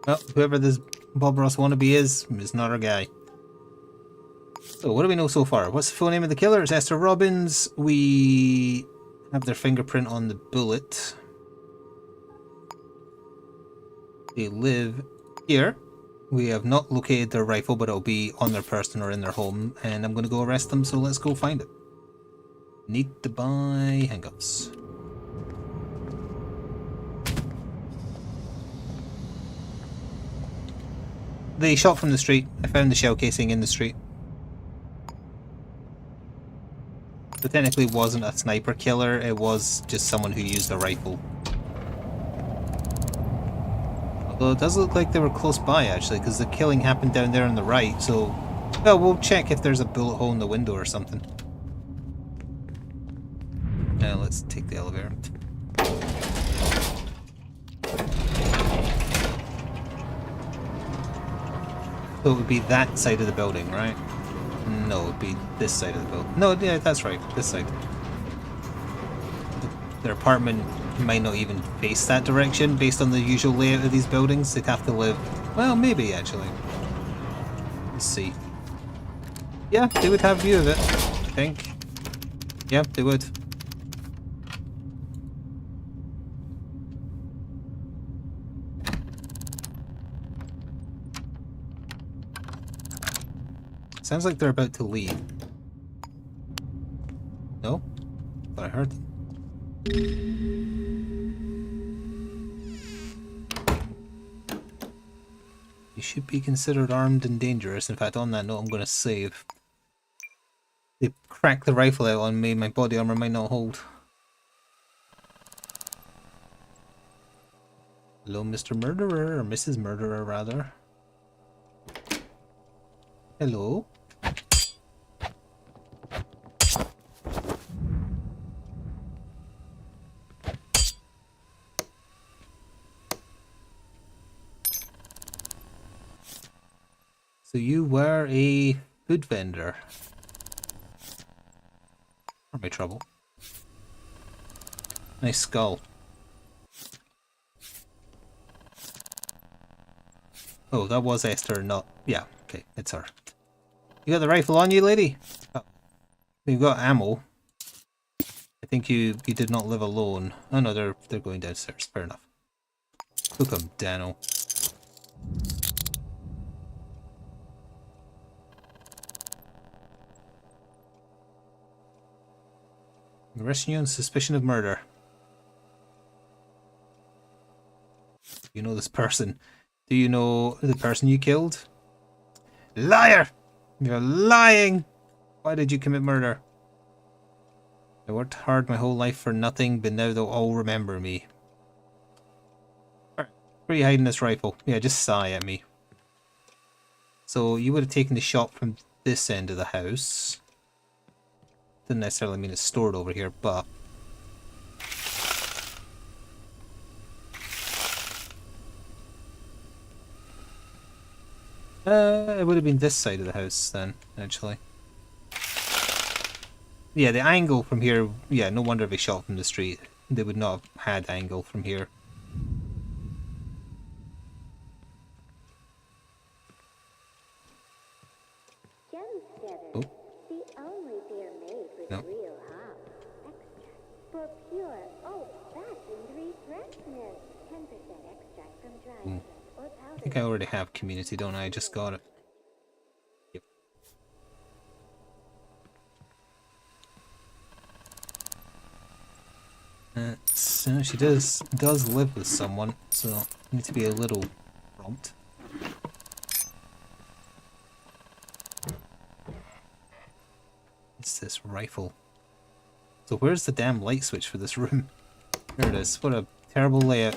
Well, whoever this Bob Ross wannabe is not our guy. So, what do we know so far? What's the full name of the killer? It's Esther Robbins. We have their fingerprint on the bullet. They live here. We have not located their rifle, but it'll be on their person or in their home, and I'm going to go arrest them, so let's go find it. Need to buy handcuffs. They shot from the street. I found the shell casing in the street. So technically it wasn't a sniper killer, it was just someone who used a rifle. Although it does look like they were close by actually, because the killing happened down there on the right, so... Well, we'll check if there's a bullet hole in the window or something. Now let's take the elevator. So it would be that side of the building, right? No, it would be this side of the building. No, yeah, that's right, this side. Their apartment might not even face that direction based on the usual layout of these buildings. They'd have to live... Well, maybe, actually. Let's see. Yeah, they would have view of it, I think. Yeah, they would. Sounds like they're about to leave. No? Thought I heard them. You should be considered armed and dangerous. In fact, on that note, I'm going to save. They cracked the rifle out on me. My body armor might not hold. Hello, Mr. Murderer, or Mrs. Murderer, rather. Hello? So you were a food vendor. Not my trouble. Nice skull. Oh, that was Esther, not... Yeah, okay, it's her. You got the rifle on you, lady? Oh. You've got ammo. I think you did not live alone. Oh no, they're going downstairs. Fair enough. Hook 'em, Dano. I'm arresting you on suspicion of murder. You know this person. Do you know the person you killed? Liar! You're lying! Why did you commit murder? I worked hard my whole life for nothing, but now they'll all remember me. Where are you hiding this rifle? Yeah, just sigh at me. So you would have taken the shot from this end of the house. Didn't necessarily mean it's stored over here, but... it would have been this side of the house then, actually. Yeah, the angle from here, yeah, no wonder they shot from the street. They would not have had angle from here. Oh. The only beer made with No. real hop extract for pure old-fashioned refreshment. 10% extract from dried fruit or powdered. I think I already have community, don't I? I just got it. Yep. So she does live with someone, so I need to be a little prompt. It's this rifle. So where's the damn light switch for this room? There it is. What a terrible layout.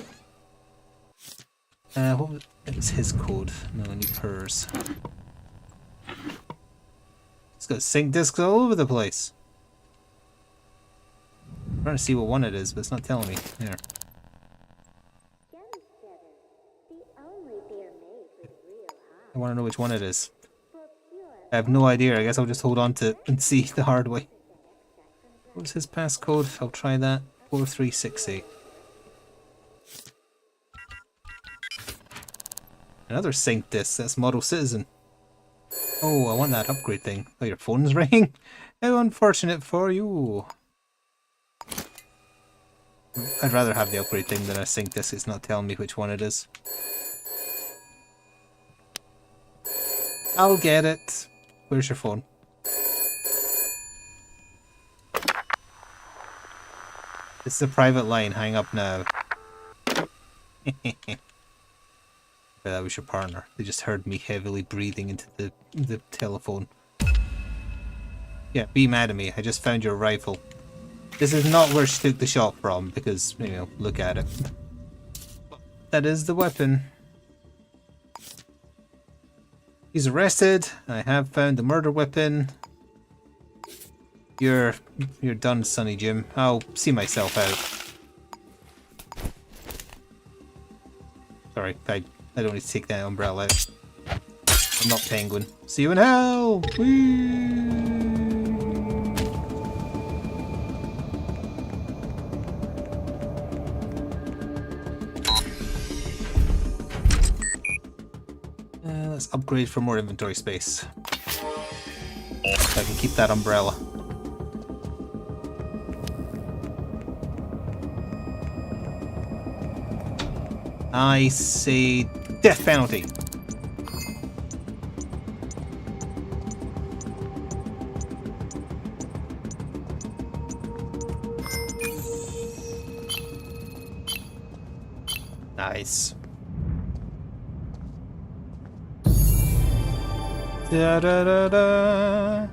What was, it was his code. No, I need hers. It's got sync discs all over the place. I'm trying to see what one it is, but it's not telling me. There. I want to know which one it is. I have no idea. I guess I'll just hold on to it and see the hard way. What's his passcode? I'll try that. 4368. Another sync disc. That's Model Citizen. Oh, I want that upgrade thing. Oh, your phone's ringing? How unfortunate for you. I'd rather have the upgrade thing than a sync disc. It's not telling me which one it is. I'll get it. Where's your phone? It's the private line. Hang up now. That was your partner. They just heard me heavily breathing into the telephone. Yeah, be mad at me. I just found your rifle. This is not where she took the shot from, because, you know, look at it. That is the weapon. He's arrested. I have found the murder weapon. You're done, Sonny Jim. I'll see myself out. Sorry, I don't need to take that umbrella out. I'm not Penguin. See you in hell! Whee! Let's upgrade for more inventory space. So I can keep that umbrella. I say death penalty. Nice. Da da da da.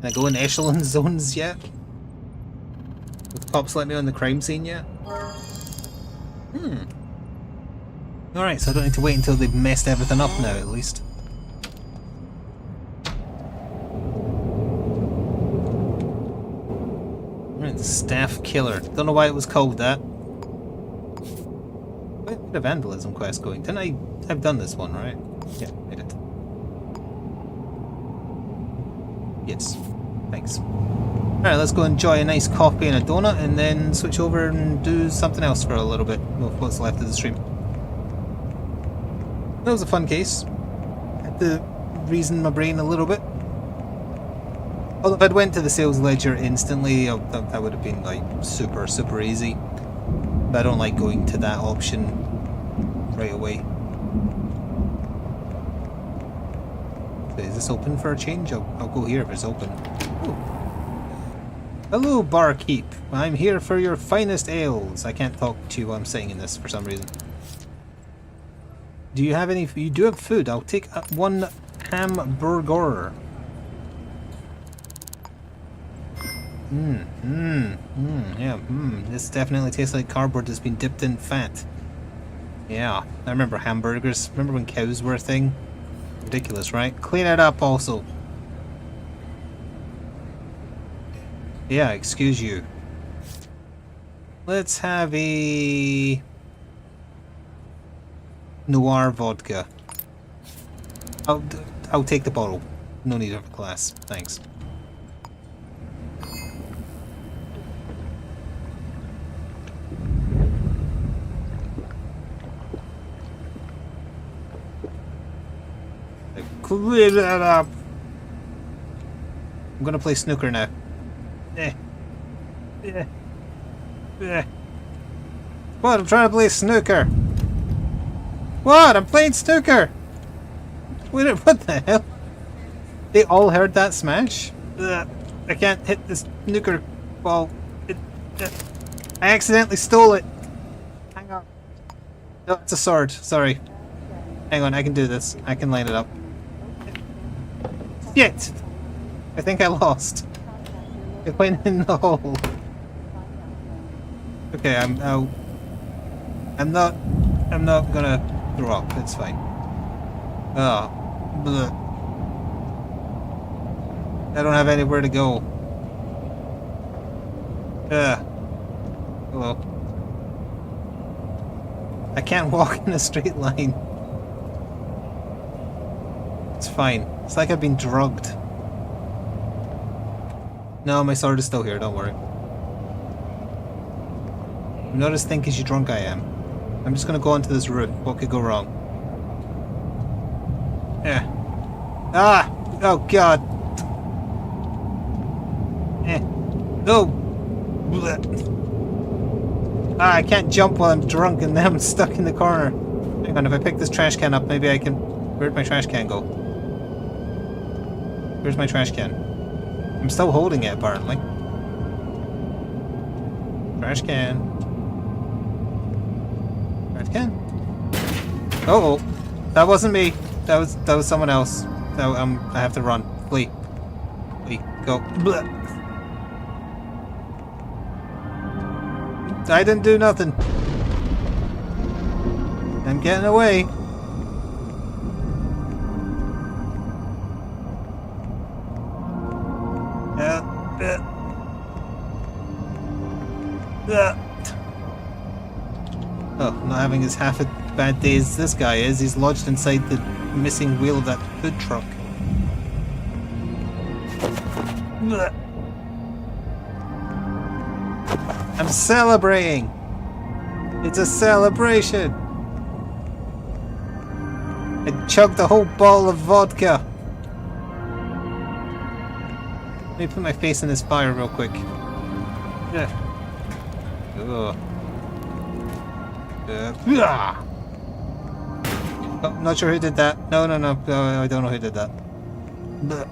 Can I go in echelon zones yet? Have the cops let me on the crime scene yet? Alright, so I don't need to wait until they've messed everything up now, at least. Alright, the staff killer. Don't know why it was called that. Where did the vandalism quest going? Didn't I... I've done this one, right? Yeah, I did. Yes. Thanks. Alright, let's go enjoy a nice coffee and a donut, and then switch over and do something else for a little bit of what's left of the stream. That was a fun case. Had to reason my brain a little bit. Although if I'd went to the sales ledger instantly, that would have been like super, super easy. But I don't like going to that option right away. Is this open for a change? I'll go here if it's open. Ooh. Hello, barkeep. I'm here for your finest ales. I can't talk to you while I'm saying in this for some reason. Do you have any? You do have food. I'll take one hamburger. Yeah, this definitely tastes like cardboard that's been dipped in fat. Yeah, I remember hamburgers. Remember when cows were a thing? Ridiculous, right? Clean it up also. Yeah, excuse you. Let's have a... Noir vodka. I'll take the bottle. No need of a glass. Thanks. Clean that up. I'm gonna play snooker now. What? I'm trying to play snooker. What? I'm playing snooker. Wait, what the hell? They all heard that smash? I can't hit the snooker ball. I accidentally stole it. Hang on. No, it's a sword. Sorry. Hang on, I can do this. I can line it up. Shit! I think I lost. It went in the hole. Okay, I'm not gonna throw up. It's fine. Oh, bleh. I don't have anywhere to go. Hello. I can't walk in a straight line. It's fine. It's like I've been drugged. No, my sword is still here, don't worry. I'm not as think as you drunk I am. I'm just gonna go onto this route. What could go wrong? Yeah. Ah! Oh god! No! Blech. Ah, I can't jump while I'm drunk and then I'm stuck in the corner. Hang on, if I pick this trash can up, maybe I can... Where'd my trash can go? Where's my trash can? I'm still holding it, apparently. Trash can. Trash can. Oh, that wasn't me. That was someone else. So, I have to run. Flee. Flee. Go. Blah. I didn't do nothing. I'm getting away. Oh, not having as half a bad day as this guy is. He's lodged inside the missing wheel of that food truck. I'm celebrating! It's a celebration! I chugged a whole bottle of vodka! Let me put my face in this fire real quick. Yeah. Ugh. Oh, not sure who did that. No, I don't know who did that. Blech.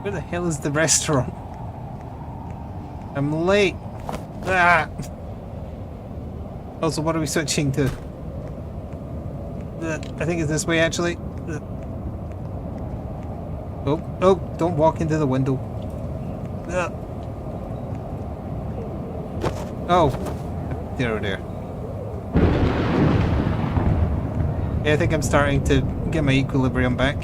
Where the hell is the restaurant? I'm late. Ah. Also, what are we switching to? I think it's this way, actually. Oh, don't walk into the window. Oh, there. Yeah, I think I'm starting to get my equilibrium back.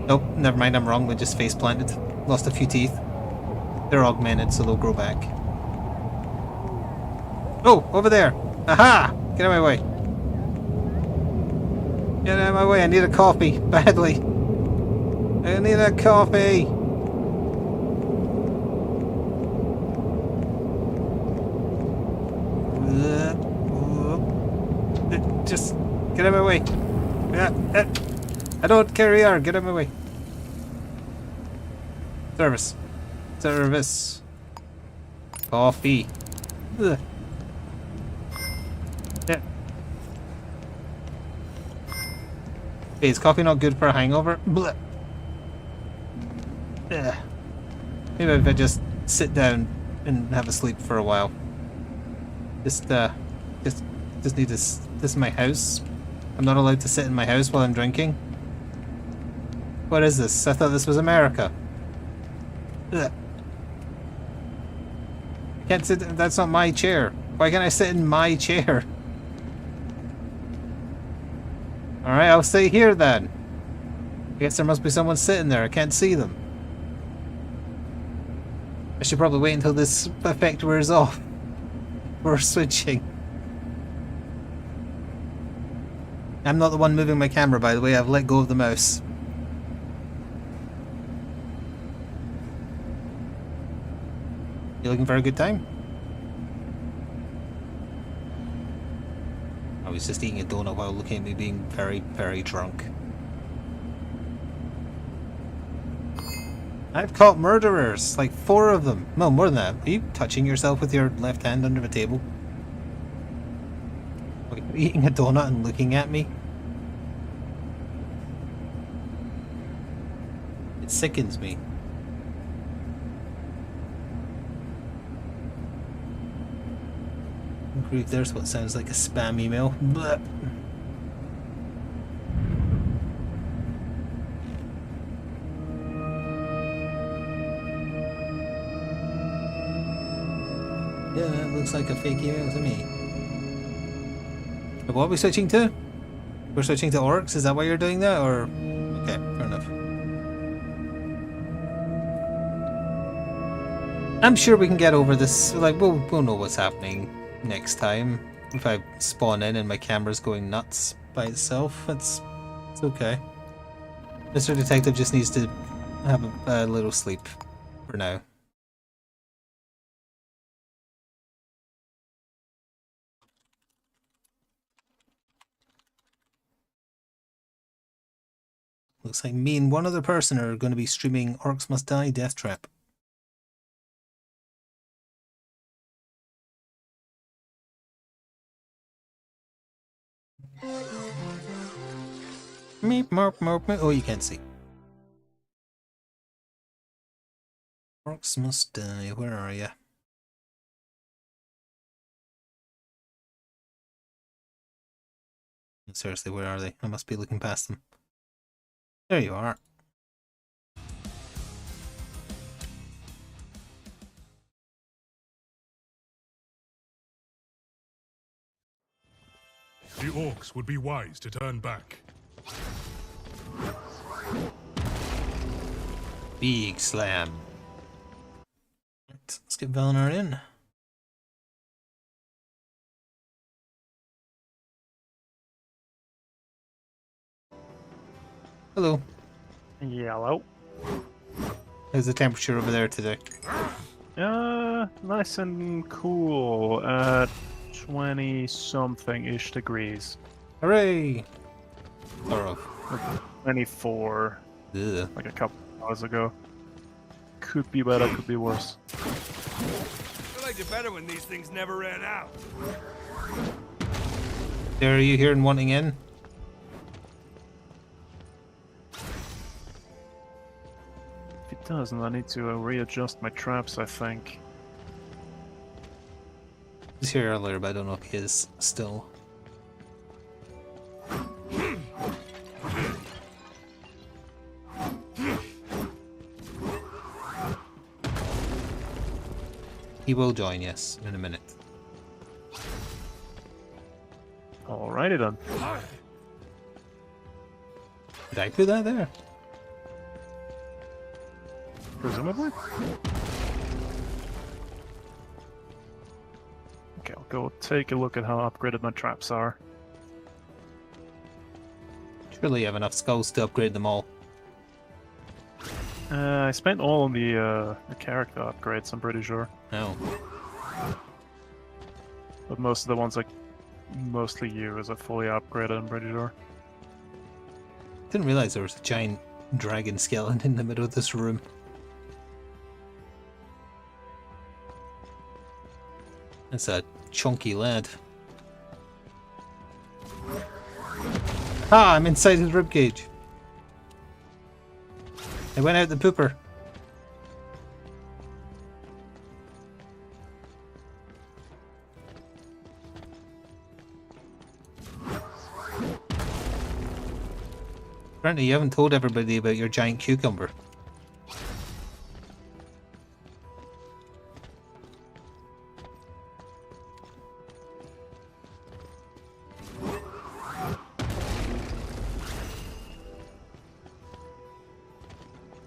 Nope, never mind, I'm wrong. We just face planted. Lost a few teeth. They're augmented, so they'll grow back. Oh, over there! Aha! Get out of my way. Get out of my way, I need a coffee, badly. I need a coffee! Just get out of my way. I don't carry on, get out of my way. Service. Coffee. Ugh. Yeah. Hey, is coffee not good for a hangover? Blech. Ugh. Maybe if I just sit down and have a sleep for a while. Just need this. This is my house. I'm not allowed to sit in my house while I'm drinking. What is this? I thought this was America. Ugh. I can't sit. That's not my chair. Why can't I sit in my chair? Alright, I'll stay here then. I guess there must be someone sitting there. I can't see them. I should probably wait until this effect wears off. We're switching. I'm not the one moving my camera, by the way. I've let go of the mouse. You looking for a good time? I was just eating a donut while looking at me being very, very drunk. I've caught murderers, like 4 of them. No, more than that. Are you touching yourself with your left hand under the table? Are you eating a donut and looking at me? It sickens me. There's what sounds like a spam email. Blech. Yeah, that looks like a fake email to me. What are we switching to? We're switching to orcs? Is that why you're doing that? Or... Okay, fair enough. I'm sure we can get over this. Like, we'll know what's happening next time. If I spawn in and my camera's going nuts by itself, it's okay. Mr. Detective just needs to have a little sleep for now. looks like me and one other person are going to be streaming Orcs Must Die Death Trap. Meep, morp, morp, meep. Oh, you can't see. Orcs Must Die, where are you? Seriously, where are they? I must be looking past them. There you are. The orcs would be wise to turn back. Big slam. Right, let's get Valinar in. Hello. Yellow. How's the temperature over there today? Nice and cool. 20-something-ish degrees. Hooray! Sort of. 24, Ugh. like a couple hours ago. Could be better, could be worse. I liked it better when these things never ran out. There, are you here and wanting in? If it doesn't, I need to readjust my traps, I think. He was here earlier, but I don't know if he is still. He will join, yes, in a minute. Alrighty then. Did I put that there? Presumably. Okay, I'll go take a look at how upgraded my traps are. Surely you have enough skulls to upgrade them all. I spent all on the character upgrades, I'm pretty sure. No. But most of the ones I mostly use are fully upgraded, I'm pretty sure. Didn't realize there was a giant dragon skeleton in the middle of this room. That's a chunky lad. Ah, I'm inside his ribcage. I went out the pooper. Apparently you haven't told everybody about your giant cucumber.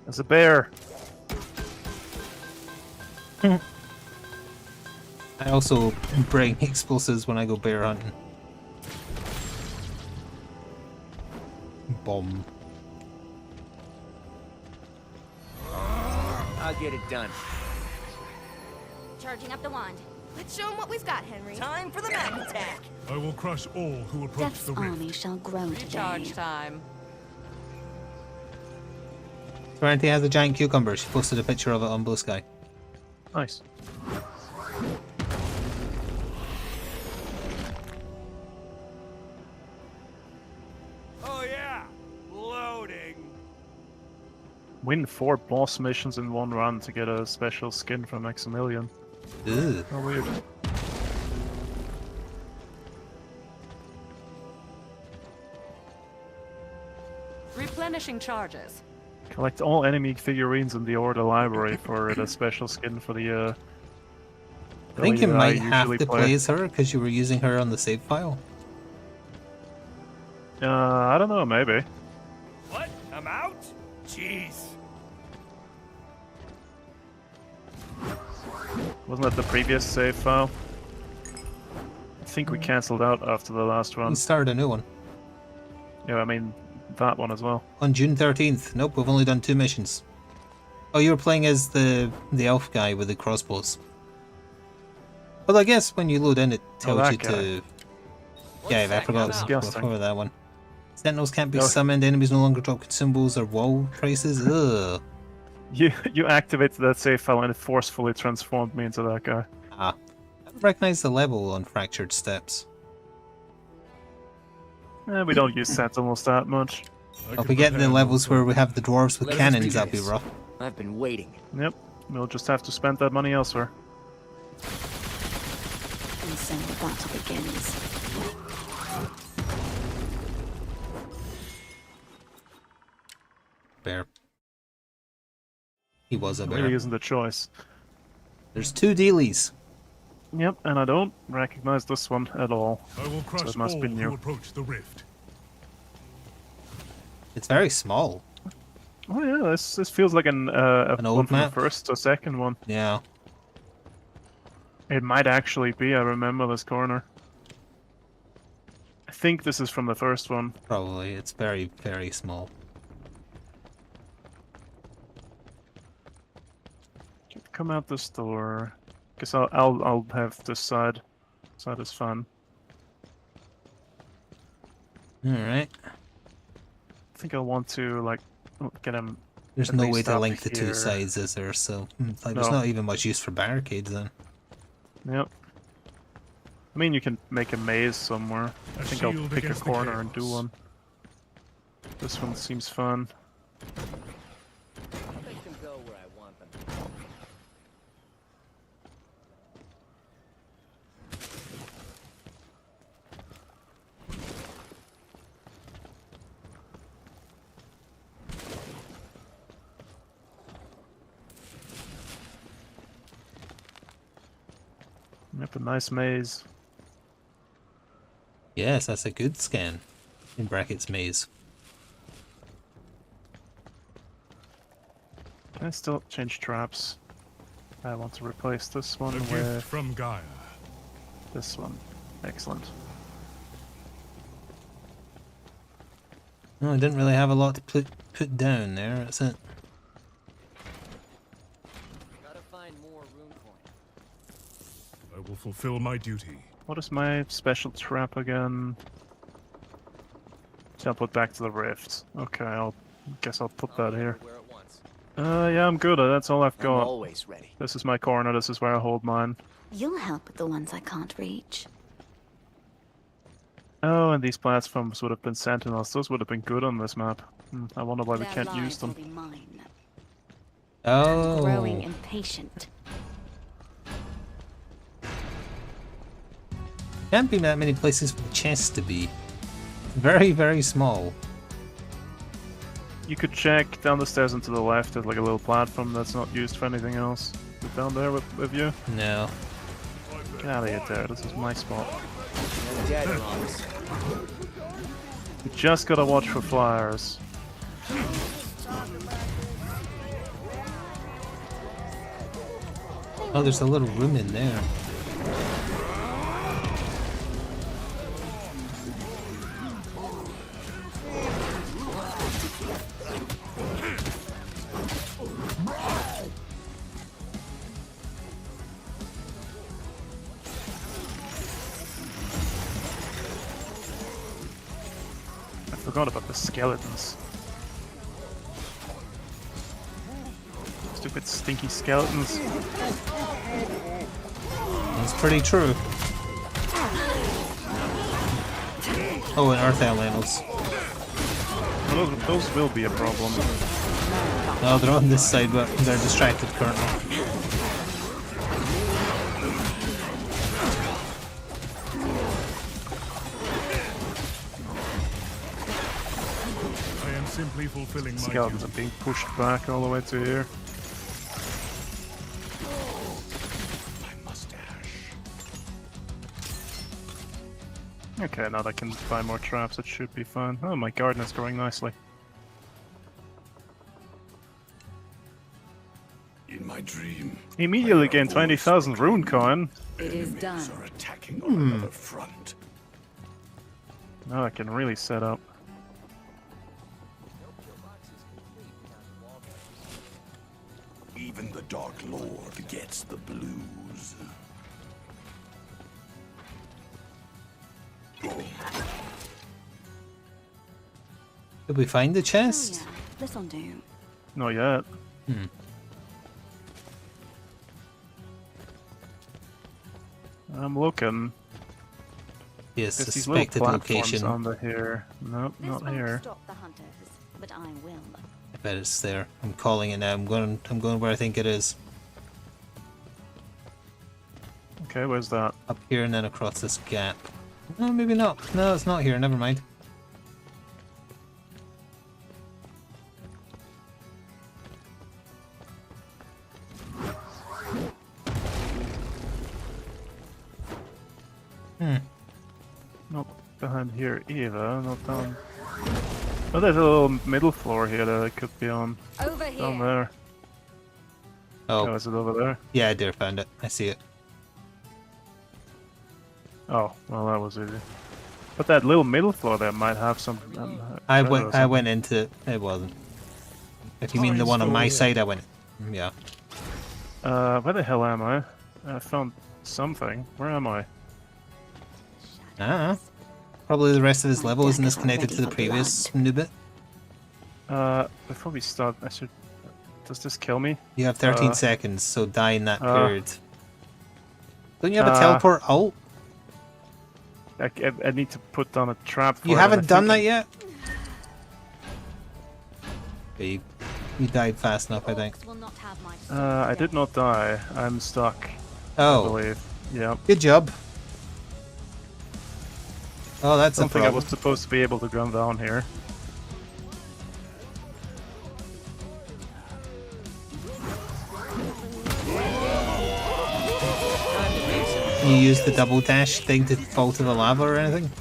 There's a bear! I also bring explosives when I go bear hunting. Bomb. I'll get it done. Charging up the wand. Let's show them what we've got, Henry. Time for the mag attack. I will crush all who approach Death's the rift. army shall grow today. Time. Serenity has a giant cucumber. She posted a picture of it on Blue Sky. Nice. Oh yeah, loading. Win 4 boss missions in one run to get a special skin from Maximilian. Ugh. How weird. Replenishing charges. Collect all enemy figurines in the Order library for the special skin for the I think you that might usually have to play as her because you were using her on the save file. I don't know, maybe. What? I'm out? Jeez. Wasn't that the previous save file? I think we cancelled out after the last We one. started a new one. Yeah, I mean, that one as well. On June 13th. Nope, we've only done 2 missions. Oh, you were playing as the elf guy with the crossbows. Well, I guess when you load in, it tells that you guy. to... Yeah, I forgot Disgusting. before that one. Sentinels can't be No. summoned. Enemies no longer drop consumables or wall prices. Ugh. You activated that save file and it forcefully transformed me into that guy. Ah. I don't recognize the level on Fractured Steps. We don't use sentinels that much. If we get the levels where we have the dwarves with Let us cannons, begin that'd be this. rough. I've been waiting. Yep, we'll just have to spend that money elsewhere. And so the battle begins. Bear. He was a It bear. really isn't a choice. There's 2 dealies. Yep, and I don't recognize this one at all. I will crush it must all be new. who approach the rift. It's very small. Oh yeah, this feels like an An old one from map? the first or second one. Yeah. It might actually be. I remember this corner. I think this is from the first one. Probably. It's very, very small. Come out this door. Guess I'll have this side. Side is fun. Alright. I think I want to like get him. There's At no least way to up link the 2 here. sides, is there? So, like, there's No. not even much use for barricades then. Yep. I mean, you can make a maze somewhere. I think I'll shield pick a against the corner and do chaos. one. This one seems fun. Make them go where I want them. Yep, a nice maze. Yes, that's a good scan. In brackets, maze. Can I still change traps? I want to replace this one A gift with from Gaia. this one. Excellent. No, I didn't really have a lot to put down there. That's it. Gotta find more rune coin. I will fulfill my duty. What is my special trap again? Teleport back to the rift. Okay, guess I'll put that here. Where it wants. Yeah, I'm good. That's all I've I'm got. always ready. This is my corner. This is where I hold mine. You'll help with the ones I can't reach. Oh, and these platforms would have been sentinels. Those would have been good on this map. I wonder why we Their can't use lives will them. be mine. Oh. Growing impatient. Can't be that many places for the chests to be. Very, very small. You could check down the stairs and to the left. There's like a little platform that's not used for anything else. Is it down there with you? No. Get out of here, there. This is my spot. And dead promise. You just gotta watch for flyers. Oh, there's a little room in there. I forgot about the skeletons. Stupid stinky skeletons. That's pretty true. Oh, and Earth Elementals. Well, those will be a problem. No, they're on this side, but they're distracted currently. I am simply fulfilling my Skeletons are duty. being pushed back all the way to here. My mustache. Okay, now that I can find more traps, it should be fun. Oh, my garden is growing nicely. In my dream, Immediately gained 20,000 rune coin. It is done. are attacking on another front. Now I can really set up. Even the Dark Lord gets the blues. Did we find the Oh chest? yeah, this'll do. Not yet. Hmm. I'm looking. Yes, There's these little suspected platforms location. under here. Nope, This not won't here. stop the hunters, but I will. I bet it's there. I'm calling it now. I'm going where I think it is. Okay, where's that? Up here and then across this gap. No, maybe not. No, it's not here. Never mind. Not behind here either. Not down. Oh, there's a little middle floor here that I could be on. Over Down here. there. Oh, Oh, is it over there? yeah, I dare found it. I see it. Oh, well, that was easy. But that little middle floor there might have some. I treasure or went. I something. went into it. It wasn't. If you mean the one on my side, I went. Yeah. Where the hell am I? I found something. Where am I? Ah. Probably the rest of this My level isn't daggers this are connected ready to the for previous blood. new bit. Before we start, I should. Does this kill me? You have 13 seconds, so die in that uh, period. Don't you have a uh, teleport out? I need to put down a trap. For You it, and haven't I done that think yet? Okay, you died fast enough, I think. Orcs will not have my I did not die. I'm stuck. I Oh, believe. Yeah. good job. Oh, that's I a don't think I problem. was supposed to be able to come down here. You use the double dash thing to fall to the lava or anything?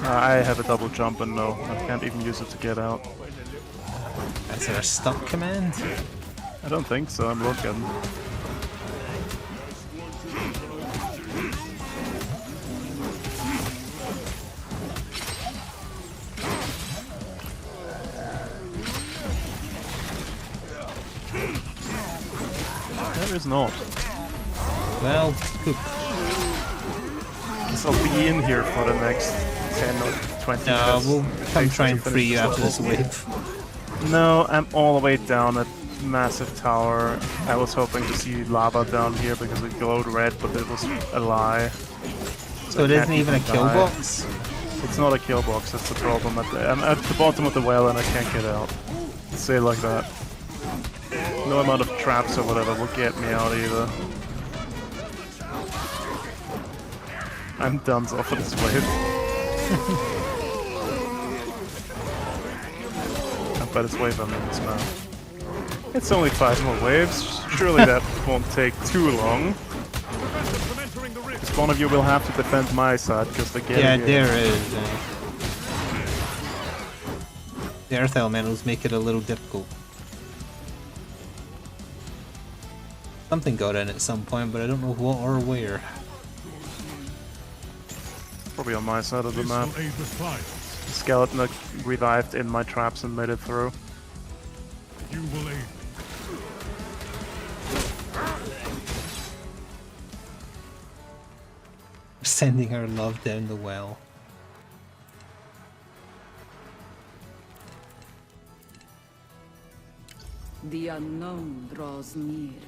I have a double jump and no, I can't even use it to get out. Is there a stop command? I don't think so. I'm looking. There is not. Well, poop. So I'll be in here for the next 10 or 20 No, minutes. we'll come try and to free you finish after this wave. No, I'm all the way down a massive tower. I was hoping to see lava down here because it glowed red, but it was a lie. So it I isn't can't even a kill die. box? It's not a kill box, that's the problem. I'm at the bottom of the well and I can't get out. Say it like that. No amount of traps or whatever will get me out either. I'm done off of this wave. By this wave I mean this map. It's only 5 more waves. Surely that won't take too long. Because one of you will have to defend my side because the Yeah, getting there is. The earth elementals make it a little difficult. Something got in at some point, but I don't know what or where. Probably on my side of the map. The skeleton that revived in my traps and made it through. You will aid. Sending her love down the well. The unknown draws near.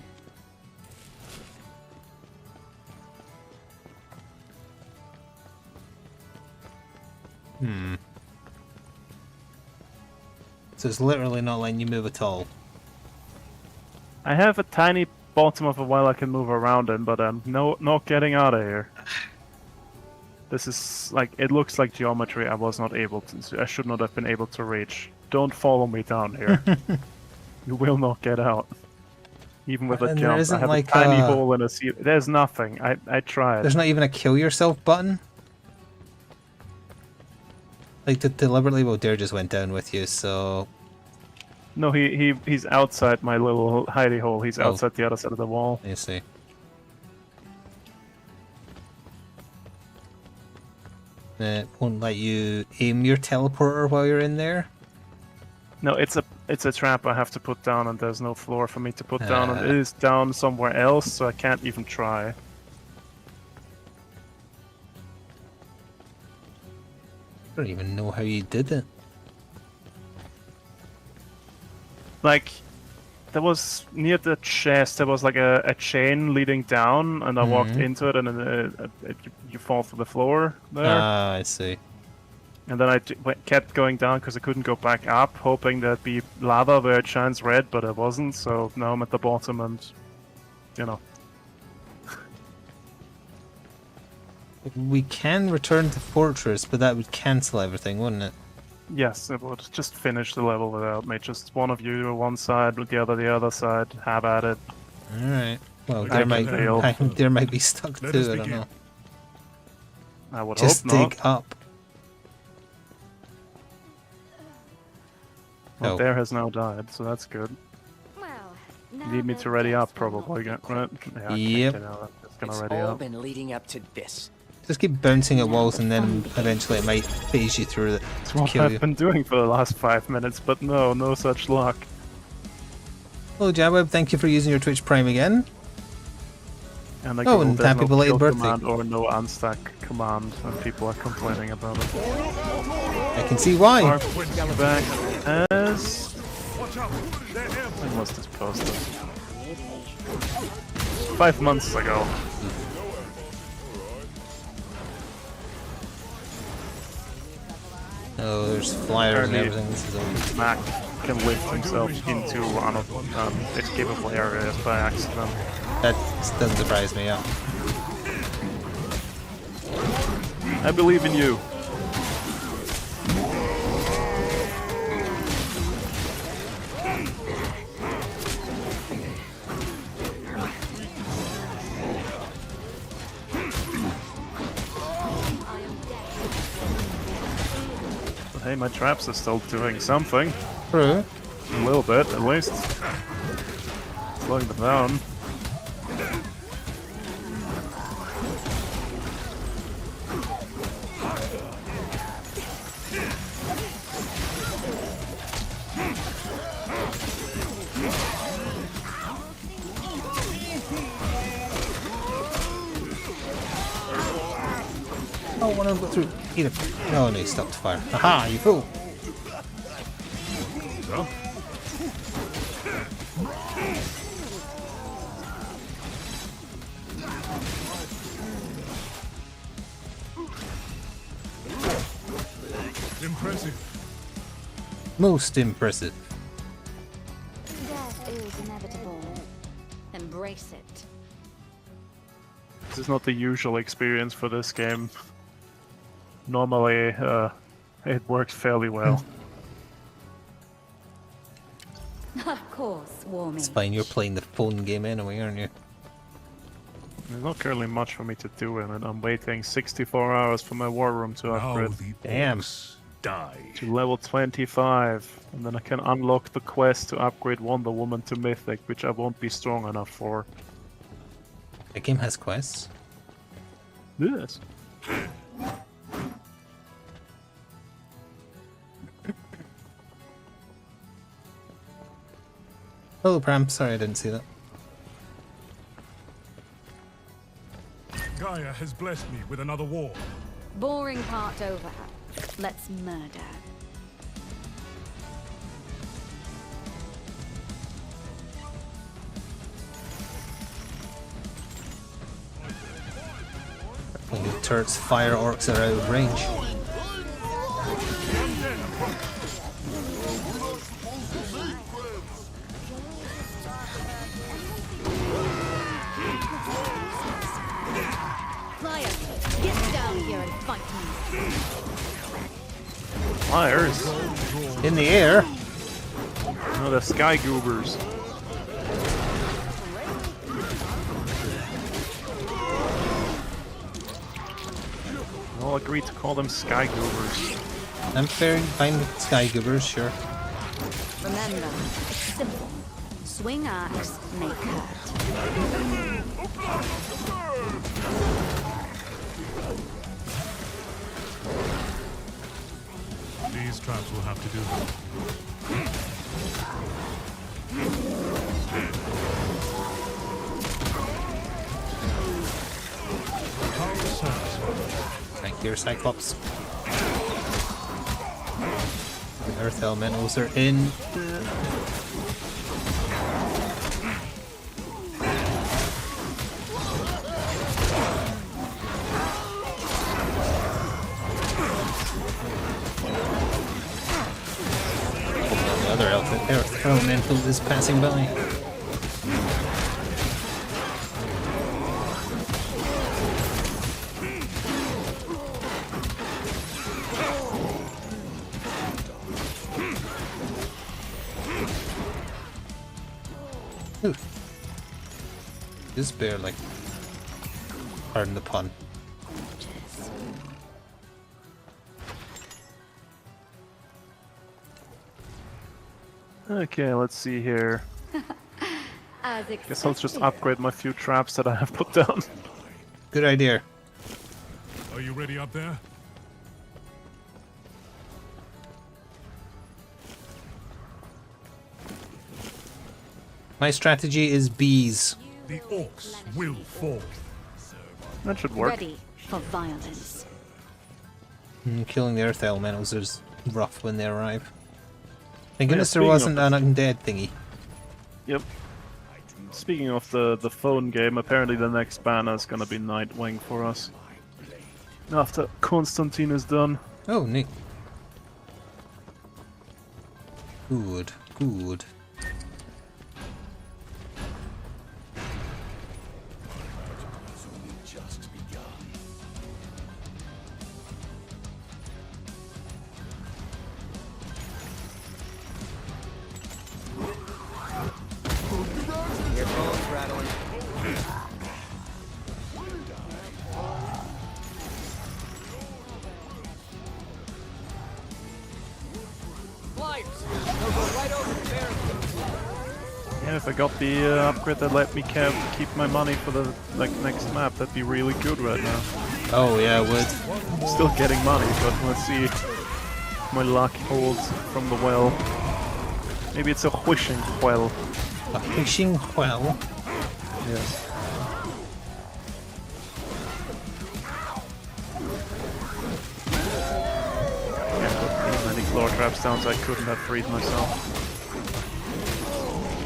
So it's literally not letting you move at all. I have a tiny bottom of a well I can move around in, but I'm not getting out of here. This is like, it looks like geometry I was not able to, I should not have been able to reach. Don't follow me down here. You will not get out. Even with a And there jump, I isn't have like a tiny a- hole in a sea. There's nothing. I tried. There's not even a kill yourself button? Like, deliberately, well, Dare just went down with you, so... No, he's outside my little hidey hole. He's Oh. outside the other side of the wall. I see. It won't let you aim your teleporter while you're in there? No, it's a trap I have to put down, and there's no floor for me to put down, and Ah. it is down somewhere else, so I can't even try. I don't even know how you did it. like, there was near the chest. There was like a chain leading down, and I walked into it, and then you fall through the floor there. Ah, I see. And then I kept going down because I couldn't go back up, hoping there'd be lava where it shines red, but it wasn't. So now I'm at the bottom, and you know. We can return to Fortress, but that would cancel everything, wouldn't it? Yes, it would just finish the level without me. Just one of you one side, with the other side. Have at it. Alright. Well, I there might be stuck Let too, us I don't begin. know. I would Just hope dig not. up. Well, Oh. there has now died, so that's good. Well, Need me to ready up, probably. Right? Yeah, I Yep. can't get out. It's gonna It's ready all up. been leading up to this. Just keep bouncing at walls and then eventually it might phase you through it. That's what Kill I've you. been doing for the last 5 minutes, but no such luck. Hello, Jaweb. Thank you for using your Twitch Prime again. And Oh, and happy belated kill birthday. command or no unstack command, and people are complaining about it. I can see why. Arc back as... Watch out! They're airborne. When was this posted? 5 months ago. Oh, there's flyers and Apparently- everything. This is all... Mac can lift himself into one of escapable areas by accident. That doesn't surprise me, yeah. I believe in you. But hey, my traps are still doing something. True. A little bit, at least. Slowing them down. Oh, one of them got through. Eat him. Oh, no, he stopped fire. Aha, you fool. So, impressive. Most impressive. Death is inevitable. Embrace it. This is not the usual experience for this game. Normally, it works fairly well. Of course, warming. It's fine, you're playing the phone game anyway, aren't you? There's not currently much for me to do in it. I'm waiting 64 hours for my war room to Now upgrade the Damn. orcs die. to level 25, and then I can unlock the quest to upgrade Wonder Woman to Mythic, which I won't be strong enough for. The game has quests. Yes. Oh, Pram, sorry I didn't see that. Gaia has blessed me with another war. Boring part over. Let's murder. When the turrets fire, orcs are out of range. Flyer, get down here and fight me. Flyers? In the air? No, the Sky Goobers. We all agreed to call them Sky Goobers. I'm fine with Sky Goobers, sure. Remember, it's simple. Swing axe, make hurt. These traps will have to do. How satisfying. Thank you, Cyclops. The Earth Elementals are in. Elemental is passing by. Ooh. Just barely. Pardon the pun. Okay, let's see here. As Guess I'll just expected. upgrade my few traps that I have put down. Good idea. Are you ready up there? My strategy is bees. The orcs will fall. That should work. Ready for violence. Killing the earth elementals is rough when they arrive. Thank goodness there speaking of wasn't an undead thingy. Yep. Speaking of the phone game, apparently the next banner is gonna be Nightwing for us. After Constantine is done. Oh, neat. Good, good. Your phone's rattling. Flyers! They'll go right over the barricade. Yeah, if I got the upgrade that let me keep my money for the next map, that'd be really good right now. Oh yeah, I would. Still getting money, but let's see if my luck holds from the well. Maybe it's a wishing well. A fishing well. Yes. Many floor traps down, so I couldn't have freed myself.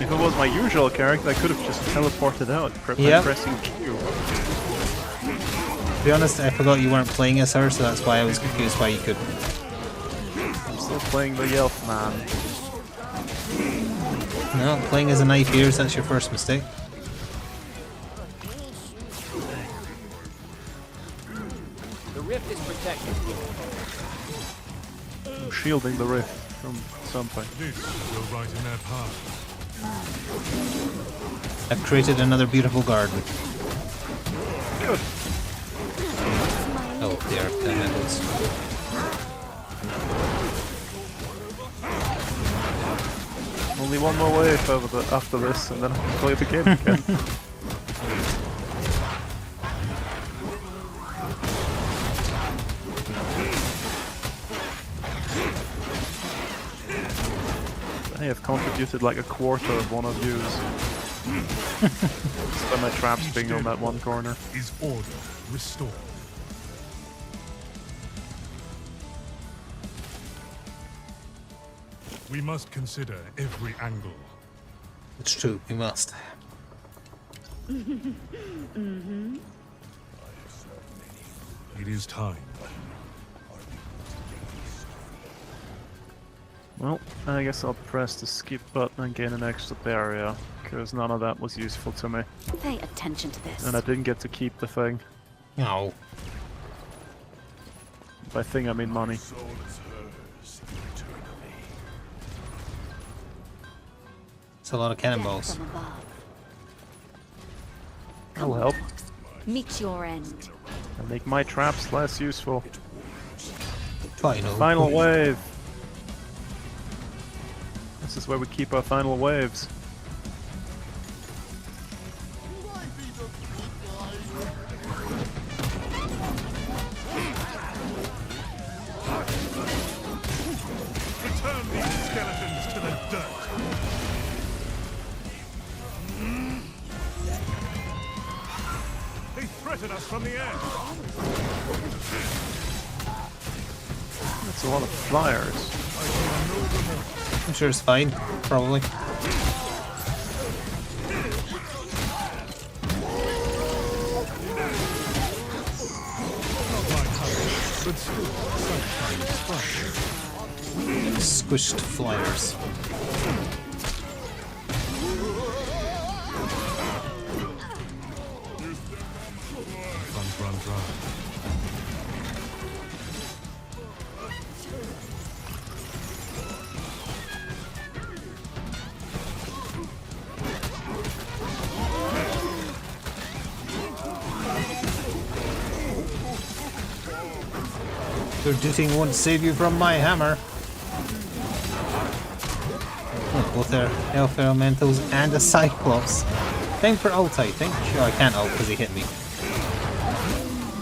If it was my usual character, I could have just teleported out by Yep. pressing Q. To be honest, I forgot you weren't playing as her, so that's why I was confused why you couldn't. I'm still playing the Elf Man. No, playing as a knife ears, that's your first mistake. The rift is protected. I'm shielding the rift from something. This will go right in their path. I've created another beautiful garden. Good. Oh, the earth elementals. Only one more wave after this, and then I can play the game again. I have contributed like a quarter of one of yous. By my traps being on that one corner. Is order restored? We must consider every angle. It's true, we must. It is time. Well, I guess I'll press the skip button and gain an extra barrier, because none of that was useful to me. Pay attention to this. And I didn't get to keep the thing. No. By thing I mean money. It's a lot of cannonballs. From above. That'll help. Meet your end. And make my traps less useful. Final. Final wave! This is where we keep our final waves. Return these skeletons to the dirt. They threaten us from the air. That's a lot of flyers. I'm sure it's fine, probably. But still, sometimes fun. Squished flyers. run dry. Your duty won't save you from my hammer. Oh, both their elf elementals and a cyclops. Time for ult, I think. Oh, I can't ult because he hit me.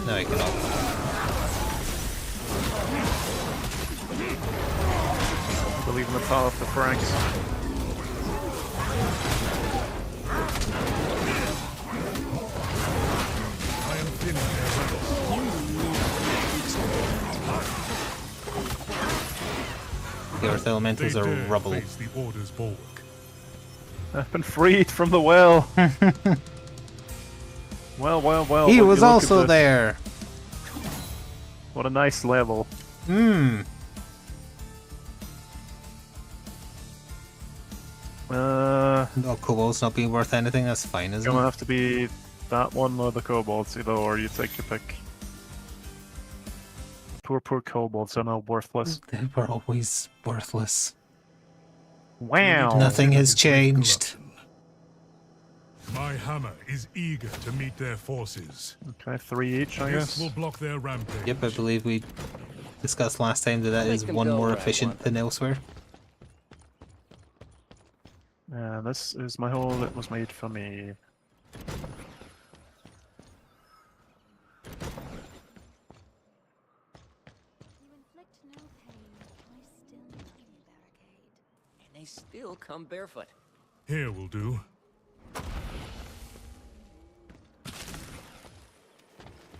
No, I can ult. I believe in the power of the Franks. I am thinning their ranks. The earth elementals They are dare rubble. face the Order's bulwark. I've been freed from the well. Well. He when was you look also at there. What a nice level. Hmm. Oh, Cobalt's not being worth anything. That's fine, isn't Gonna it? have to be that one or the kobolds, either or. You take your pick. Poor kobolds are now worthless. They were always worthless. Wow. Nothing has changed. My hammer is eager to meet their forces. Okay, 3 each, I This guess. will block their rampage. Yep, I believe we discussed last time that is them one go more where I efficient want than elsewhere. This is my hole that was made for me. You inflict no pain. I still need the barricade. And they still come barefoot. Here will do.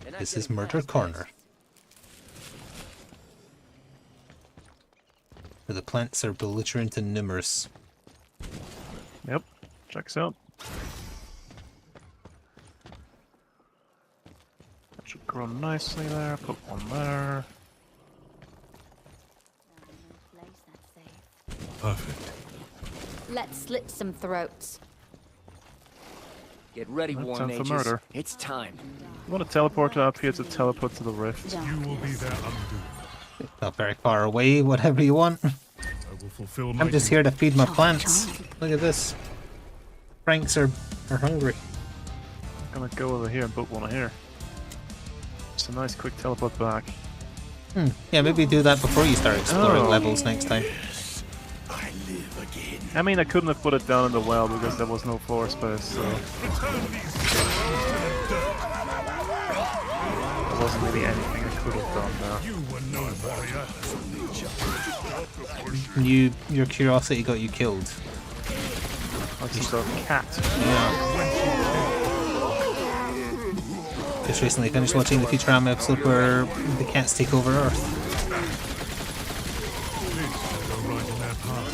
They're not This is getting Murder past Corner. Where the plants are belligerent and numerous. Yep, checks out. That should grow nicely there. Put one there. No place that's safe. Perfect. Let's slit some throats. Get ready, That's War time for Mages. murder. It's time. You want to teleport up here to teleport to the rift. You will be their undoing. Not very far away, whatever you want. I will fulfill my I'm just duty. here to feed my plants. Look at this. Franks are hungry. I'm gonna go over here and put one here. It's a nice quick teleport back. Yeah, maybe do that before you start exploring Oh. levels next time. I mean, I couldn't have put it down in the well because there was no floor space, so... There wasn't really anything I could have done there. You were no warrior. Your curiosity got you killed. Like some sort of cat. Yeah. Just recently finished watching the Futurama episode where the cats take over Earth. Go right in their path.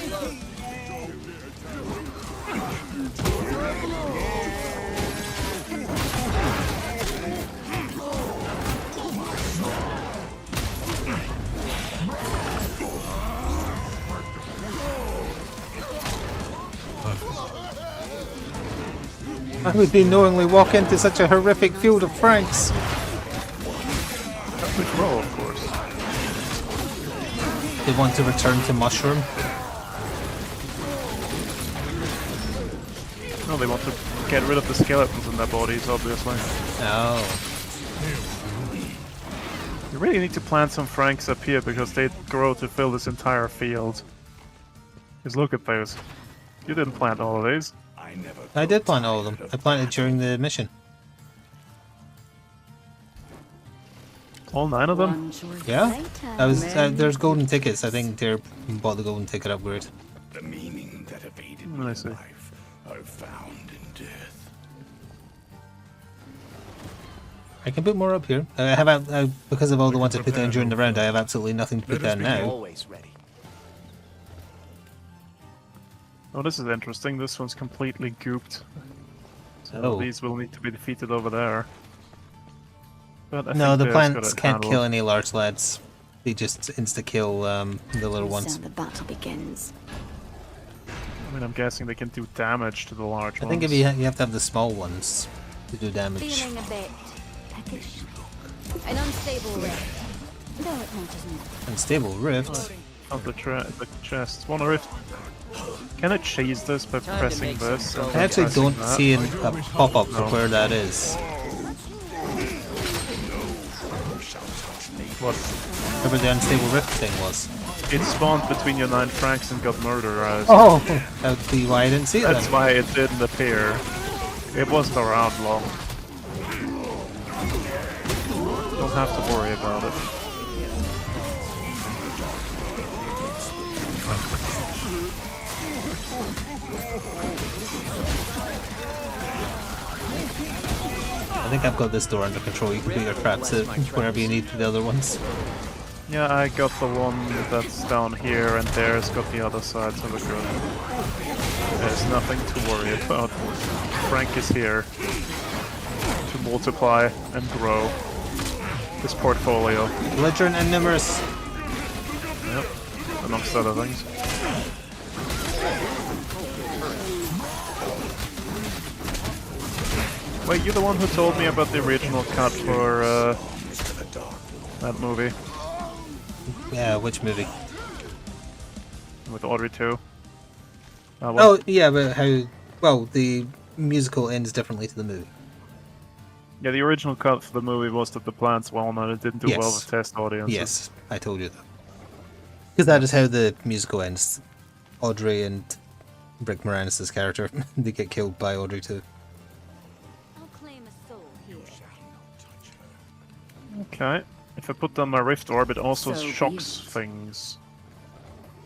Why would they knowingly walk into such a horrific field of Franks? Quick roll, of course. They want to return to Mushroom. No, they want to get rid of the skeletons in their bodies, obviously. Oh. You really need to plant some Franks up here because they grow to fill this entire field. Just look at those. You didn't plant all of these. I did plant all of them. I planted during the mission. All 9 of them? One short Yeah? later. There's golden tickets. I think they bought the golden ticket upgrade. The meaning that evaded I see. life are found in death. I can put more up here. I have because of all the ones I put down during the round. I have absolutely nothing to put down now. Always ready. Oh, this is interesting. This one's completely gooped. So Oh. these will need to be defeated over there. But I No, think the Bear's plants got it can't handled. kill any large lads. They just insta-kill the little ones. So the battle begins. I mean, I'm guessing they can do damage to the large I ones. think if you have to have the small ones to do damage. Feeling a bit peckish. An unstable rift. Though it matters not. Unstable rift. Of the chest. Wonder if... Can I chase this by Time to pressing make some this? and I actually pressing don't that? see a pop-up for where that is. What? Whatever the unstable rift thing was. It spawned between your 9 franks and got murderized. Oh! That would be why I didn't see it That's then. why it didn't appear. It wasn't around long. Don't have to worry about it. I think I've got this door under control. You can put your traps in wherever you need for the other ones. Yeah, I got the one that's down here, and there's got the other side, so we're good. There's nothing to worry about. Frank is here to multiply and grow his portfolio. Belligerent and numerous. Yep, amongst other things. Wait, you're the one who told me about the original cut for that movie Yeah, which movie? with Audrey 2. Oh, yeah, but how... Well, the musical ends differently to the movie. Yeah, the original cut for the movie was that the plants won and it didn't do well with test audiences. Yes, I told you that. Because that is how the musical ends. Audrey and Rick Moranis' character, they get killed by Audrey too. I'll claim a soul here. Okay. If I put down my Rift Orb, it also So shocks be it. things.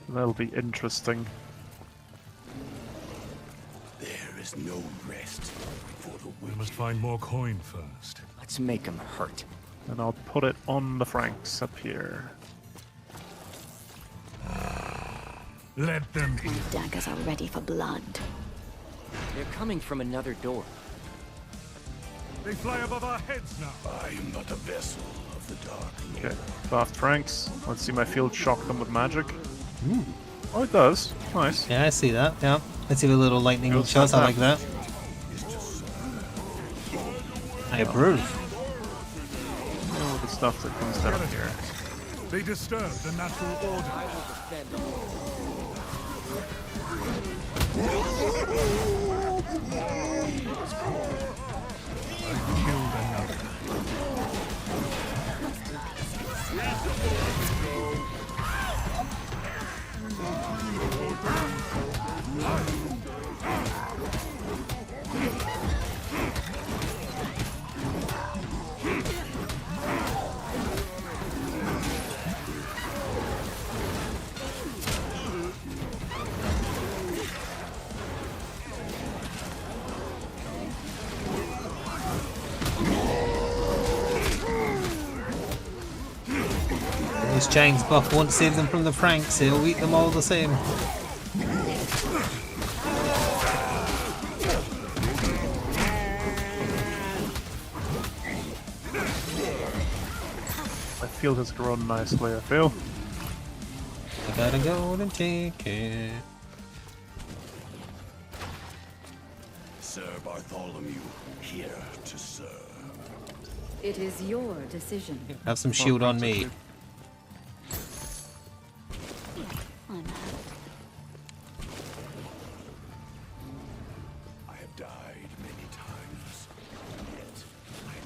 That'll be interesting. There is no rest for the We wicked. must find more coin first. Let's make him hurt. And I'll put it on the Franks up here. Let them My daggers are ready for blood. They're coming from another door. They fly above our heads now. I am but a vessel of the dark lord. Okay, buffed Franks. Let's see my field shock them with magic. Oh, it does. Nice. Yeah, I see that, yeah. Let's see the little lightning Good shots, I stuff. like that. I approve. All the stuff that comes down here. They disturb the natural order. I've killed another. This Chang's buff won't save them from the Franks, he'll eat them all the same. My field has grown nicely, I feel. I gotta go and take it. Sir Bartholomew, here to serve. It is your decision. Have some shield on me. I'm hurt. I have died many times, yet I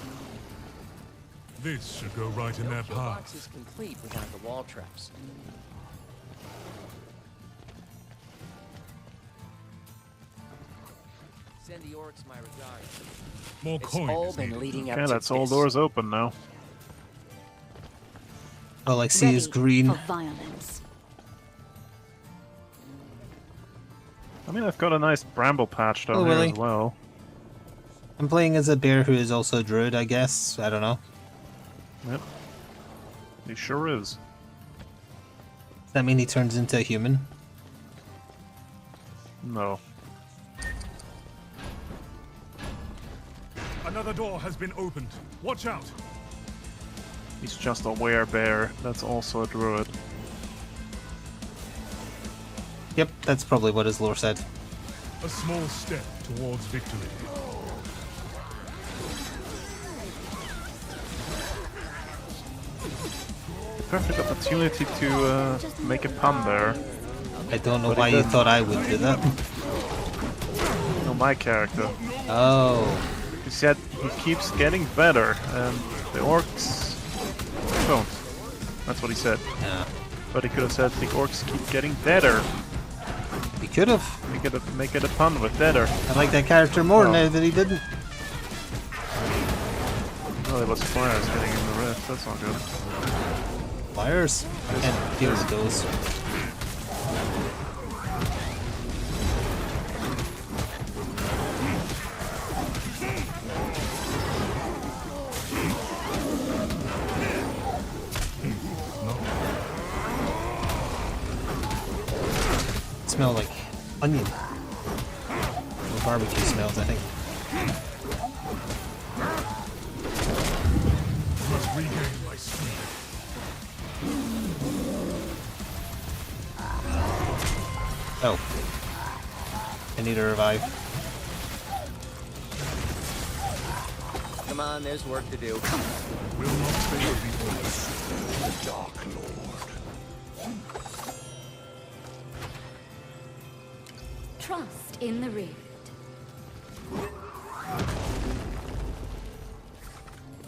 live. This should go right in their Your box path. is complete without the wall traps. Send the orcs my regards. More It's coin all is been needed. leading up Okay, to that's all this. doors open now. All I see is Ready green. for violence. I mean, I've got a nice bramble patch down Oh, here really? as well. I'm playing as a bear who is also a druid, I guess. I don't know. Yep. He sure is. Does that mean he turns into a human? No. Another door has been opened. Watch out! He's just a werebear. That's also a druid. Yep, that's probably what his lore said. A small step towards victory. Perfect opportunity to make a pun there. I don't know But he why you didn't. thought I would do that. No, my character. Oh. He said he keeps getting better, and the orcs don't. That's what he said. Yeah. But he could have said the orcs keep getting better. He could have. Make it a pun with better. I like that character more Oh. now that he didn't. Oh, it was fires getting in the rift. That's not good. Fires? And deal with those. Smell like onion. Or barbecue smells, I think. Must regain my speed. Oh. I need a revive. Come on, there's work to do. Will not fail before The Dark Lord. Trust in the rift.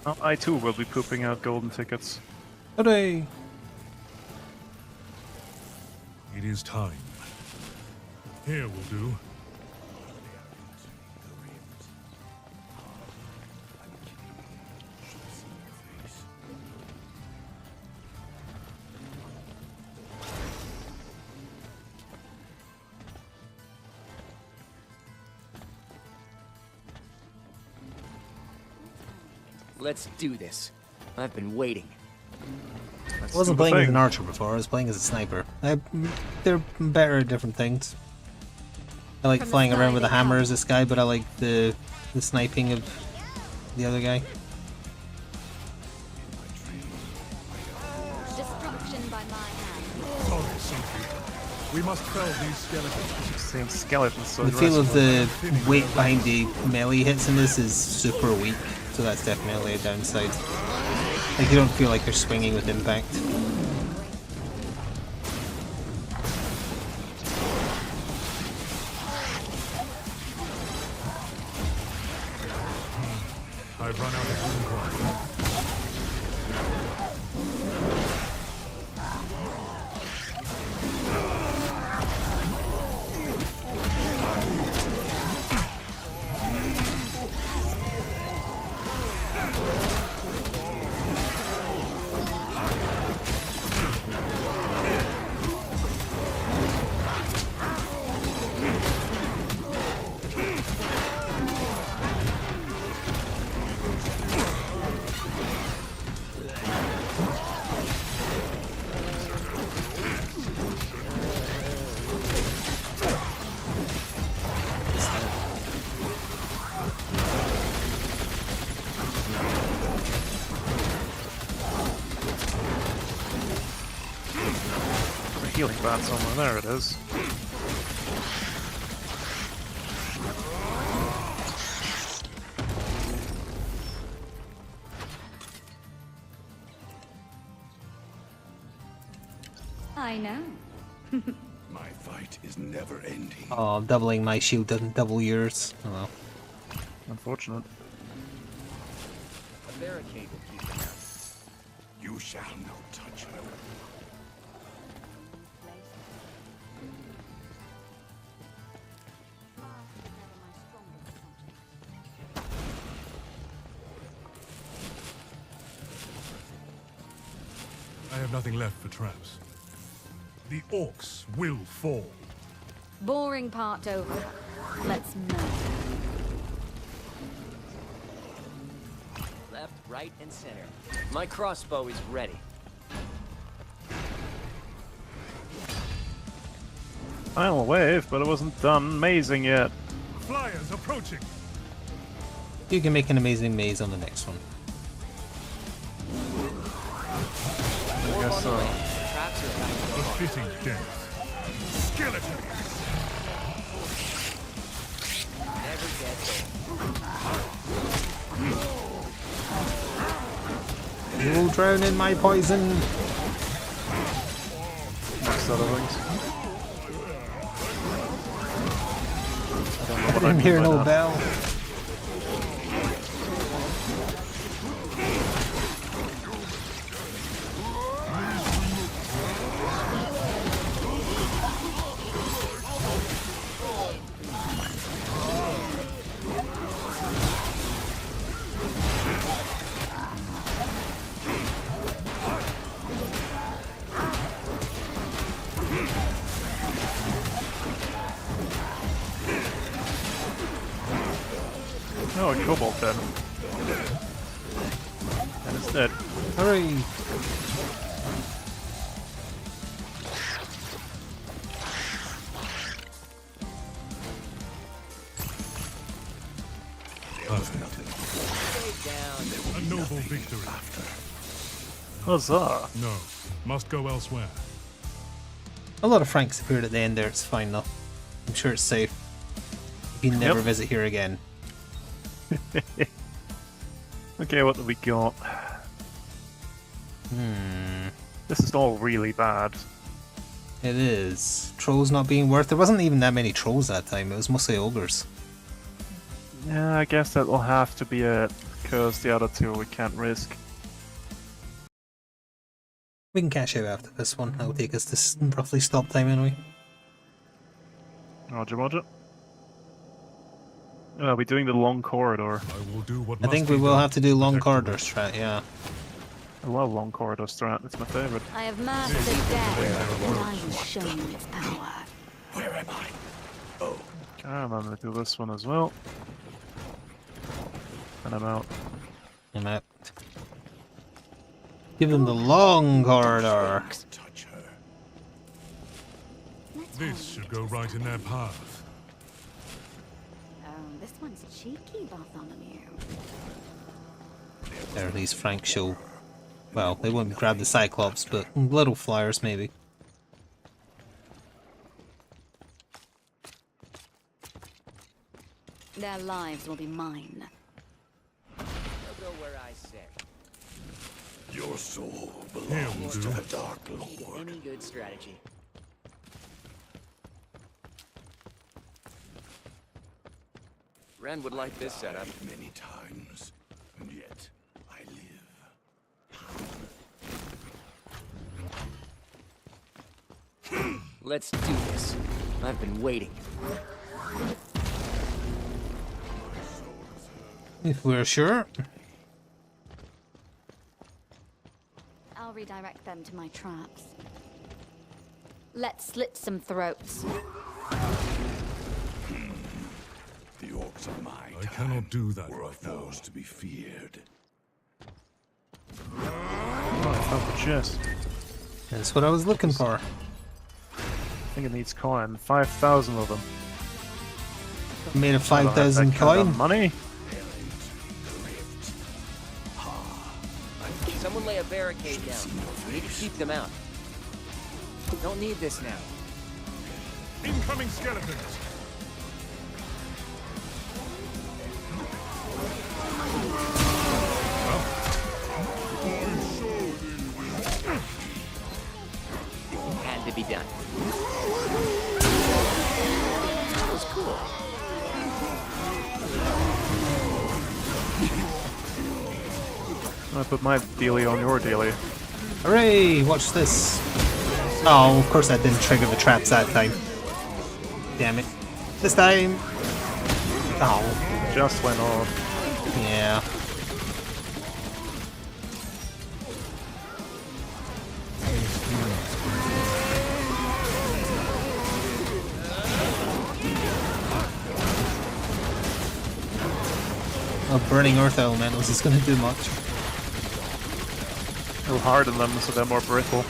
Oh, I too will be pooping out golden tickets. Hooray! It is time. Here will do. Let's do this. I've been waiting. I wasn't playing as an archer before, I was playing as a sniper. They're better at different things. I like From the flying around with a side they hammer come. as this guy, but I like the sniping of the other guy. Destruction by my hand. Sorry, Sophie. We must fell these skeletons. Same skeletons. So The feel of the weight behind the melee hits in this is super weak, so that's definitely a downside. Like, you don't feel like you're swinging with impact. I've run out of room for healing bat somewhere. There it is. I know. My fight is never ending. Oh, doubling my shield doesn't double yours. Oh well. Unfortunate. A barricade will keep them out. You shall not touch her. I have nothing left for traps. The orcs will fall. Boring part over. Let's move. Left, right, and center. My crossbow is ready. Final wave, but it wasn't done amazing yet. Flyers approaching. You can make an amazing maze on the next one. I guess so. Traps are about to go off. Befitting death. Skeletons. Never get old. You will drown in my poison. other things. I don't know I what didn't mean hear by no that. bell. Oh, a cobalt then. And it's dead. Hurry! A noble victory. Huzzah! No, must go elsewhere. A lot of Franks appeared at the end there, it's fine though. I'm sure it's safe. You can never Yep. visit here again. Okay, what do we got? This is all really bad. It is. Trolls not being worth. There wasn't even that many trolls that time, it was mostly ogres. Yeah, I guess that will have to be it, because the other two we can't risk. We can cash out after this one, that'll take us to roughly stop time anyway. Roger, roger. Are we doing the long corridor? I will do what I think must we be will done have to do to long protect the corridor witch. strat, yeah. I love long corridor strat, it's my favorite. I have mastered death, and I will show you its power. Where am I? Oh, Okay, I'm gonna do this one as well. And I'm out. I'm out. Give them the long corridor. touch her. Let's This hold should it go to right in their path. Oh, this one's cheeky, Bartholomew. There, these Frank show. Well, they wouldn't grab the Cyclops, but little flyers maybe. Their lives will be mine. I'll go where I say. Your soul Here belongs will to do. the Dark Lord. Any good strategy. Ren would like this setup. Many times, and yet I live. Let's do this. I've been waiting. If we're sure. I'll redirect them to my traps. Let's slit some throats. The orcs of my I time cannot do that were a right now. force to be feared. Oh, I found the chest. That's what I was looking for. I think it needs coin. 5,000 of them. Made a I don't have 5,000 that kind of coin. money. Someone lay a barricade down. We need to keep them out. Don't need this now. Incoming skeletons! Had to be done. That was cool. I put my dealie on your dealie. Hooray! Watch this. Oh, of course that didn't trigger the traps that time. Damn it. This time. Oh, Just went off. yeah. Oh, burning earth elementals is going to do much. It'll harden them so they're more brittle.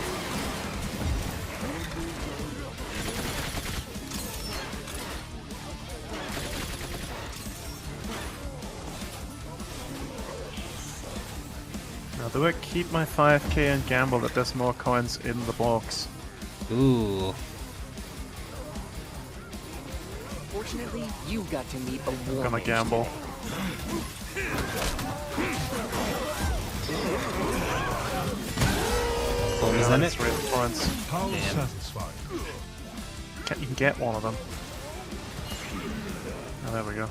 Now do I keep my 5k and gamble that there's more coins in the box? Ooh. Fortunately, you got to meet a I'm war gonna mage. gamble. What was in it. it's reinforcements. How Damn. satisfying. You can get one of them. Oh, there we go.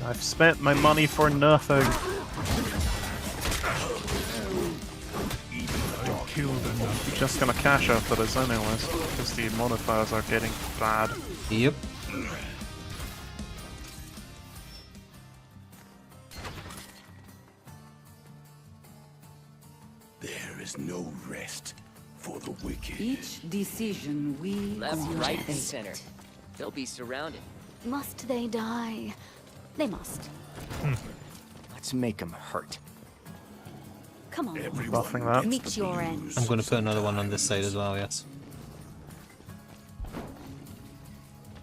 I've spent my money for nothing. I killed enough. I'm just gonna cash after this anyways, because the modifiers are getting bad. Yep. There is no rest for the wicked. Each decision we Left, right, and contemplate. center. They'll be surrounded. Must they die? They must. Let's make them hurt. Come on. Buffing that. Meet your end. I'm going to put another one on this side as well, yes.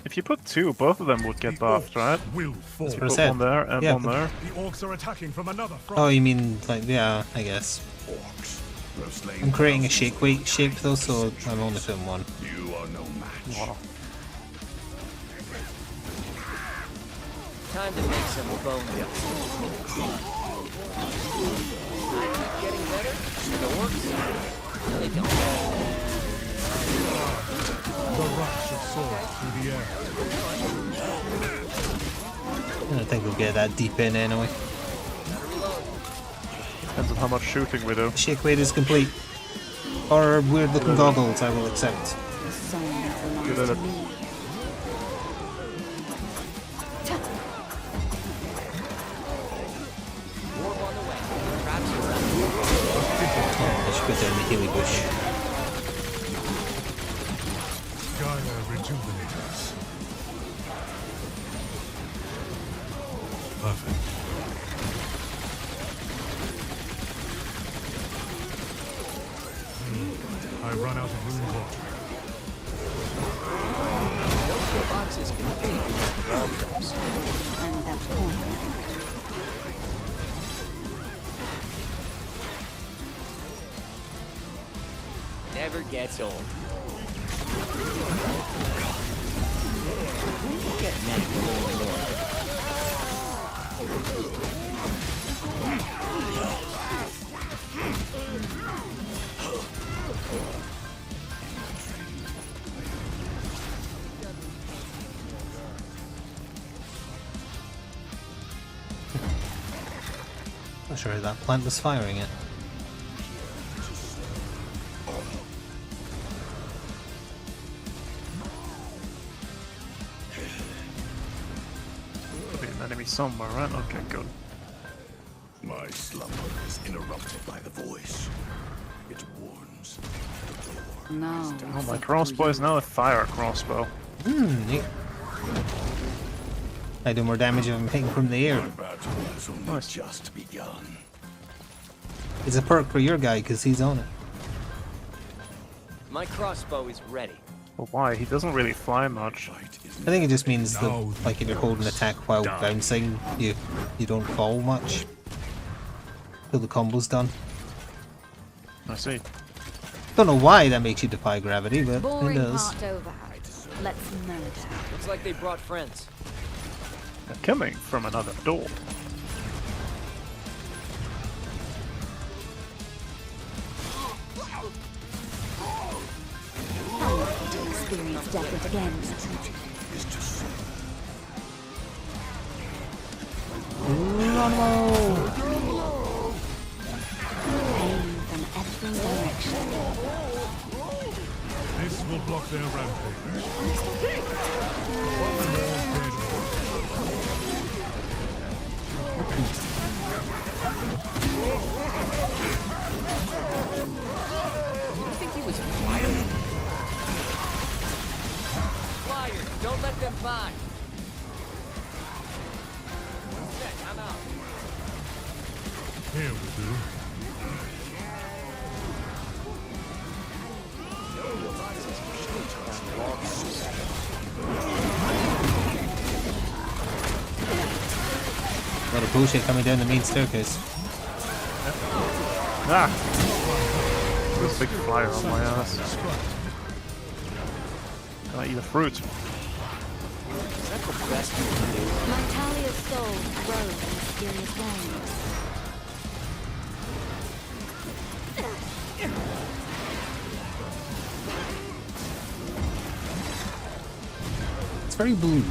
If you put two, both of them would get buffed, right? Will fall. That's what I Put said. one there and Yeah, one but- there. The orcs are attacking from another front. Oh, you mean, like, yeah, I guess. Orcs who have slain I'm creating a thousands shake weight shape though, so I'm only putting one. You are no match. Wow. Time to make some bone dust. I keep getting better. The orcs, no, they don't. The rush of swords through the air. I don't think we'll get that deep in anyway. Depends on how much shooting we do. Shake weight is complete. Or weird looking goggles, I will accept. The sun belongs You did to it. me. Warp on the way. Traps around. I should put down the hilly bush. Gaia rejuvenators. Perfect. I run out of rune water. Those boxes can be wall drops. And that point. Never gets old. Get mad a little more. Not sure that plant was firing it. There'll be an enemy somewhere, right? Okay, good. My slumber is interrupted by the voice. It warns. Now. Oh, my crossbow is now a fire crossbow. Neat. I do more damage if I'm hitting from the air. Battle has only Nice. just begun. It's a perk for your guy because he's on it. My crossbow is ready. But why? He doesn't really fly much. Fight is I think it just means that, Now like, if you're holding attack while done. bouncing, you don't fall much till the combo's done. I see. Don't know why that makes you defy gravity, but it Boring does. part over. Let's murder. Looks like they brought friends. They're coming from another door. To experience death again. is to see. Pain from every direction. This will block their rampage. One more dead orc. I think he was fired. Flyers, don't let them by. Set, I'm out. Here we do. A lot of bullshit coming down the main staircase. Ah! There's a big flyer on my ass. Can I eat a fruit? Is that the best you can do? My tally of souls grows in mysterious ways. It's very blue.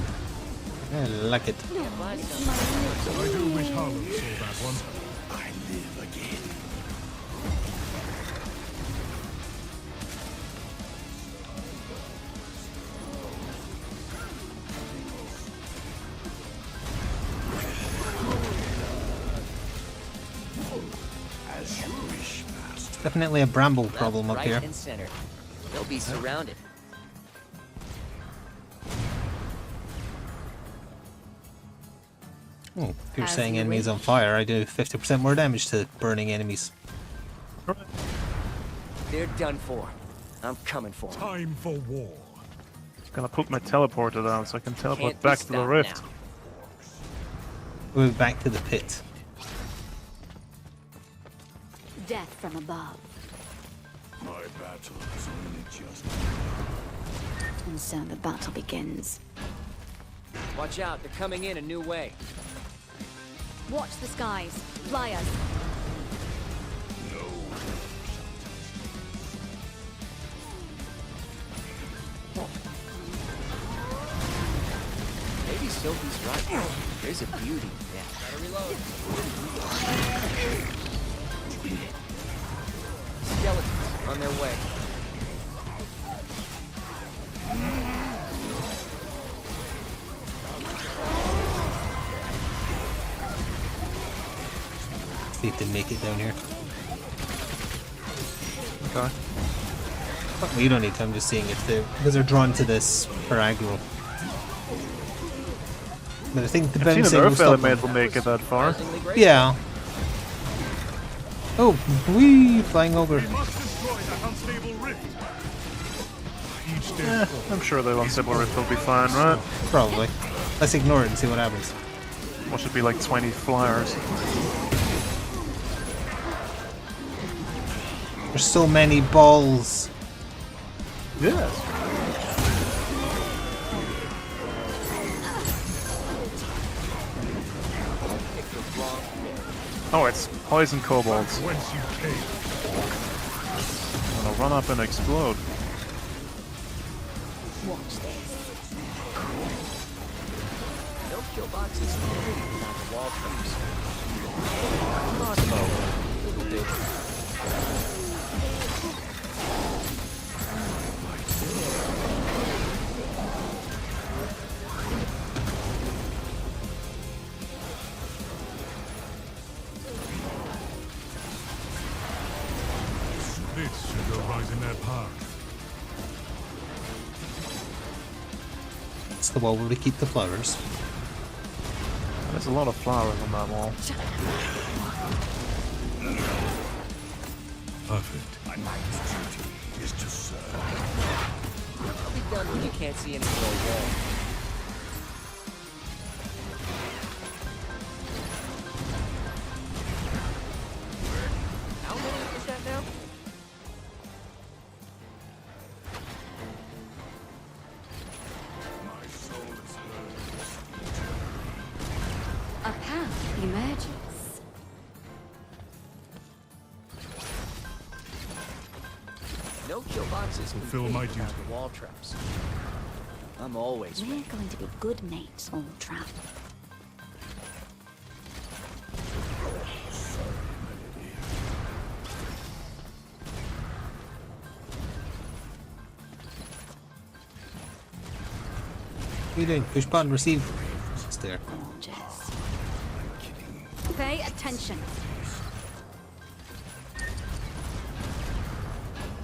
I like it. I do wish Harlem saw that one. I live again. As you wish, master. Definitely a bramble problem up right here. and center. They'll be surrounded. Oh, if you're As saying you enemies wish. on fire, I do 50% more damage to burning enemies. They're done for. I'm coming for 'em. Time for war. Gonna put my teleporter down so I can teleport Can't be back to the stopped rift. now. Move back to the pit. Death from above. My battle is only just. And so the battle begins. Watch out, they're coming in a new way. Watch the skies. Flyers. Maybe Sophie's right. There's a beauty in that. Gotta reload. Skeletons on their way. See if they make it down here. Okay. Well, you don't need to, I'm just seeing if they're, because they're drawn to this for aggro. But I think the I've seen an bouncing will earth stop them. element will make it that far. Surprisingly great. Yeah. Oh, wee, flying over. We must destroy that unstable rift. Each day Eh, I'm sure the unstable rift will be fine, right? Probably. Let's ignore it and see what happens. What should be like 20 flyers? There's so many balls. Yes. Oh, it's poison kobolds. whence you came. I'm gonna run up and explode. Watch this. No kill boxes. Not the wall traps. Crossbow. Will do. This should go right in their path. It's the wall where we keep the flowers. There's a lot of flowers on that wall. Perfect. My knight's duty is to serve. I'll be done when you can't see any more wall. How many is that now? My soul is hers. A path emerges. No kill boxes. Fulfill complete my without duty. the wall traps. I'm always We're ready. going to be good mates, old trap. What are you doing? Push button, receive. It's there. Gorgeous. Pay attention.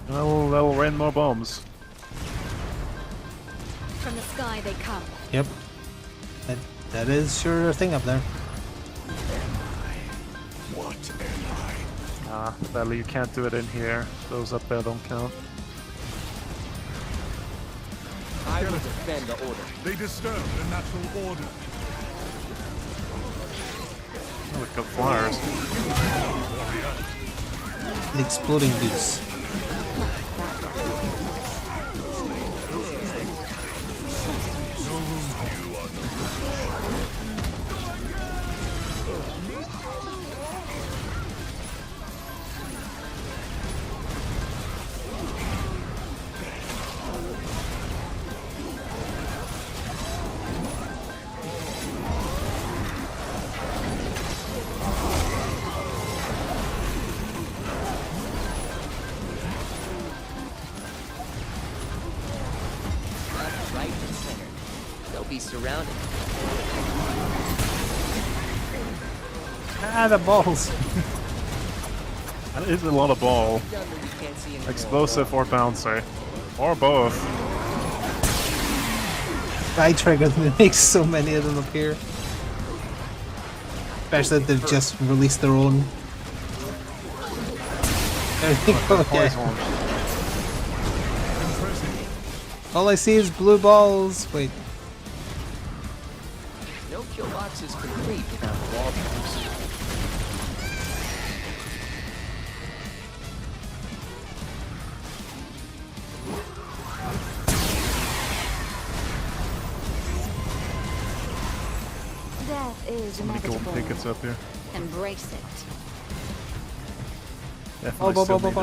That'll rain more bombs. From the sky they come. Yep. That is sure a thing up there. What am I? Ah, Belly, you can't do it in here. Those up there don't count. I will defend the order. They disturb the natural order. Oh, we've got flyers. The exploding boots. surrounded. Ah, the balls. That is a lot of ball. Explosive or bouncer. Or both. I triggered them. It makes so many of them appear. Especially if they've just released their own. There they go, yeah. All I see is blue balls. Wait. No kill box is complete without the wall traps. Death is Somebody go and inevitable. pick us up here. Embrace it. Definitely still need it.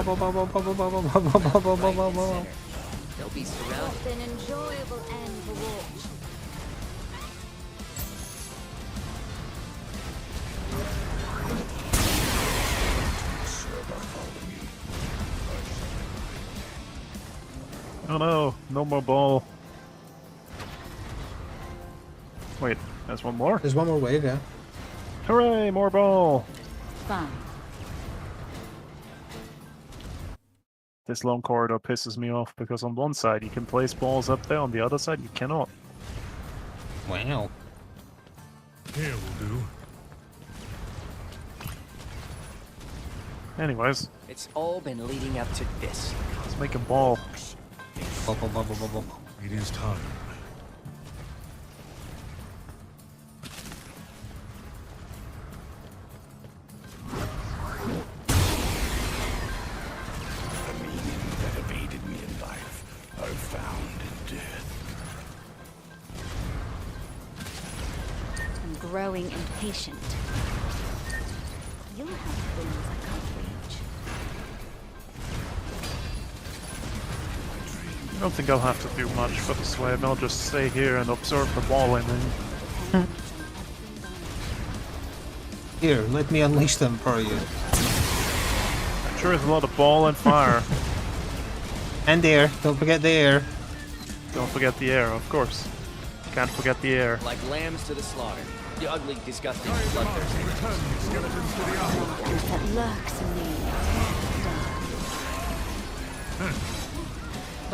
They'll be surrounded. What an enjoyable end to watch. Oh no, no more ball. Wait, there's one more? There's one more wave, yeah. Hooray, more ball! Fine. This long corridor pisses me off because on one side you can place balls up there, on the other side you cannot. Wow. Here will do. Anyways, It's all been leading up to this. let's make a ball. It is time. The meaning that evaded me in life, I've found in death. I'm growing impatient. You'll have things I can't reach. I don't think I'll have to do much for this wave. I'll just stay here and observe the ball and then Here, let me unleash them for you. I'm sure there's a lot of ball and fire. And air. Don't forget the air. Don't forget the air, of course. Can't forget the air. Like lambs to the slaughter. The ugly, disgusting, bloodthirsty. That lurks in the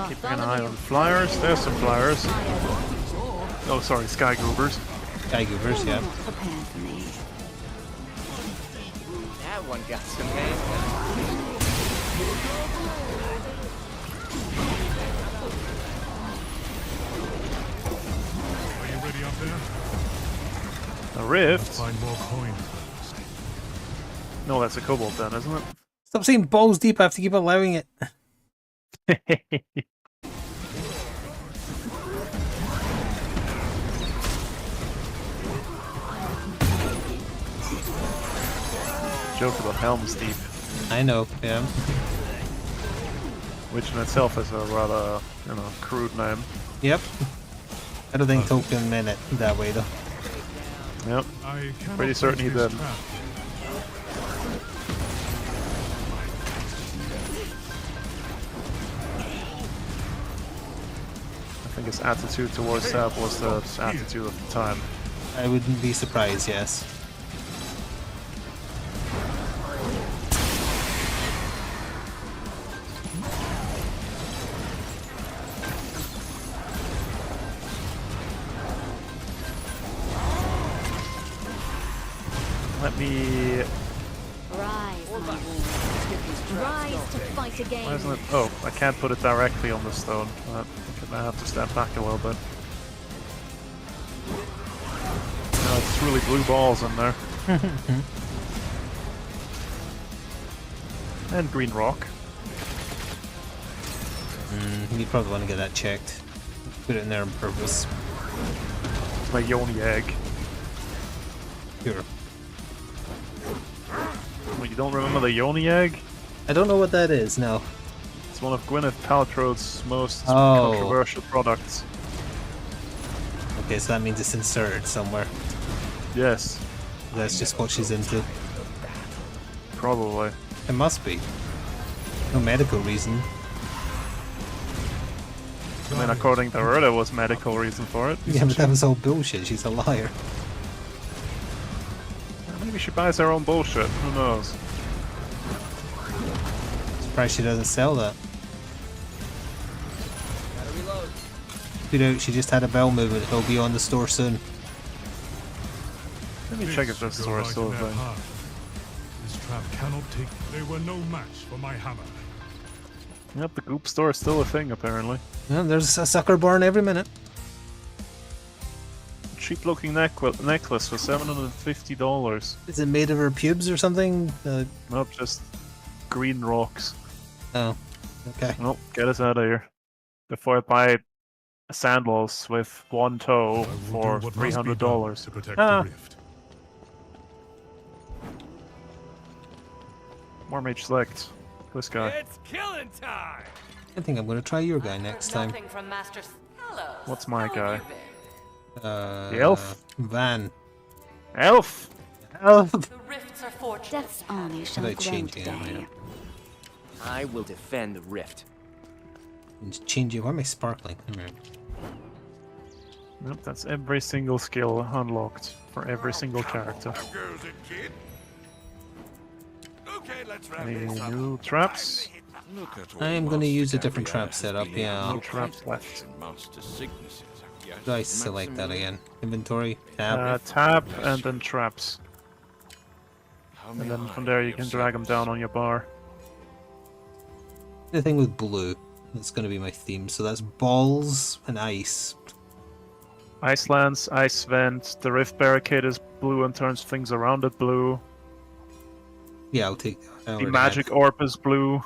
Keeping an eye on flyers. There's some flyers. Oh, sorry, sky goobers. Sky goobers, yeah. prepared for me. That one got some hang. Are you ready up there? A rift? Find more coins first. No, that's a cobalt then, isn't it? Stop saying balls deep. I have to keep allowing it. Joke about Helm's Deep, I know, yeah. which in itself is a rather, crude name. Yep. I don't think Token meant it that way, though. Yep. I cannot Pretty certain he break this did. trap. I think his attitude towards Sab was the attitude of the time. I wouldn't be surprised, yes. Let me... Rise, my wolves. Rise to fight again. Why isn't it... Oh, I can't put it directly on the stone. I think I have to step back a little bit. No, it's really blue balls in there. And green rock. You probably want to get that checked. Put it in there on purpose. It's my Yoni egg. Sure. Well, you don't remember the Yoni egg? I don't know what that is, no. It's one of Gwyneth Paltrow's most Oh. controversial products. Okay, so that means it's inserted somewhere. Yes, That's just what she's into. probably. It must be. No medical reason. I mean, according to her, there was medical reason for it. Yeah, but that was all bullshit. She's a liar. Maybe she buys her own bullshit. Who knows? Surprised she doesn't sell that. Gotta reload. You know, she just had a bowel movement. It'll be on the store soon. Let me check if this store is still a thing. This trap cannot take. They were no match for my hammer. Yep, the goop store is still a thing, apparently. Yeah, there's a sucker born every minute. Cheap looking necklace for $750. Is it made of her pubes or something? Nope, just green rocks. Oh, okay. Nope, get us out of here. Before I buy sandals with one toe for $300. To protect Ah. the rift. More mage select. This guy. It's killing time. I think I'm gonna try your guy next time. Nothing from Master. Hello. What's my How guy? have you been? The elf? Van. Elf! Elf! The rifts are fortunate. Death's army shall They grow change it, today. yeah. I will defend the rift. And change it. Why am I sparkling? Nope, that's every single skill unlocked for every single character. How goes it, kid? Okay, let's wrap Any this up. new traps? Look at all I am the going to use a master different trap has setup, been yeah. No traps left. and master sicknesses. Yes, Do I select that again? Inventory, tab. Tab and then traps. How And may then I from there you be can of drag them down on your bar. The thing with blue. That's going to be my theme. So that's balls and ice. Ice lance, ice vent, the rift barricade is blue and turns things around it blue. Yeah, I'll take that. The magic orb is blue.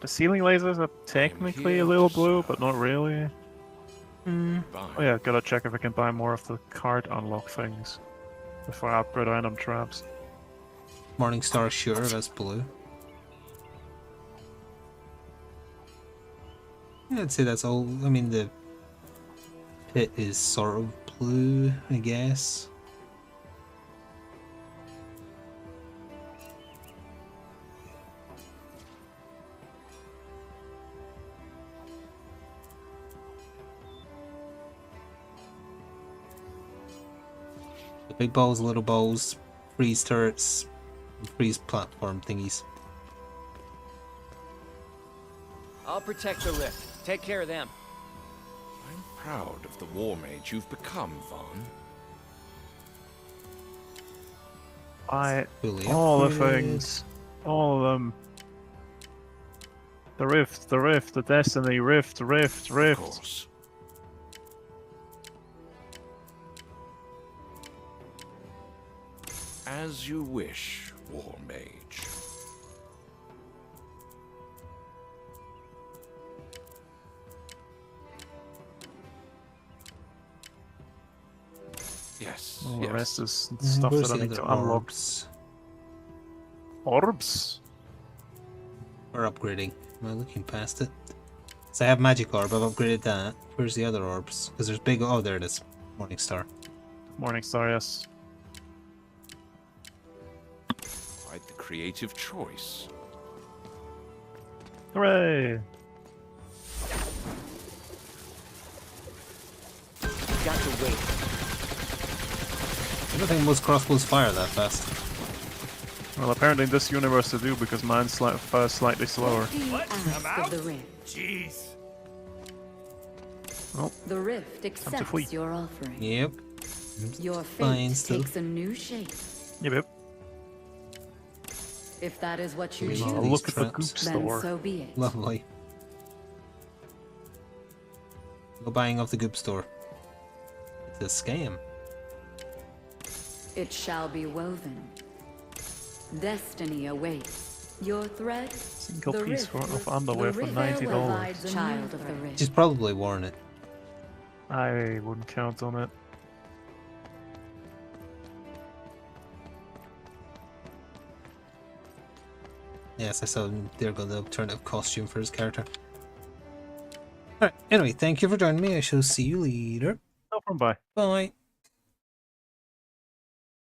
The ceiling lasers are technically a little blue, but not really. Oh yeah, gotta check if I can buy more of the card unlock things before I upgrade random traps. Morningstar, sure, that's blue. Yeah, I'd say that's all. I mean, the pit is sort of blue, I guess. The big balls, little balls, freeze turrets, freeze platform thingies. I'll protect the rift. Take care of them. I'm proud of the war mage you've become, Vaughn. Buy Fully all the upgraded. things. All of them. The rift, the destiny, rift. Of course. As you wish, war mage. Yes. All yes. the rest is stuff Where's that I the need to other unlock. orbs? Orbs? Or upgrading. Am I looking past it? So I have magic orb, I've upgraded that. Where's the other orbs? Because there's big. Oh, there it is. Morningstar. Morningstar, yes. Quite the creative choice. Hooray! Got to wait. I don't think most crossbows fire that fast. Well, apparently in this universe they do, because mine's slightly slower. Do you ask of the rift? Jeez. The rift accepts fleet. your offering. Yep. Your Fine fate still. takes a new shape. Yep. If that is what you Read choose, all I'll these look at the traps. goop then store. so be it. Lovely. Go buying off the goop store. It's a scam. It shall be woven. Destiny awaits. Your thread. Single the piece rift. of underwear The for rift $90. provides a child of the rift. She's probably worn it. I wouldn't count on it. Yes, I saw there go the alternative costume for his character. Alright, anyway, thank you for joining me. I shall see you later. No problem, bye. Bye.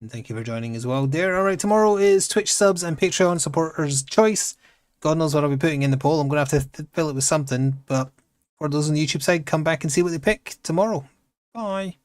And thank you for joining as well there. Alright, tomorrow is Twitch subs and Patreon supporters choice. God knows what I'll be putting in the poll. I'm going to have to fill it with something. But for those on the YouTube side, come back and see what they pick tomorrow. Bye.